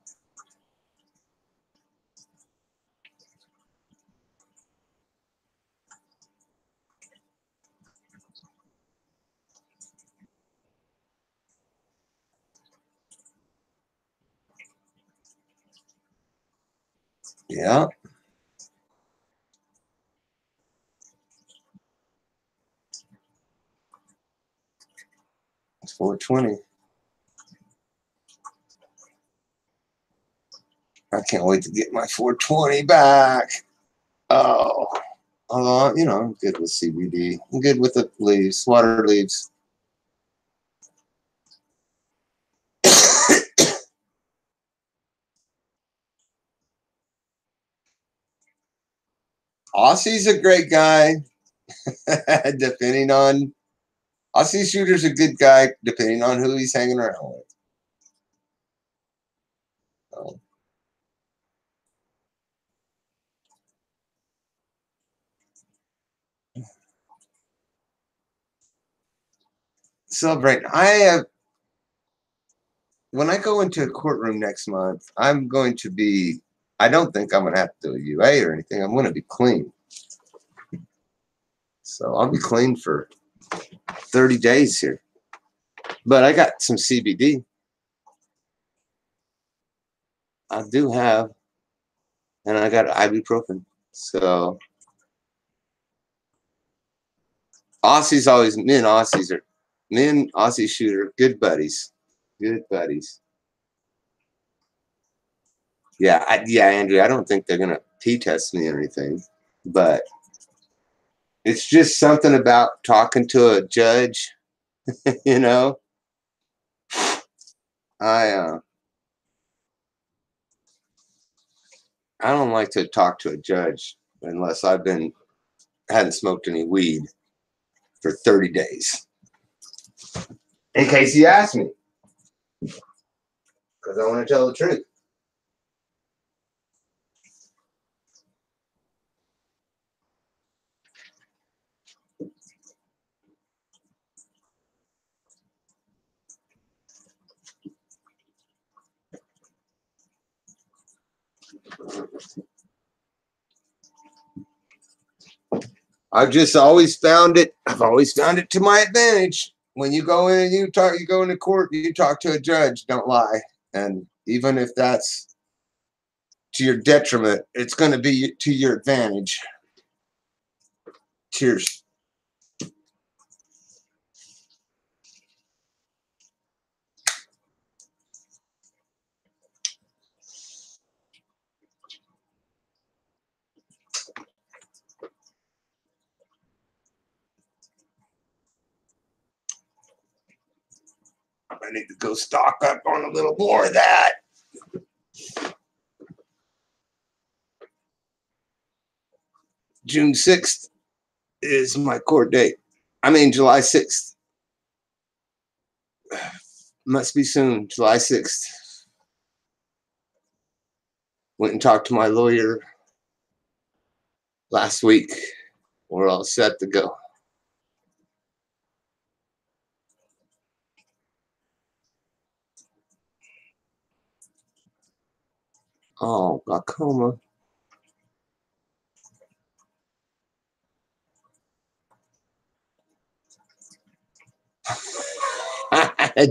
Yeah. It's 420. can't wait to get my 420 back. Oh, you know, I'm good with CBD. I'm good with the leaves, water leaves. Aussie's a great guy, depending on Aussie Shooter's a good guy, depending on who he's hanging around with. So, celebrate. When I go into a courtroom next month, I'm going to be, I don't think I'm going to have to do a UA or anything. I'm going to be clean. So I'll be clean for 30 days here. But I got some CBD. I do have, and I got ibuprofen. So Aussie's always, me and Aussie Shooter, good buddies. Good buddies. Yeah, Andrew, I don't think they're going to P-test me or anything. But it's just something about talking to a judge, you know. I don't like to talk to a judge unless hadn't smoked any weed for 30 days. In case he asks me. Because I want to tell the truth. I've always found it to my advantage. When you go in and you go into court, you talk to a judge, don't lie. And even if that's to your detriment, it's going to be to your advantage. Cheers. I need to go stock up on a little more of that. June 6th is my court date. I mean, July 6th. Must be soon, July 6th. Went and talked to my lawyer last week. We're all set to go. Oh, glaucoma.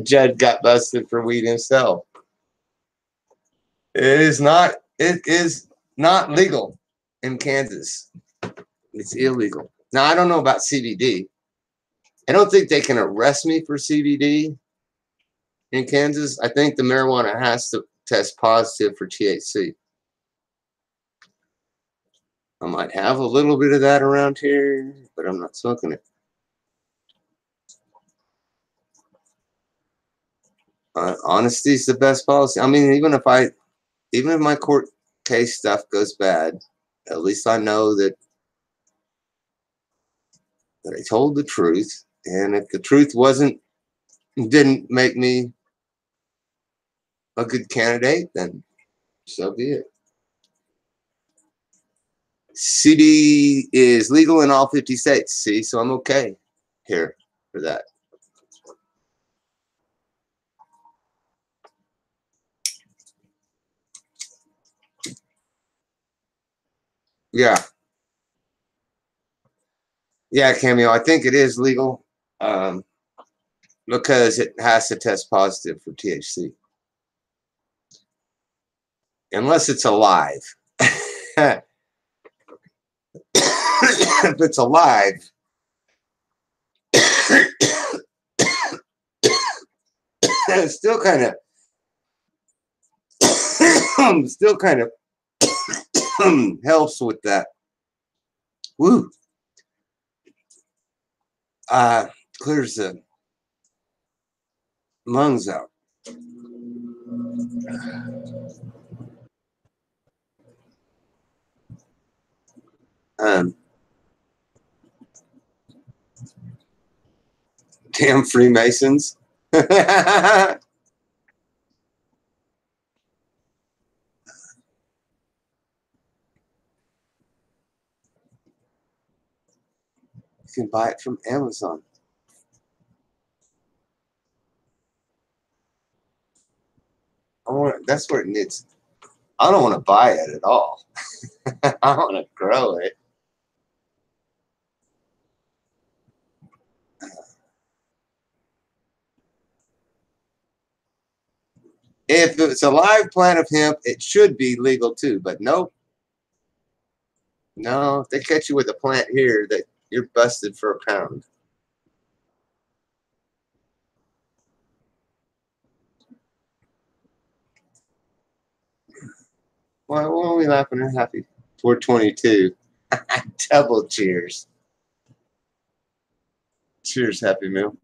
Judd got busted for weed himself. It is not legal in Kansas. It's illegal. Now, I don't know about CBD. I don't think they can arrest me for CBD in Kansas. I think the marijuana has to test positive for THC. I might have a little bit of that around here, but I'm not smoking it. Honesty is the best policy. I mean, even if my court case stuff goes bad, at least I know that I told the truth. And if the truth didn't make me a good candidate, then so be it. CD is legal in all 50 states. See, so I'm okay here for that. Yeah. Yeah, Cameo. I think it is legal because it has to test positive for THC. Unless it's alive. If it's alive, it's still kind of Still kind of helps with that. Woo. Clears the lungs out. Damn Freemasons. You can buy it from Amazon. That's where it needs. I don't want to buy it at all. I want to grow it. If it's a live plant of hemp, it should be legal too. But nope. No, if they catch you with a plant here, that you're busted for a pound. Why are we laughing and happy? 422. Double cheers. Cheers, Happy Meal.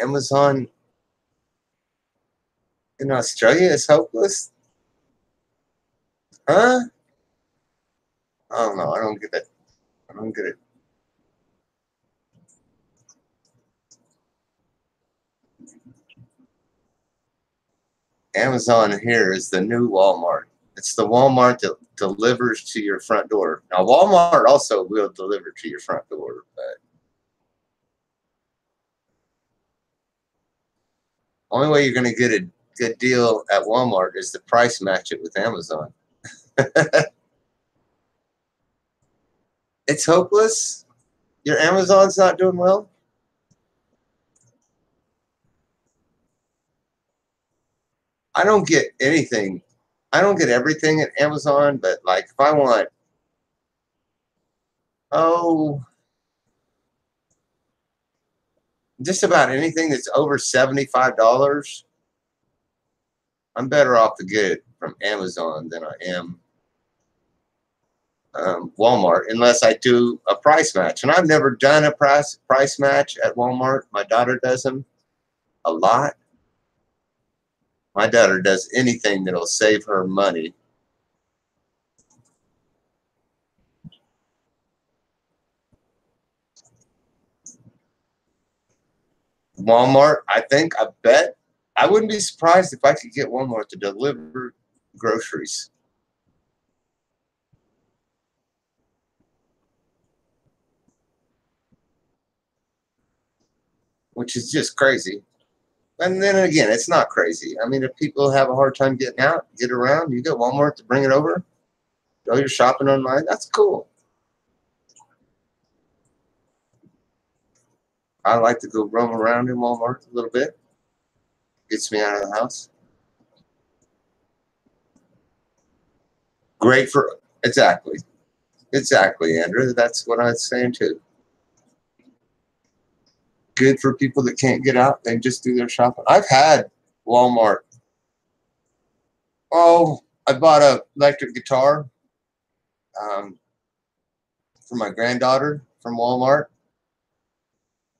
Amazon in Australia is hopeless? Huh? I don't know. I don't get it. I don't get it. Amazon here is the new Walmart. It's the Walmart that delivers to your front door. Now, Walmart also will deliver to your front door, but only way you're going to get a good deal at Walmart is to price match it with Amazon. It's hopeless. Your Amazon's not doing well. I don't get anything. I don't get everything at Amazon, but like if I want, just about anything that's over $75, I'm better off to get it from Amazon than I am Walmart, unless I do a price match. And I've never done a price match at Walmart. My daughter does them a lot. My daughter does anything that'll save her money. Walmart, I bet, I wouldn't be surprised if I could get Walmart to deliver groceries. Which is just crazy. And then again, it's not crazy. I mean, if people have a hard time getting out, get around, you get Walmart to bring it over, go your shopping online, that's cool. I like to go roam around in Walmart a little bit. Gets me out of the house. Great for, exactly, Andrew. That's what I was saying too. Good for people that can't get out. They just do their shopping. I've had Walmart. Oh, I bought an electric guitar for my granddaughter from Walmart.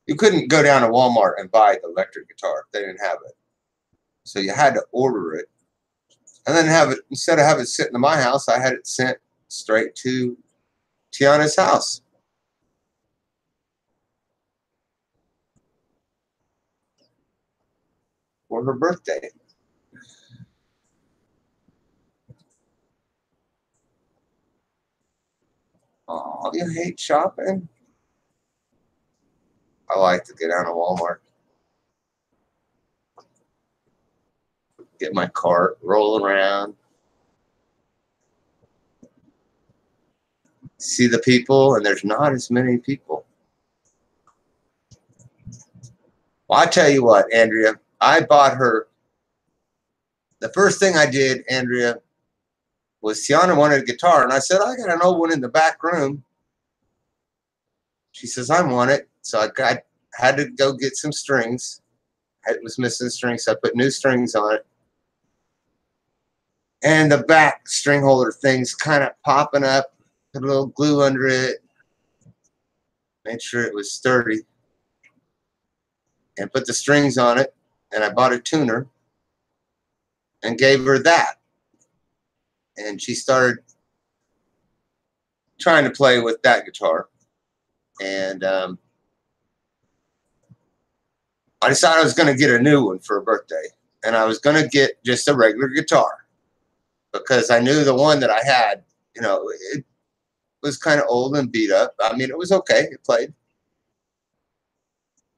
You couldn't go down to Walmart and buy the electric guitar. They didn't have it. So you had to order it. And then have it, instead of having it sitting in my house, I had it sent straight to Tiana's house. For her birthday. Oh, you hate shopping? I like to get out of Walmart. Get my cart, roll around. See the people, and there's not as many people. Well, I tell you what, Andrea, I bought her. The first thing I did, Andrea, was Tiana wanted a guitar, and I said, I got an old one in the back room. She says, I want it. So I had to go get some strings. It was missing strings, so I put new strings on it. And the back string holder thing's kind of popping up. Put a little glue under it. Made sure it was sturdy. And put the strings on it. And I bought a tuner and gave her that. And she started trying to play with that guitar. And I decided I was going to get a new one for her birthday. And I was going to get just a regular guitar. Because I knew the one that I had, you know, it was kind of old and beat up. I mean, it was okay. It played.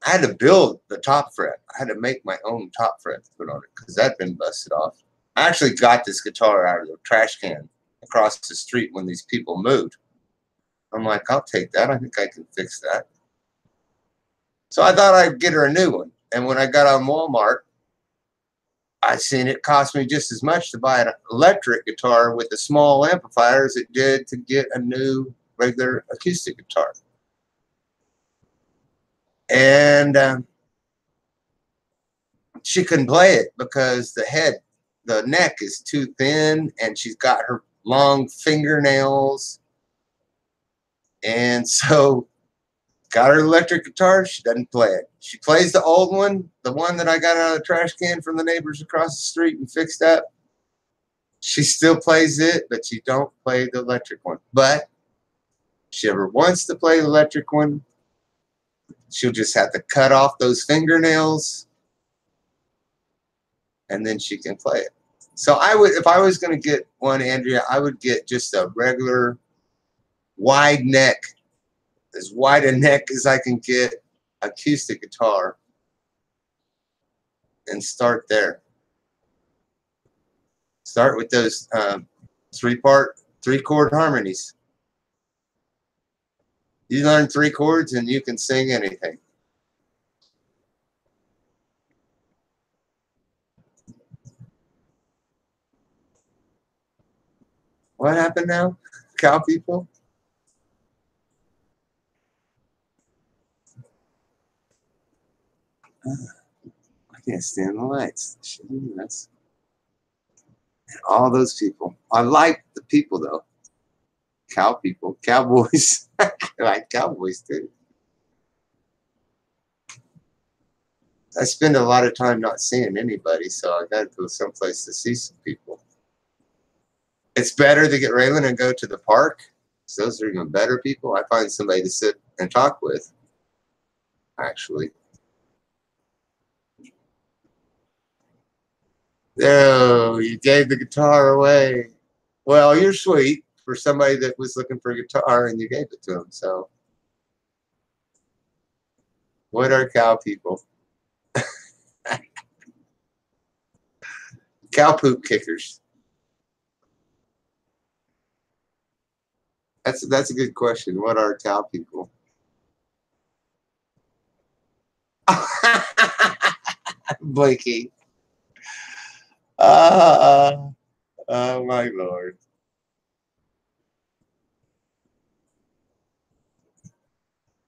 I had to build the top fret. I had to make my own top fret to put on it because that had been busted off. I actually got this guitar out of the trash can across the street when these people moved. I'm like, I'll take that. I think I can fix that. So I thought I'd get her a new one. And when I got on Walmart, I seen it cost me just as much to buy an electric guitar with a small amplifier as it did to get a new regular acoustic guitar. And she couldn't play it because the neck is too thin, and she's got her long fingernails. And so got her electric guitar. She doesn't play it. She plays the old one, the one that I got out of the trash can from the neighbors across the street and fixed up. She still plays it, but she don't play the electric one. But if she ever wants to play the electric one, she'll just have to cut off those fingernails, and then she can play it. So I would, if I was going to get one, Andrea, I would get just a regular wide neck, as wide a neck as I can get, acoustic guitar, and start there. Start with those three-chord harmonies. You learn 3 chords and you can sing anything. What happened now, cow people? I can't stand the lights. That's all those people. I like the people though. Cow people, cowboys. I like cowboys too. I spend a lot of time not seeing anybody, so I got to go someplace to see some people. It's better to get Raylan and go to the park. So those are even better people. I find somebody to sit and talk with, actually. Oh, you gave the guitar away. Well, you're sweet for somebody that was looking for a guitar and you gave it to them. So, what are cow people? Cow poop kickers. That's a good question. What are cow people? Blinky. Oh my Lord.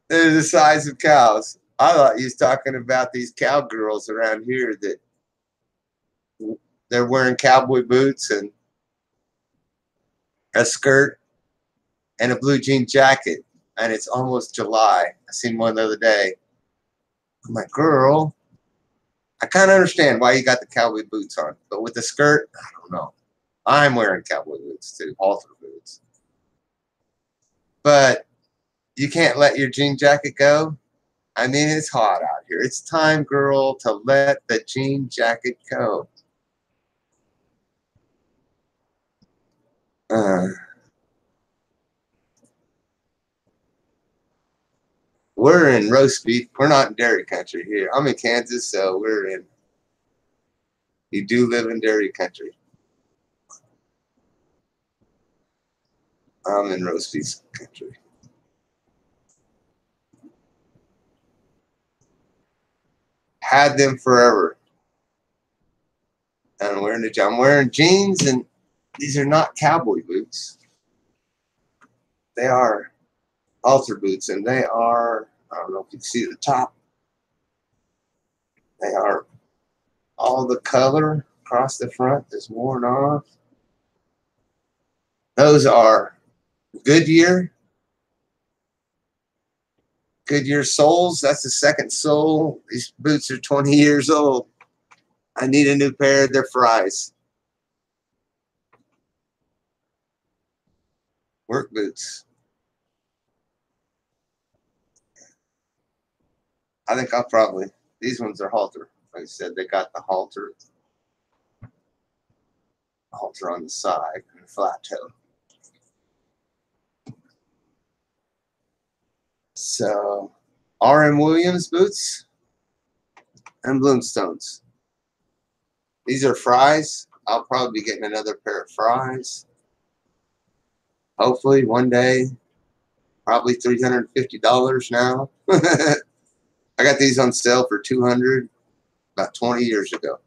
They're the size of cows. I thought you was talking about these cowgirls around here that they're wearing cowboy boots and a skirt and a blue jean jacket, and it's almost July. I seen one the other day. I'm like, girl, I kind of understand why you got the cowboy boots on, but with the skirt, I don't know. I'm wearing cowboy boots too, halter boots. But you can't let your jean jacket go. I mean, it's hot out here. It's time, girl, to let the jean jacket go. We're in roast beef. We're not in dairy country here. I'm in Kansas, so you do live in dairy country. I'm in roast beef country. Had them forever. And I'm wearing jeans, and these are not cowboy boots. They are halter boots, and they are, I don't know if you can see the top. They are all the color across the front is worn off. Those are Goodyear soles. That's the second sole. These boots are 20 years old. I need a new pair. They're Fry's. Work boots. I think I'll probably, these ones are halter. Like I said, they got the halter on the side and a flat toe. So, R.M. Williams boots and Bloomstones. These are Fry's. I'll probably be getting another pair of Fry's. Hopefully one day. Probably $350 now. I got these on sale for $200 about 20 years ago.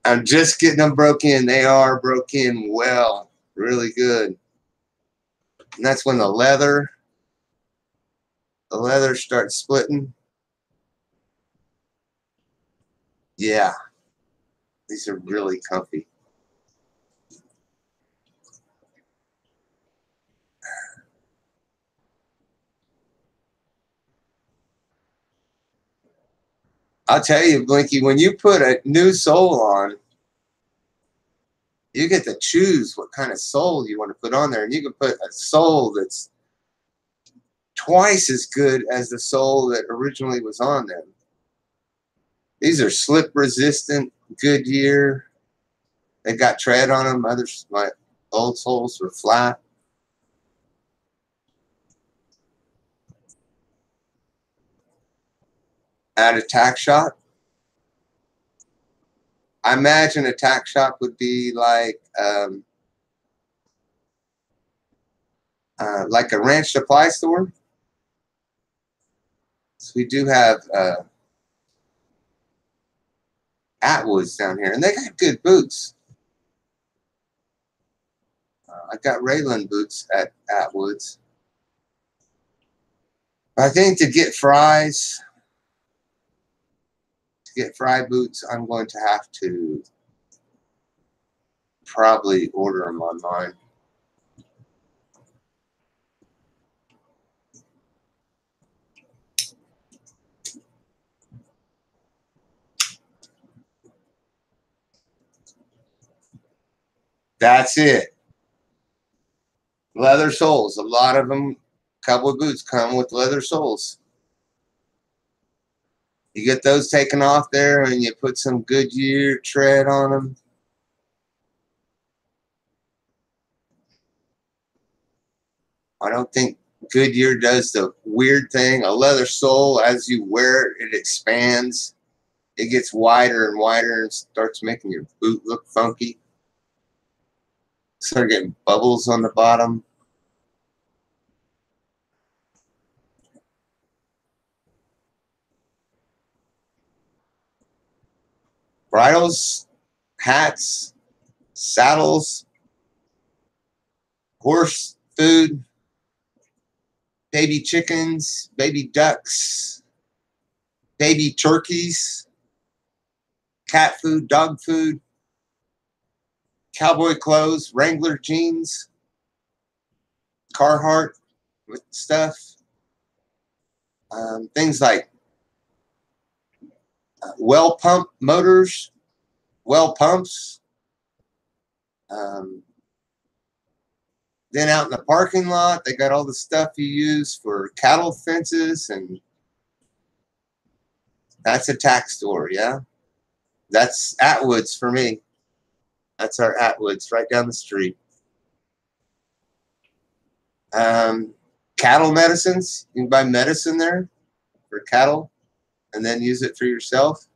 I'm just getting them broke in. They are broke in well, really good. And that's when the leather starts splitting. Yeah, these are really comfy. I'll tell you, Blinky, when you put a new sole on, you get to choose what kind of sole you want to put on there. And you can put a sole that's twice as good as the sole that originally was on them. These are slip resistant, Goodyear. They got tread on them. Others, my old soles were flat. At a tack shop, I imagine a tack shop would be like a ranch supply store. So we do have Atwoods down here, and they got good boots. I got Raylan boots at Atwoods. I think to get Fry boots, I'm going to have to probably order them online. That's it. Leather soles. A lot of them, cowboy boots come with leather soles. You get those taken off there and you put some Goodyear tread on them. I don't think Goodyear does the weird thing. A leather sole, as you wear it, it expands. It gets wider and wider and starts making your boot look funky. Start getting bubbles on the bottom. Bridles, hats, saddles, horse food, baby chickens, baby ducks, baby turkeys, cat food, dog food, cowboy clothes, Wrangler jeans, Carhartt with stuff, things like well pump motors, well pumps. Then out in the parking lot, they got all the stuff you use for cattle fences, and that's a tack store, yeah. That's Atwoods for me. That's our Atwoods right down the street. Cattle medicines. You can buy medicine there for cattle and then use it for yourself.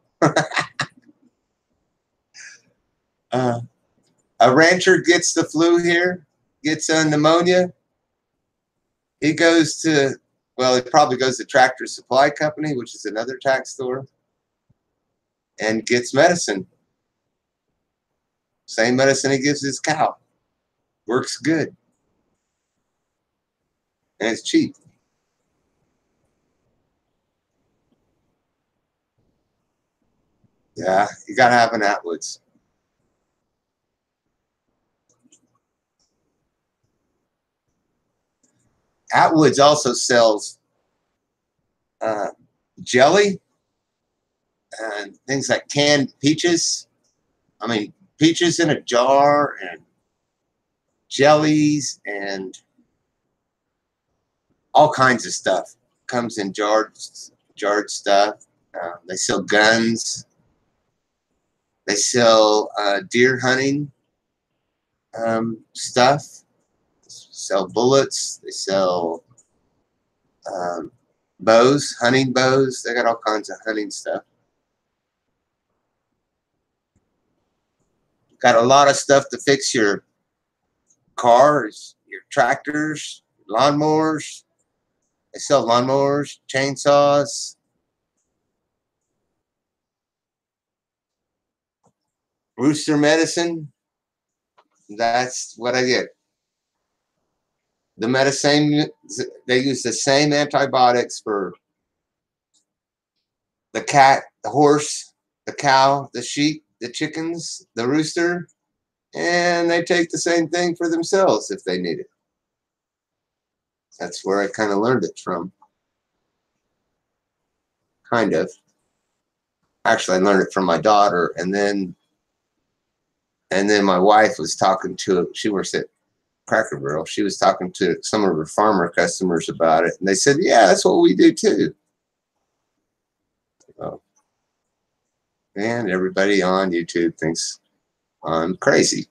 A rancher gets the flu here, gets a pneumonia. He goes to, well, he probably goes to Tractor Supply Company, which is another tax store, and gets medicine. Same medicine he gives his cow. Works good. And it's cheap. Yeah, you got to have an Atwoods. Atwoods also sells jelly and things like canned peaches. I mean, peaches in a jar and jellies and all kinds of stuff. Comes in jarred stuff. They sell guns. They sell deer hunting stuff. Sell bullets. They sell bows, hunting bows. They got all kinds of hunting stuff. Got a lot of stuff to fix your cars, your tractors, lawnmowers. They sell lawnmowers, chainsaws. Rooster medicine. That's what I get. The medicine, they use the same antibiotics for the cat, the horse, the cow, the sheep, the chickens, the rooster, and they take the same thing for themselves if they need it. That's where I kind of learned it from. Kind of. Actually, I learned it from my daughter, and then my wife was talking to, she works at Cracker Barrel. She was talking to some of her farmer customers about it, and they said, yeah, that's what we do too. Oh. And everybody on YouTube thinks I'm crazy.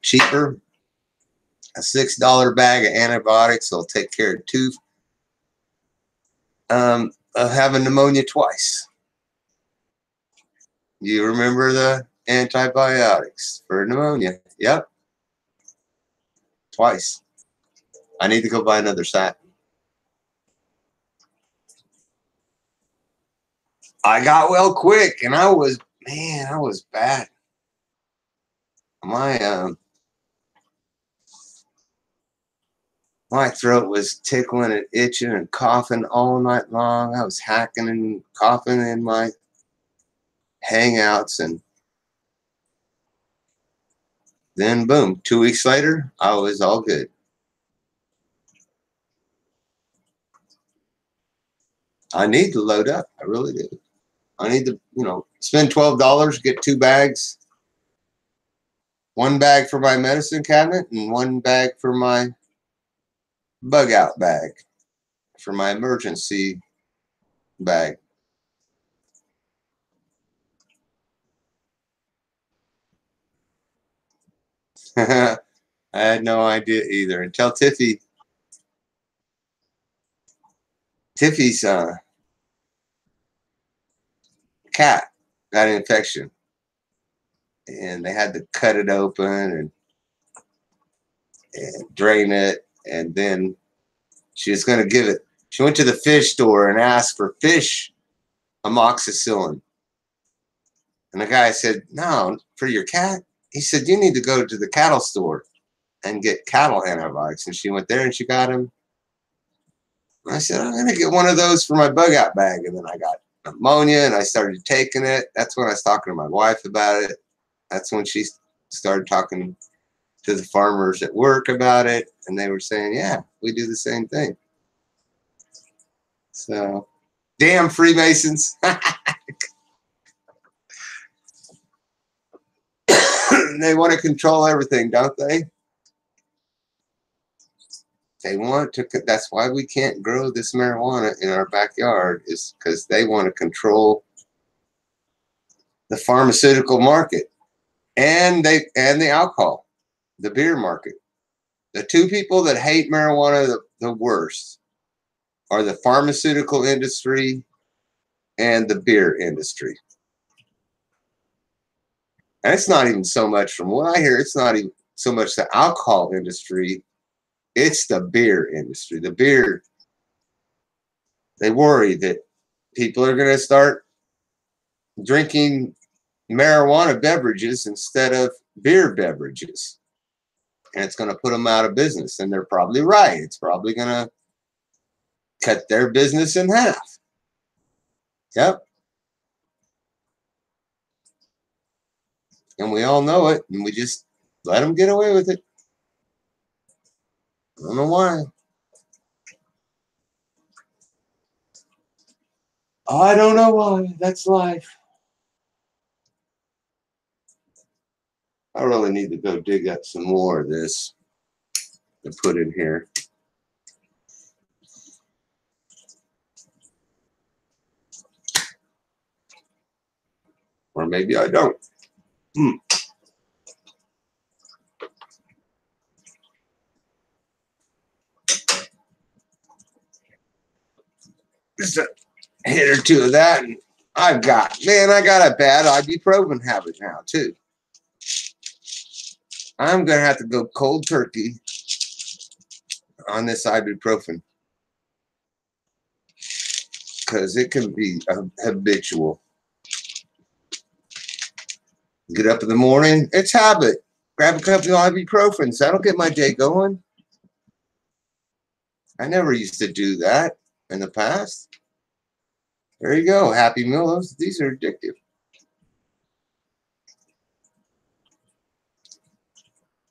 Cheaper. A $6 bag of antibiotics will take care of two of having pneumonia twice. You remember the antibiotics for pneumonia? Yep. Twice. I need to go buy another set. I got well quick, and I was bad. My throat was tickling and itching and coughing all night long. I was hacking and coughing in my hangouts, and then boom, 2 weeks later, I was all good. I need to load up. I really do. I need to, spend $12, get 2 bags. 1 bag for my medicine cabinet and 1 bag for my bug out bag, for my emergency bag. I had no idea either until Tiffy's cat got an infection, and they had to cut it open and drain it, and then she was going to give it. She went to the fish store and asked for fish amoxicillin, and the guy said, "No, for your cat." He said, "You need to go to the cattle store and get cattle antibiotics." And she went there and she got him. And I said, "I'm going to get one of those for my bug out bag." And then I got pneumonia and I started taking it. That's when I was talking to my wife about it. That's when she started talking to the farmers at work about it. And they were saying, yeah, we do the same thing. So, damn Freemasons. They want to control everything, don't they? They want to. That's why we can't grow this marijuana in our backyard, is because they want to control the pharmaceutical market and the alcohol, the beer market. The 2 people that hate marijuana the worst are the pharmaceutical industry and the beer industry. And it's not even so much, from what I hear, it's not even so much the alcohol industry, it's the beer industry. The beer, they worry that people are going to start drinking marijuana beverages instead of beer beverages. And it's going to put them out of business. And they're probably right. It's probably going to cut their business in half. Yep. And we all know it. And we just let them get away with it. I don't know why. I don't know why. That's life. I really need to go dig up some more of this to put in here. Or maybe I don't. Just a hit or two of that, and I got a bad ibuprofen habit now too. I'm gonna have to go cold turkey on this ibuprofen because it can be habitual. Get up in the morning, it's habit. Grab a couple of ibuprofens. That'll get my day going. I never used to do that in the past. There you go. Happy Meal. These are addictive.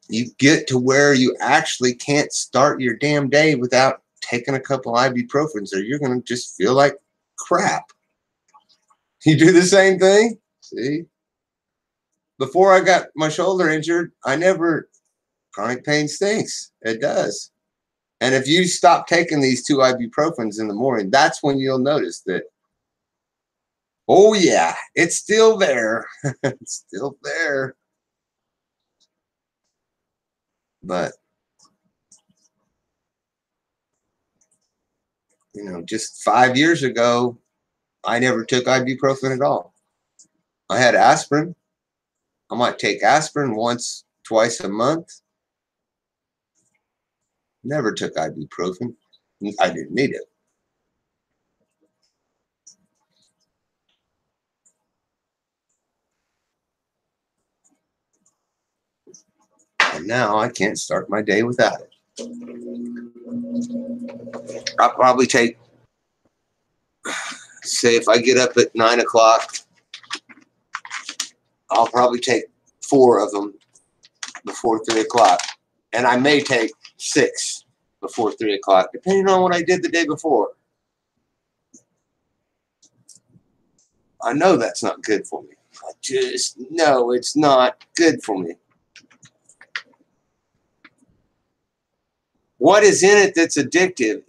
You get to where you actually can't start your damn day without taking a couple ibuprofens, or you're going to just feel like crap. You do the same thing? See? Before I got my shoulder injured, chronic pain stinks. It does. And if you stop taking these 2 ibuprofens in the morning, that's when you'll notice that, oh yeah, it's still there. It's still there. But, you know, just 5 years ago, I never took ibuprofen at all. I had aspirin. I might take aspirin once, twice a month. Never took ibuprofen. I didn't need it. And now I can't start my day without it. I'll probably take, say if I get up at 9 o'clock, I'll probably take 4 of them before 3 o'clock. And I may take 6 before 3 o'clock, depending on what I did the day before. I know that's not good for me. I just know it's not good for me. What is in it that's addictive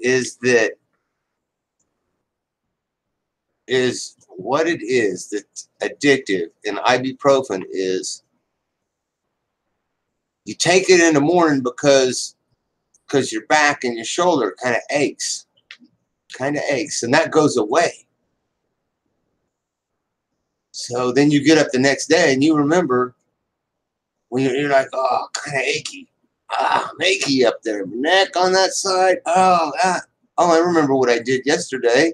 what it is that's addictive in ibuprofen is you take it in the morning because your back and your shoulder kind of aches, and that goes away. So then you get up the next day and you remember when you're like, oh, kind of achy. I'm achy up there. My neck on that side. Oh, I remember what I did yesterday.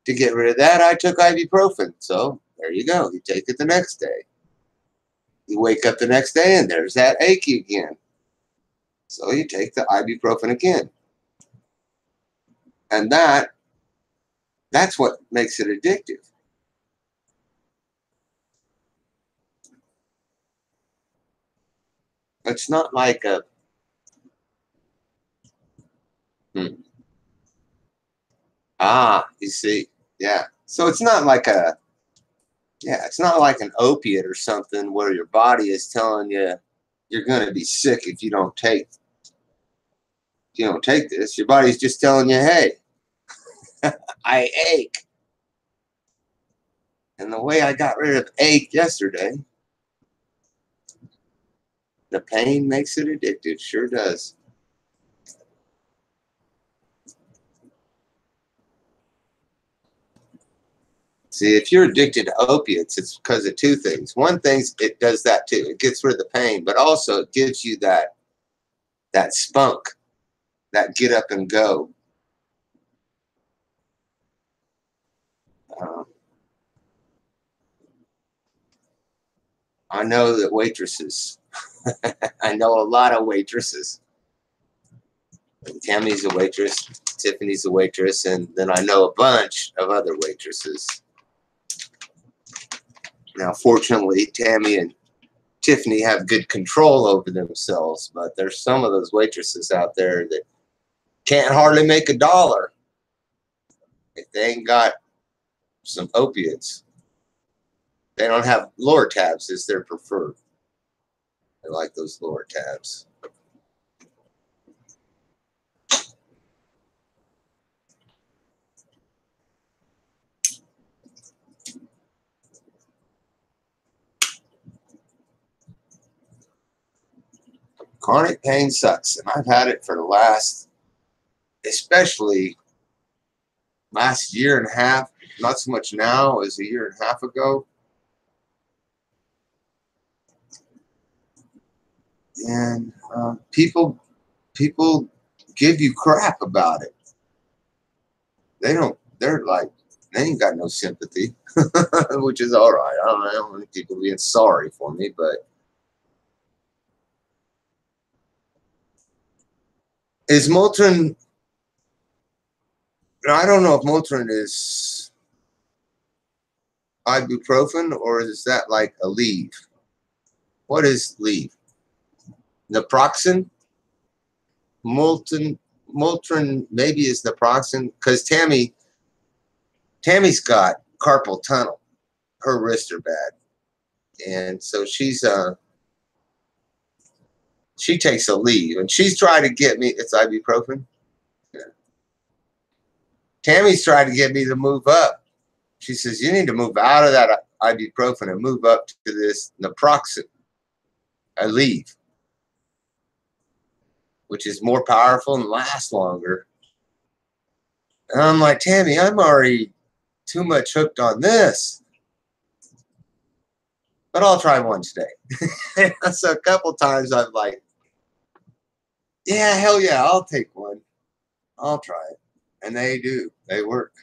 To get rid of that, I took ibuprofen. So there you go. You take it the next day. You wake up the next day and there's that achy again. So you take the ibuprofen again. And that's what makes it addictive. It's not like a you see, yeah. So it's not like it's not like an opiate or something where your body is telling you you're going to be sick if you don't take this. Your body's just telling you, hey, I ache. And the way I got rid of ache yesterday, the pain makes it addictive. Sure does. See, if you're addicted to opiates, it's because of two things. One thing, it does that too. It gets rid of the pain, but also it gives you that spunk, that get up and go. I know that waitresses. I know a lot of waitresses. Tammy's a waitress, Tiffany's a waitress, and then I know a bunch of other waitresses. Now, fortunately, Tammy and Tiffany have good control over themselves, but there's some of those waitresses out there that can't hardly make $1 if they ain't got some opiates. They don't have Lortabs as their preferred. I like those Lortabs. Chronic pain sucks, and I've had it for the last, especially last year and a half. Not so much now as a year and a half ago. And people give you crap about it. They don't. They're like, they ain't got no sympathy, which is all right. I don't want people being sorry for me, but is Motrin? I don't know if Motrin is ibuprofen or is that like a Aleve? What is Aleve? Naproxen? Motrin maybe is naproxen because Tammy's got carpal tunnel. Her wrists are bad, and so she takes Aleve, and she's trying to get me. It's ibuprofen. Yeah. Tammy's trying to get me to move up. She says you need to move out of that ibuprofen and move up to this naproxen, Aleve, which is more powerful and lasts longer. And I'm like, Tammy, I'm already too much hooked on this. But I'll try one today. So a couple times I've like, yeah, hell yeah, I'll take one. I'll try it. And they do. They work.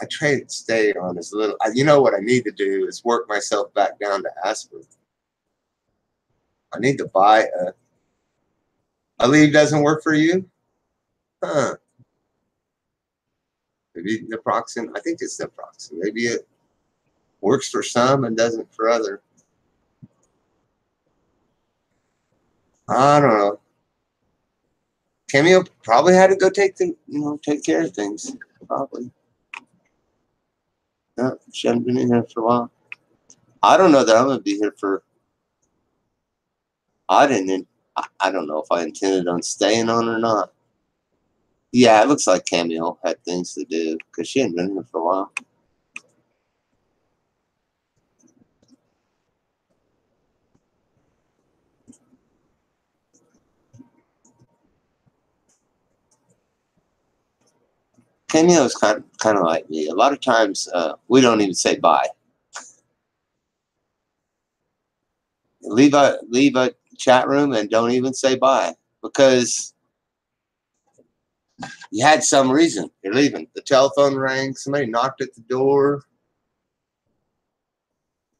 I try to stay on as little. You know what I need to do is work myself back down to aspirin. I need to buy a Aleve doesn't work for you? Huh. Maybe naproxen. I think it's naproxen. Maybe it works for some and doesn't for other. I don't know. Cameo probably had to go take care of things. Probably. No, she hasn't been in here for a while. I don't know that I'm gonna be here for. I don't know if I intended on staying on or not. Yeah, it looks like Cameo had things to do because she hadn't been here for a while. Cameo is kind of like me. A lot of times we don't even say bye. Leave a chat room and don't even say bye because you had some reason you're leaving. The telephone rang, somebody knocked at the door,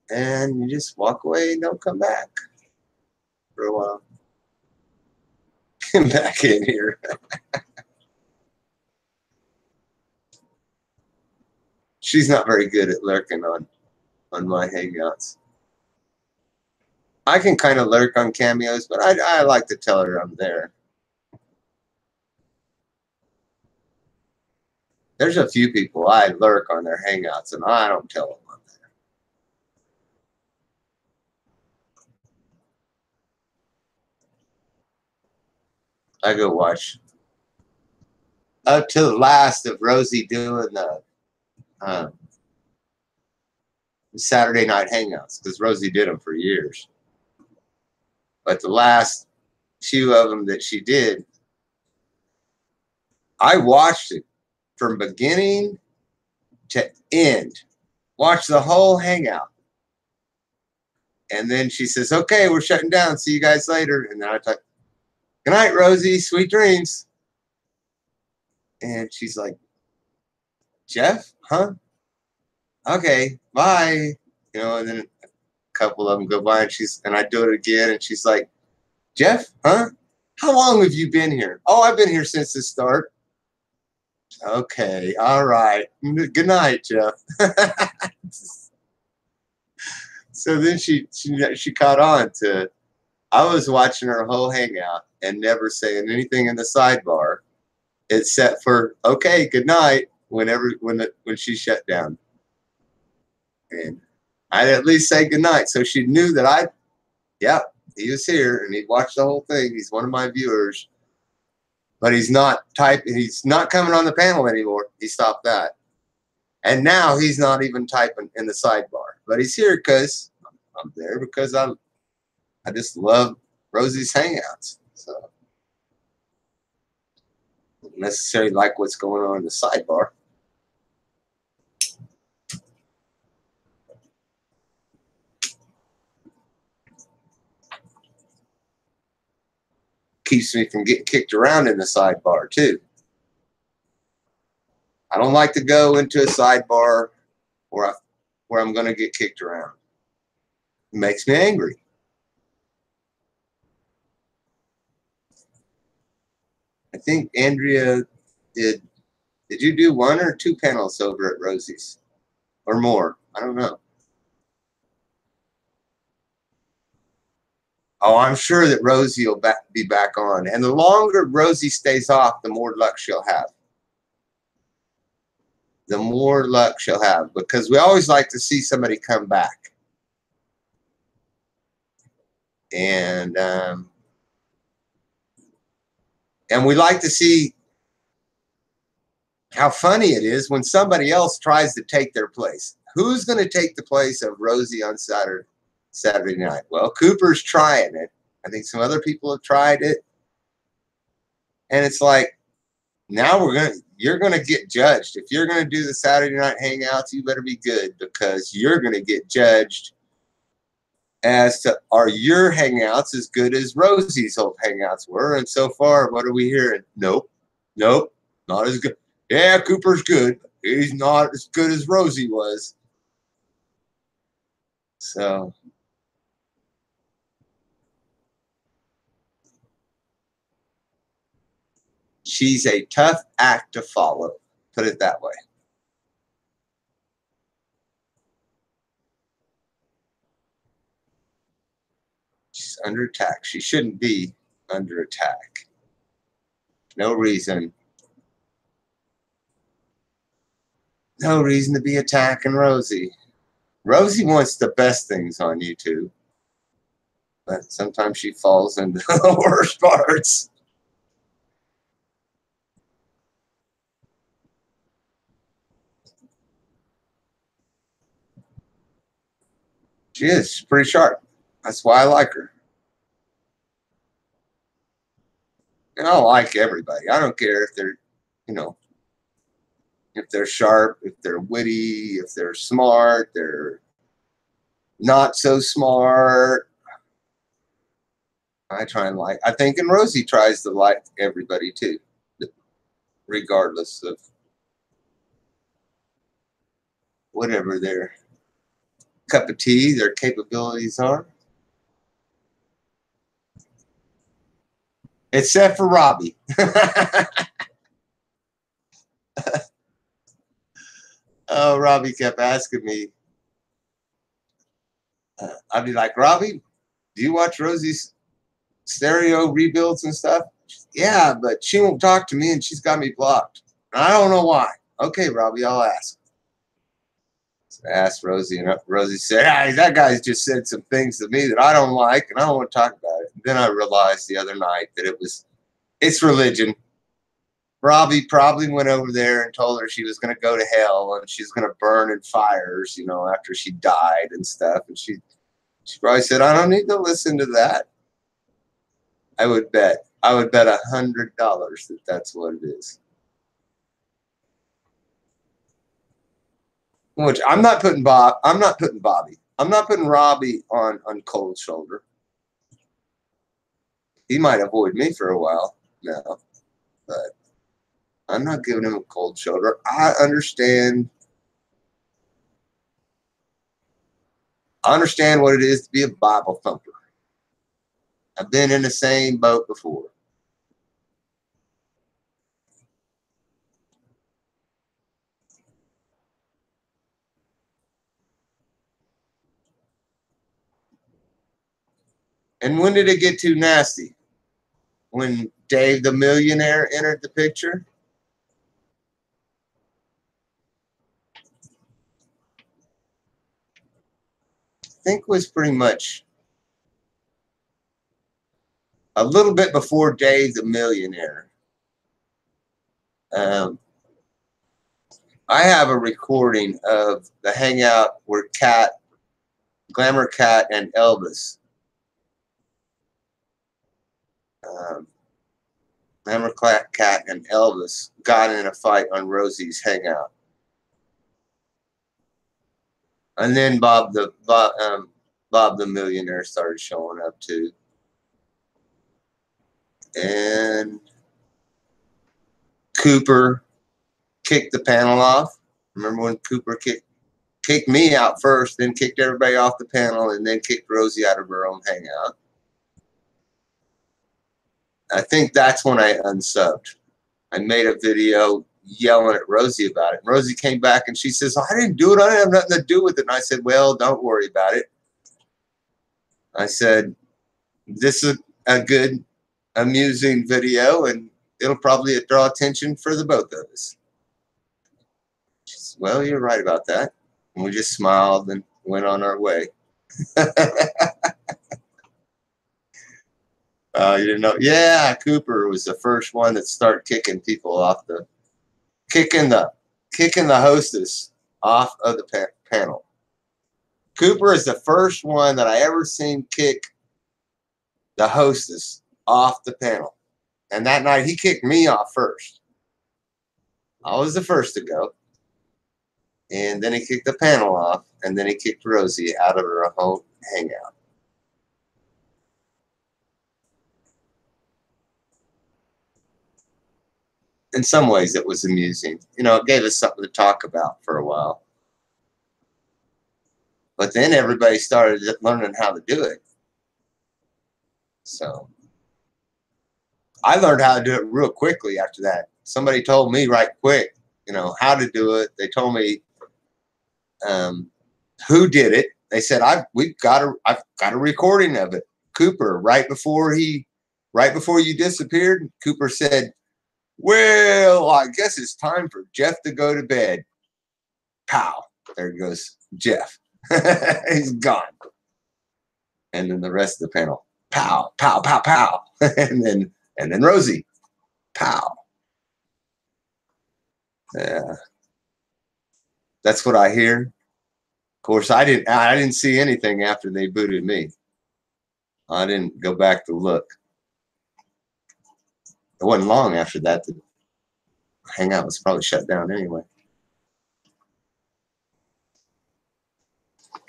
and you just walk away and don't come back for a while. Get back in here. She's not very good at lurking on my hangouts. I can kind of lurk on cameos, but I like to tell her I'm there. There's a few people I lurk on their hangouts, and I don't tell them I'm there. I go watch up to the last of Rosie doing the Saturday night hangouts because Rosie did them for years. But the last few of them that she did, I watched it from beginning to end. Watch the whole hangout. And then she says, okay, we're shutting down. See you guys later. And then I thought, good night, Rosie. Sweet dreams. And she's like, Jeff? Huh? Okay, bye. You know, and then a couple of them go by and I do it again. And she's like, Jeff? Huh? How long have you been here? Oh, I've been here since the start. Okay, all right. Good night, Jeff. So then she caught on to, I was watching her whole hangout and never saying anything in the sidebar, except for okay, good night when she shut down. And I'd at least say good night, so she knew that he was here and he watched the whole thing. He's one of my viewers, but he's not coming on the panel anymore. He stopped that. And now he's not even typing in the sidebar, but he's here because I'm there because I just love Rosie's hangouts. So I don't necessarily like what's going on in the sidebar. Keeps me from getting kicked around in the sidebar too. I don't like to go into a sidebar where I'm going to get kicked around. It makes me angry. I think Andrea did you do 1 or 2 panels over at Rosie's or more? I don't know. Oh, I'm sure that Rosie will be back on. And the longer Rosie stays off, the more luck she'll have. The more luck she'll have, because we always like to see somebody come back. And we like to see how funny it is when somebody else tries to take their place. Who's going to take the place of Rosie on Saturday night? Well, Cooper's trying it. I think some other people have tried it. And it's like, now you're going to get judged. If you're going to do the Saturday night hangouts, you better be good, because you're going to get judged as to, are your hangouts as good as Rosie's old hangouts were? And so far, what are we hearing? Nope, not as good. Yeah, Cooper's good. He's not as good as Rosie was. So she's a tough act to follow, put it that way. She's under attack. She shouldn't be under attack. No reason. No reason to be attacking Rosie. Rosie wants the best things on YouTube, but sometimes she falls into the worst parts. She is. She's pretty sharp. That's why I like her. And I like everybody. I don't care if they're, if they're sharp, if they're witty, if they're smart, they're not so smart. I think, and Rosie tries to like everybody too, regardless of whatever their cup of tea, their capabilities are. Except for Robbie. Oh, Robbie kept asking me. I'd be like, Robbie, do you watch Rosie's stereo rebuilds and stuff? Yeah, but she won't talk to me and she's got me blocked. And I don't know why. Okay, Robbie, I'll ask. So I asked Rosie, and Rosie said, that guy's just said some things to me that I don't like, and I don't want to talk about it. And then I realized the other night that it's religion. Robbie probably went over there and told her she was going to go to hell and she's going to burn in fires, after she died and stuff. And she probably said, I don't need to listen to that. I would bet $100 that that's what it is. Which I'm not putting Bob. I'm not putting Bobby. I'm not putting Robbie on cold shoulder. He might avoid me for a while now, but I'm not giving him a cold shoulder. I understand. I understand what it is to be a Bible thumper. I've been in the same boat before. And when did it get too nasty? When Dave the Millionaire entered the picture? I think was pretty much a little bit before Dave the Millionaire. I have a recording of the hangout where Glamour Cat, and Elvis. Glamour Cat and Elvis got in a fight on Rosie's hangout. And then Bob the Millionaire started showing up too. And Cooper kicked the panel off. Remember when Cooper kicked me out first, then kicked everybody off the panel, and then kicked Rosie out of her own hangout? I think that's when I unsubbed. I made a video yelling at Rosie about it. And Rosie came back and she says, I didn't do it. I didn't have nothing to do with it. And I said, well, don't worry about it. I said, this is a good, amusing video, and it'll probably draw attention for the both of us. She said, well, you're right about that. And we just smiled and went on our way. You didn't know? Yeah, Cooper was the first one that started kicking people off kicking the hostess off of the panel. Cooper is the first one that I ever seen kick the hostess off the panel. And that night he kicked me off first. I was the first to go. And then he kicked the panel off, and then he kicked Rosie out of her own hangout. In some ways, it was amusing. You know, it gave us something to talk about for a while. But then everybody started learning how to do it. So I learned how to do it real quickly after that. Somebody told me right quick, you know, how to do it. They told me who did it. They said, I've got a recording of it. Cooper, right before you disappeared, Cooper said, well, I guess it's time for Jeff to go to bed. Pow. There goes Jeff. He's gone. And then the rest of the panel, pow, pow, pow, pow. and then Rosie, pow. Yeah. That's what I hear. Of course, I didn't see anything after they booted me. I didn't go back to look. It wasn't long after that. The hangout was probably shut down anyway.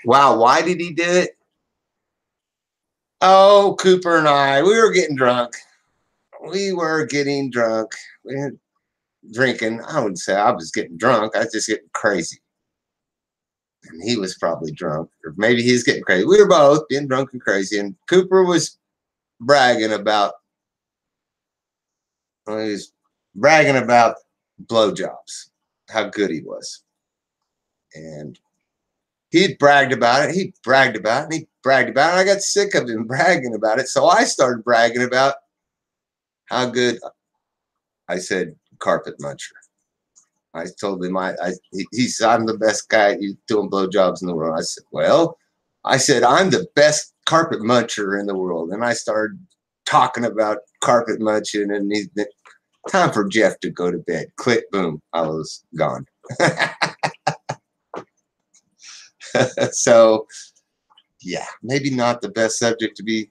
Wow, why did he do it? Oh, Cooper and I, we were getting drunk. We were getting drunk. We had drinking. I wouldn't say I was getting drunk. I was just getting crazy. And he was probably drunk, or maybe he's getting crazy. We were both being drunk and crazy. And Cooper was bragging about blowjobs, how good he was. And he bragged about it. He bragged about it. And he bragged about it. I got sick of him bragging about it. So I started bragging about how good, I said, carpet muncher. I told him, he said, I'm the best guy doing blowjobs in the world. I said, well, I'm the best carpet muncher in the world. And I started talking about carpet munching, and time for Jeff to go to bed. Click, boom, I was gone. So, yeah, maybe not the best subject to be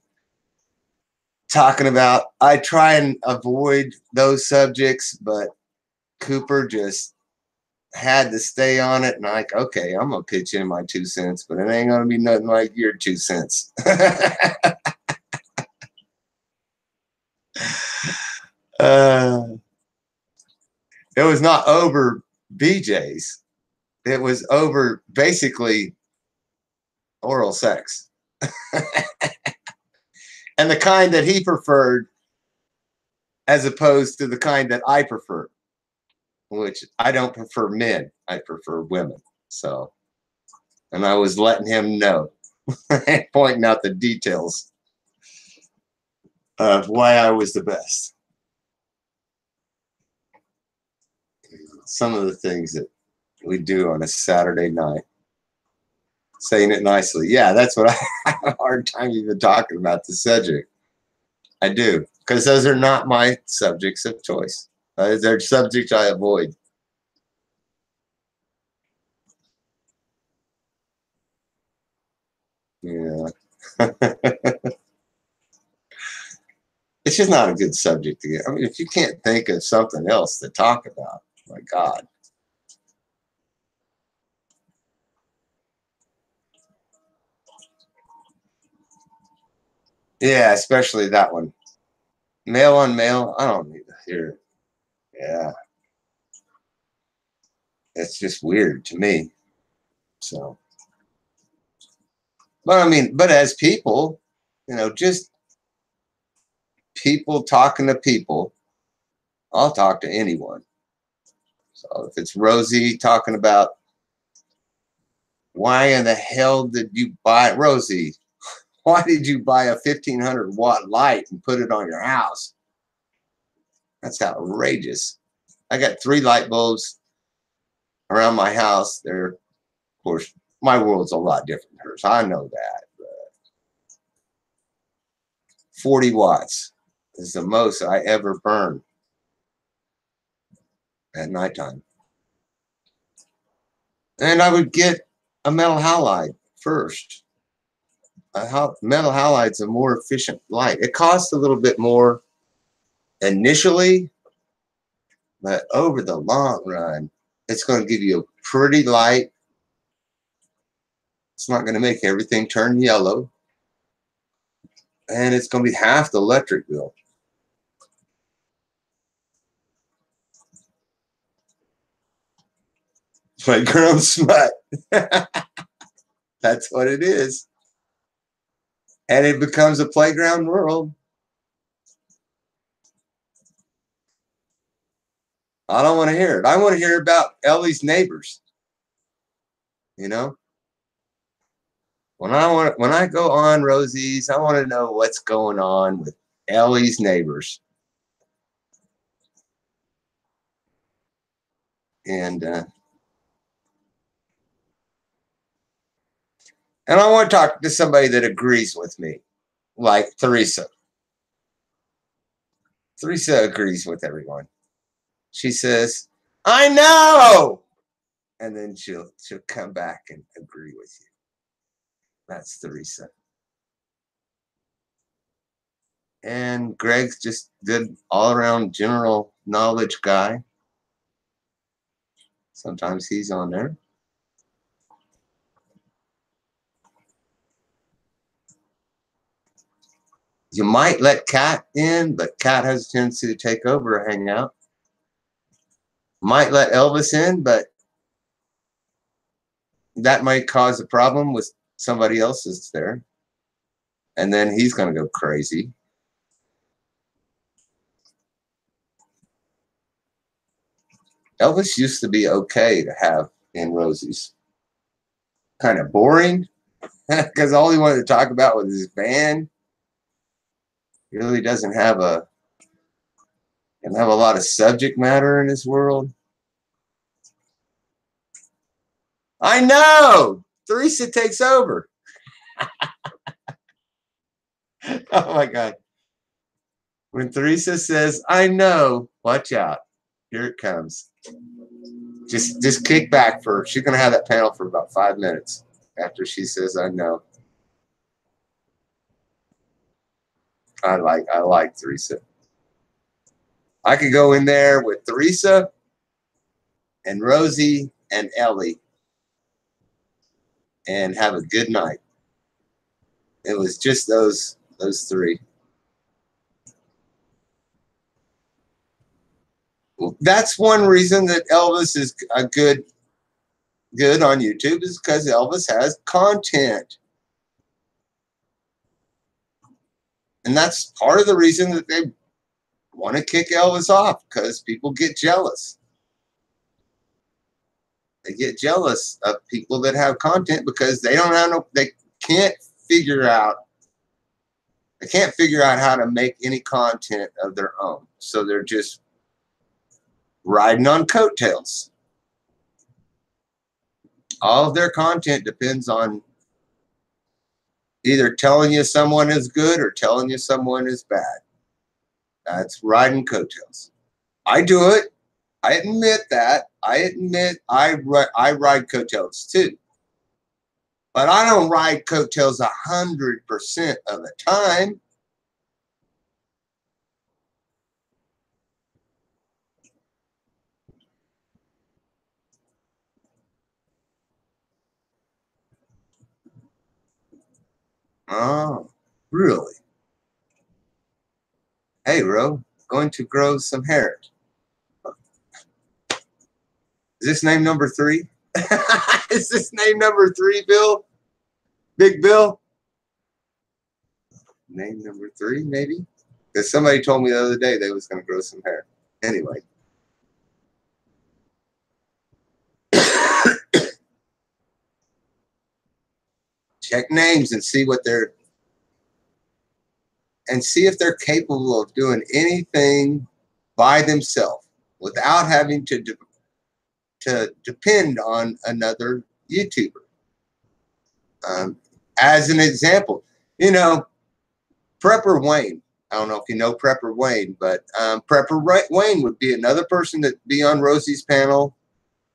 talking about. I try and avoid those subjects, but Cooper just had to stay on it, and like, okay, I'm gonna pitch in my 2 cents, but it ain't gonna be nothing like your 2 cents. It was not over BJ's. It was over basically oral sex. And the kind that he preferred as opposed to the kind that I prefer, which I don't prefer men. I prefer women. So, and I was letting him know, pointing out the details of why I was the best. Some of the things that we do on a Saturday night, saying it nicely. Yeah, that's what I have a hard time even talking about the subject. I do, because those are not my subjects of choice. They're subjects I avoid. Yeah. It's just not a good subject to get. I mean, if you can't think of something else to talk about, my God. Yeah, especially that one. Male on male, I don't need to hear it. Yeah. It's just weird to me. So, but I mean, but as people, just people talking to people, I'll talk to anyone. So if it's Rosie talking about why in the hell did you buy Rosie? Why did you buy a 1,500-watt light and put it on your house? That's outrageous. I got 3 light bulbs around my house. They're, of course, my world's a lot different than hers. I know that. But 40 watts is the most I ever burn at nighttime. And I would get a metal halide first. Metal halide's a more efficient light. It costs a little bit more initially, but over the long run, it's going to give you a pretty light. It's not going to make everything turn yellow. And it's going to be half the electric bill. Playground smut. That's what it is. And it becomes a playground world. I don't want to hear it. I want to hear about Ellie's neighbors. When I go on Rosie's, I want to know what's going on with Ellie's neighbors. And I want to talk to somebody that agrees with me, like Theresa. Theresa agrees with everyone. She says, "I know," and then she'll come back and agree with you. That's Theresa. And Greg's just good all around general knowledge guy. Sometimes he's on there. You might let Kat in, but Kat has a tendency to take over a hangout. Might let Elvis in, but that might cause a problem with somebody else that's there. And then he's going to go crazy. Elvis used to be okay to have in Rosie's. Kind of boring because all he wanted to talk about was his band. He really doesn't have a lot of subject matter in his world. I know. Theresa takes over. Oh my God. When Theresa says, "I know," watch out. Here it comes. Just kick back for her. She's gonna have that panel for about 5 minutes after she says, "I know." I like Theresa. I could go in there with Theresa and Rosie and Ellie and have a good night. It was just those three. That's one reason that Elvis is a good on YouTube, is because Elvis has content. And that's part of the reason that they want to kick Elvis off, because people get jealous. They get jealous of people that have content because they don't have they can't figure out how to make any content of their own. So they're just riding on coattails. All of their content depends on either telling you someone is good or telling you someone is bad. That's riding coattails. I do it. I admit that. I admit I ride coattails too. But I don't ride coattails 100% of the time. Oh, really? Hey, Ro, going to grow some hair. Is this name number 3? Is this name number 3, Bill? Big Bill? Name number 3, maybe? Because somebody told me the other day they was going to grow some hair. Anyway. Check names and see what they're, and see if they're capable of doing anything by themselves without having to depend on another YouTuber. As an example, you know, Prepper Wayne. I don't know if you know Prepper Wayne, but Prepper Wayne would be another person that be on Rosie's panel.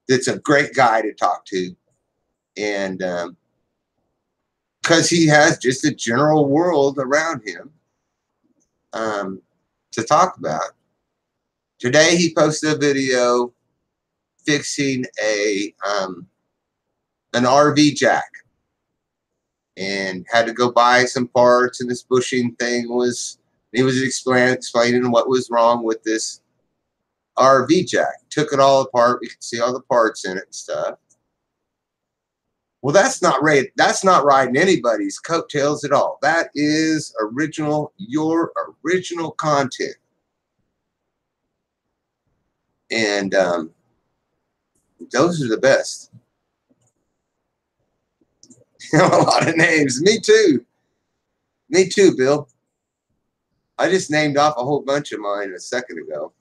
That's a great guy to talk to, and because he has just a general world around him to talk about. Today he posted a video fixing an RV jack, and had to go buy some parts, and this bushing thing was, he was explaining what was wrong with this RV jack. Took it all apart. We could see all the parts in it and stuff. Well, that's not riding anybody's coattails at all. That is your original content. And those are the best. You know, a lot of names. Me too. Me too, Bill. I just named off a whole bunch of mine a second ago.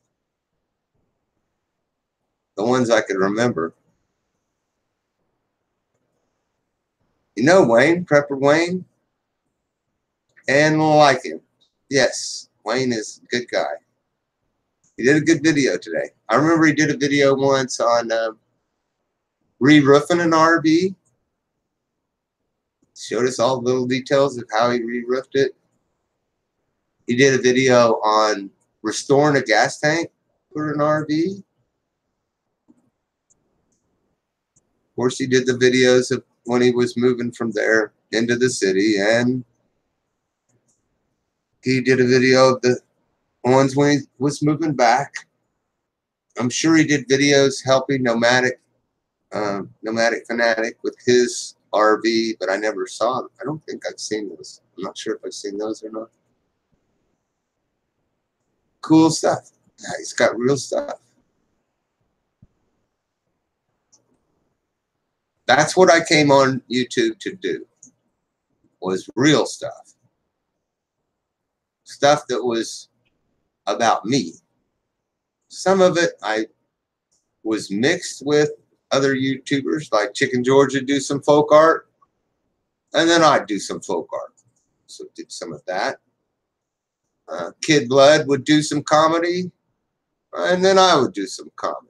The ones I could remember. You know Wayne, Prepper Wayne, and like him. Yes, Wayne is a good guy. He did a good video today. I remember he did a video once on re-roofing an RV. Showed us all the little details of how he re-roofed it. He did a video on restoring a gas tank for an RV. Of course, he did the videos of when he was moving from there into the city, and he did a video of the ones when he was moving back. I'm sure he did videos helping Nomadic Fanatic with his RV, but I never saw them. I don't think I've seen those. I'm not sure if I've seen those or not. Cool stuff. Yeah, he's got real stuff. That's what I came on YouTube to do, was real stuff. Stuff that was about me. Some of it I was mixed with other YouTubers, like Chicken George would do some folk art, and then I'd do some folk art. So did some of that. Kid Blood would do some comedy, and then I would do some comedy.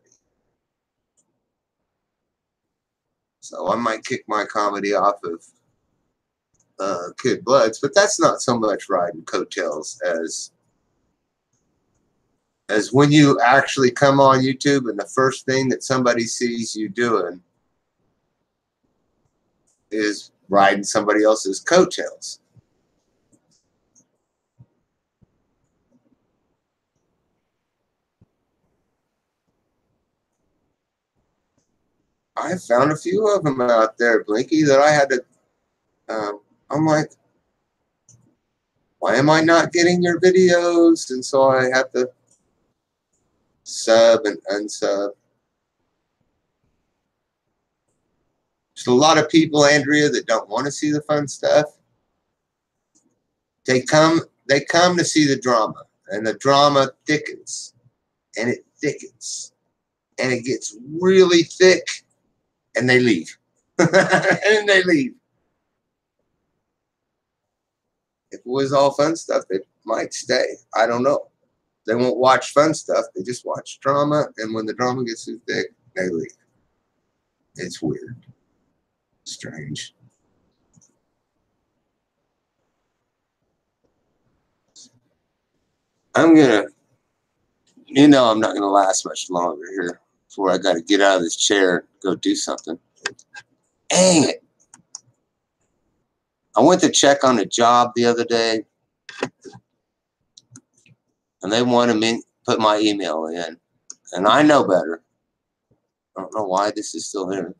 So I might kick my comedy off of Kid Bloods, but that's not so much riding coattails is when you actually come on YouTube and the first thing that somebody sees you doing is riding somebody else's coattails. I found a few of them out there, Blinky, that I had to, I'm like, why am I not getting your videos? And so I have to sub and unsub. There's a lot of people, Andrea, that don't want to see the fun stuff. They come to see the drama, and the drama thickens, and it thickens, and it gets really thick, and they leave. And they leave. If it was all fun stuff, they might stay. I don't know. They won't watch fun stuff. They just watch drama, and when the drama gets too thick, they leave. It's weird. Strange. I'm gonna, I'm not gonna last much longer here before I got to get out of this chair and go do something. Dang it. I went to check on a job the other day, and they wanted me to put my email in, and I know better. I don't know why this is still here.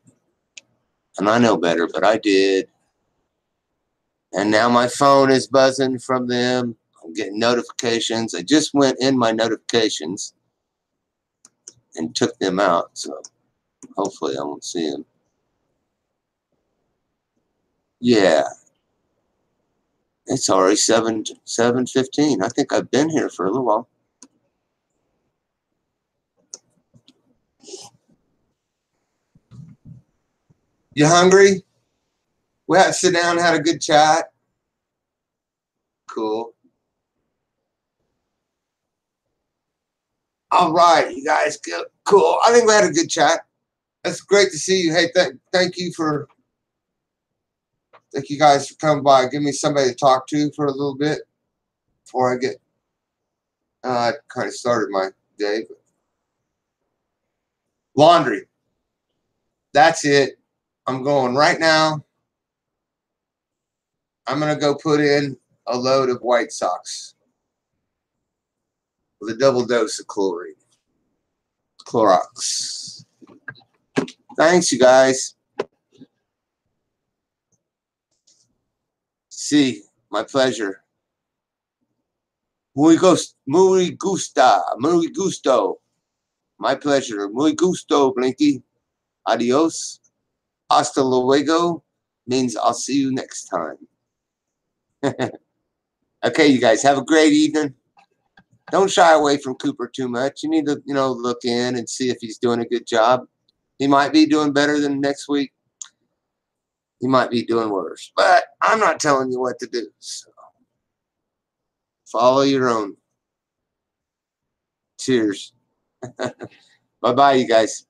And I know better, but I did. And now my phone is buzzing from them. I'm getting notifications. I just went in my notifications and took them out, so hopefully I won't see them. Yeah. It's already 7:15. I think I've been here for a little while. You hungry? We had to sit down and had a good chat. Cool. All right, you guys. Good. Cool. I think we had a good chat. It's great to see you. Hey, thank you guys for coming by. Give me somebody to talk to for a little bit before I get. I kind of started my day. But laundry. That's it. I'm going right now. I'm going to go put in a load of White Sox with a double dose of chlorine. Clorox. Thanks, you guys. See, my pleasure. Muy gusto. My pleasure. Muy gusto, Blinky. Adios. Hasta luego means I'll see you next time. Okay, you guys, have a great evening. Don't shy away from Cooper too much. You need to, look in and see if he's doing a good job. He might be doing better than next week. He might be doing worse. But I'm not telling you what to do. So follow your own. Cheers. Bye-bye, you guys.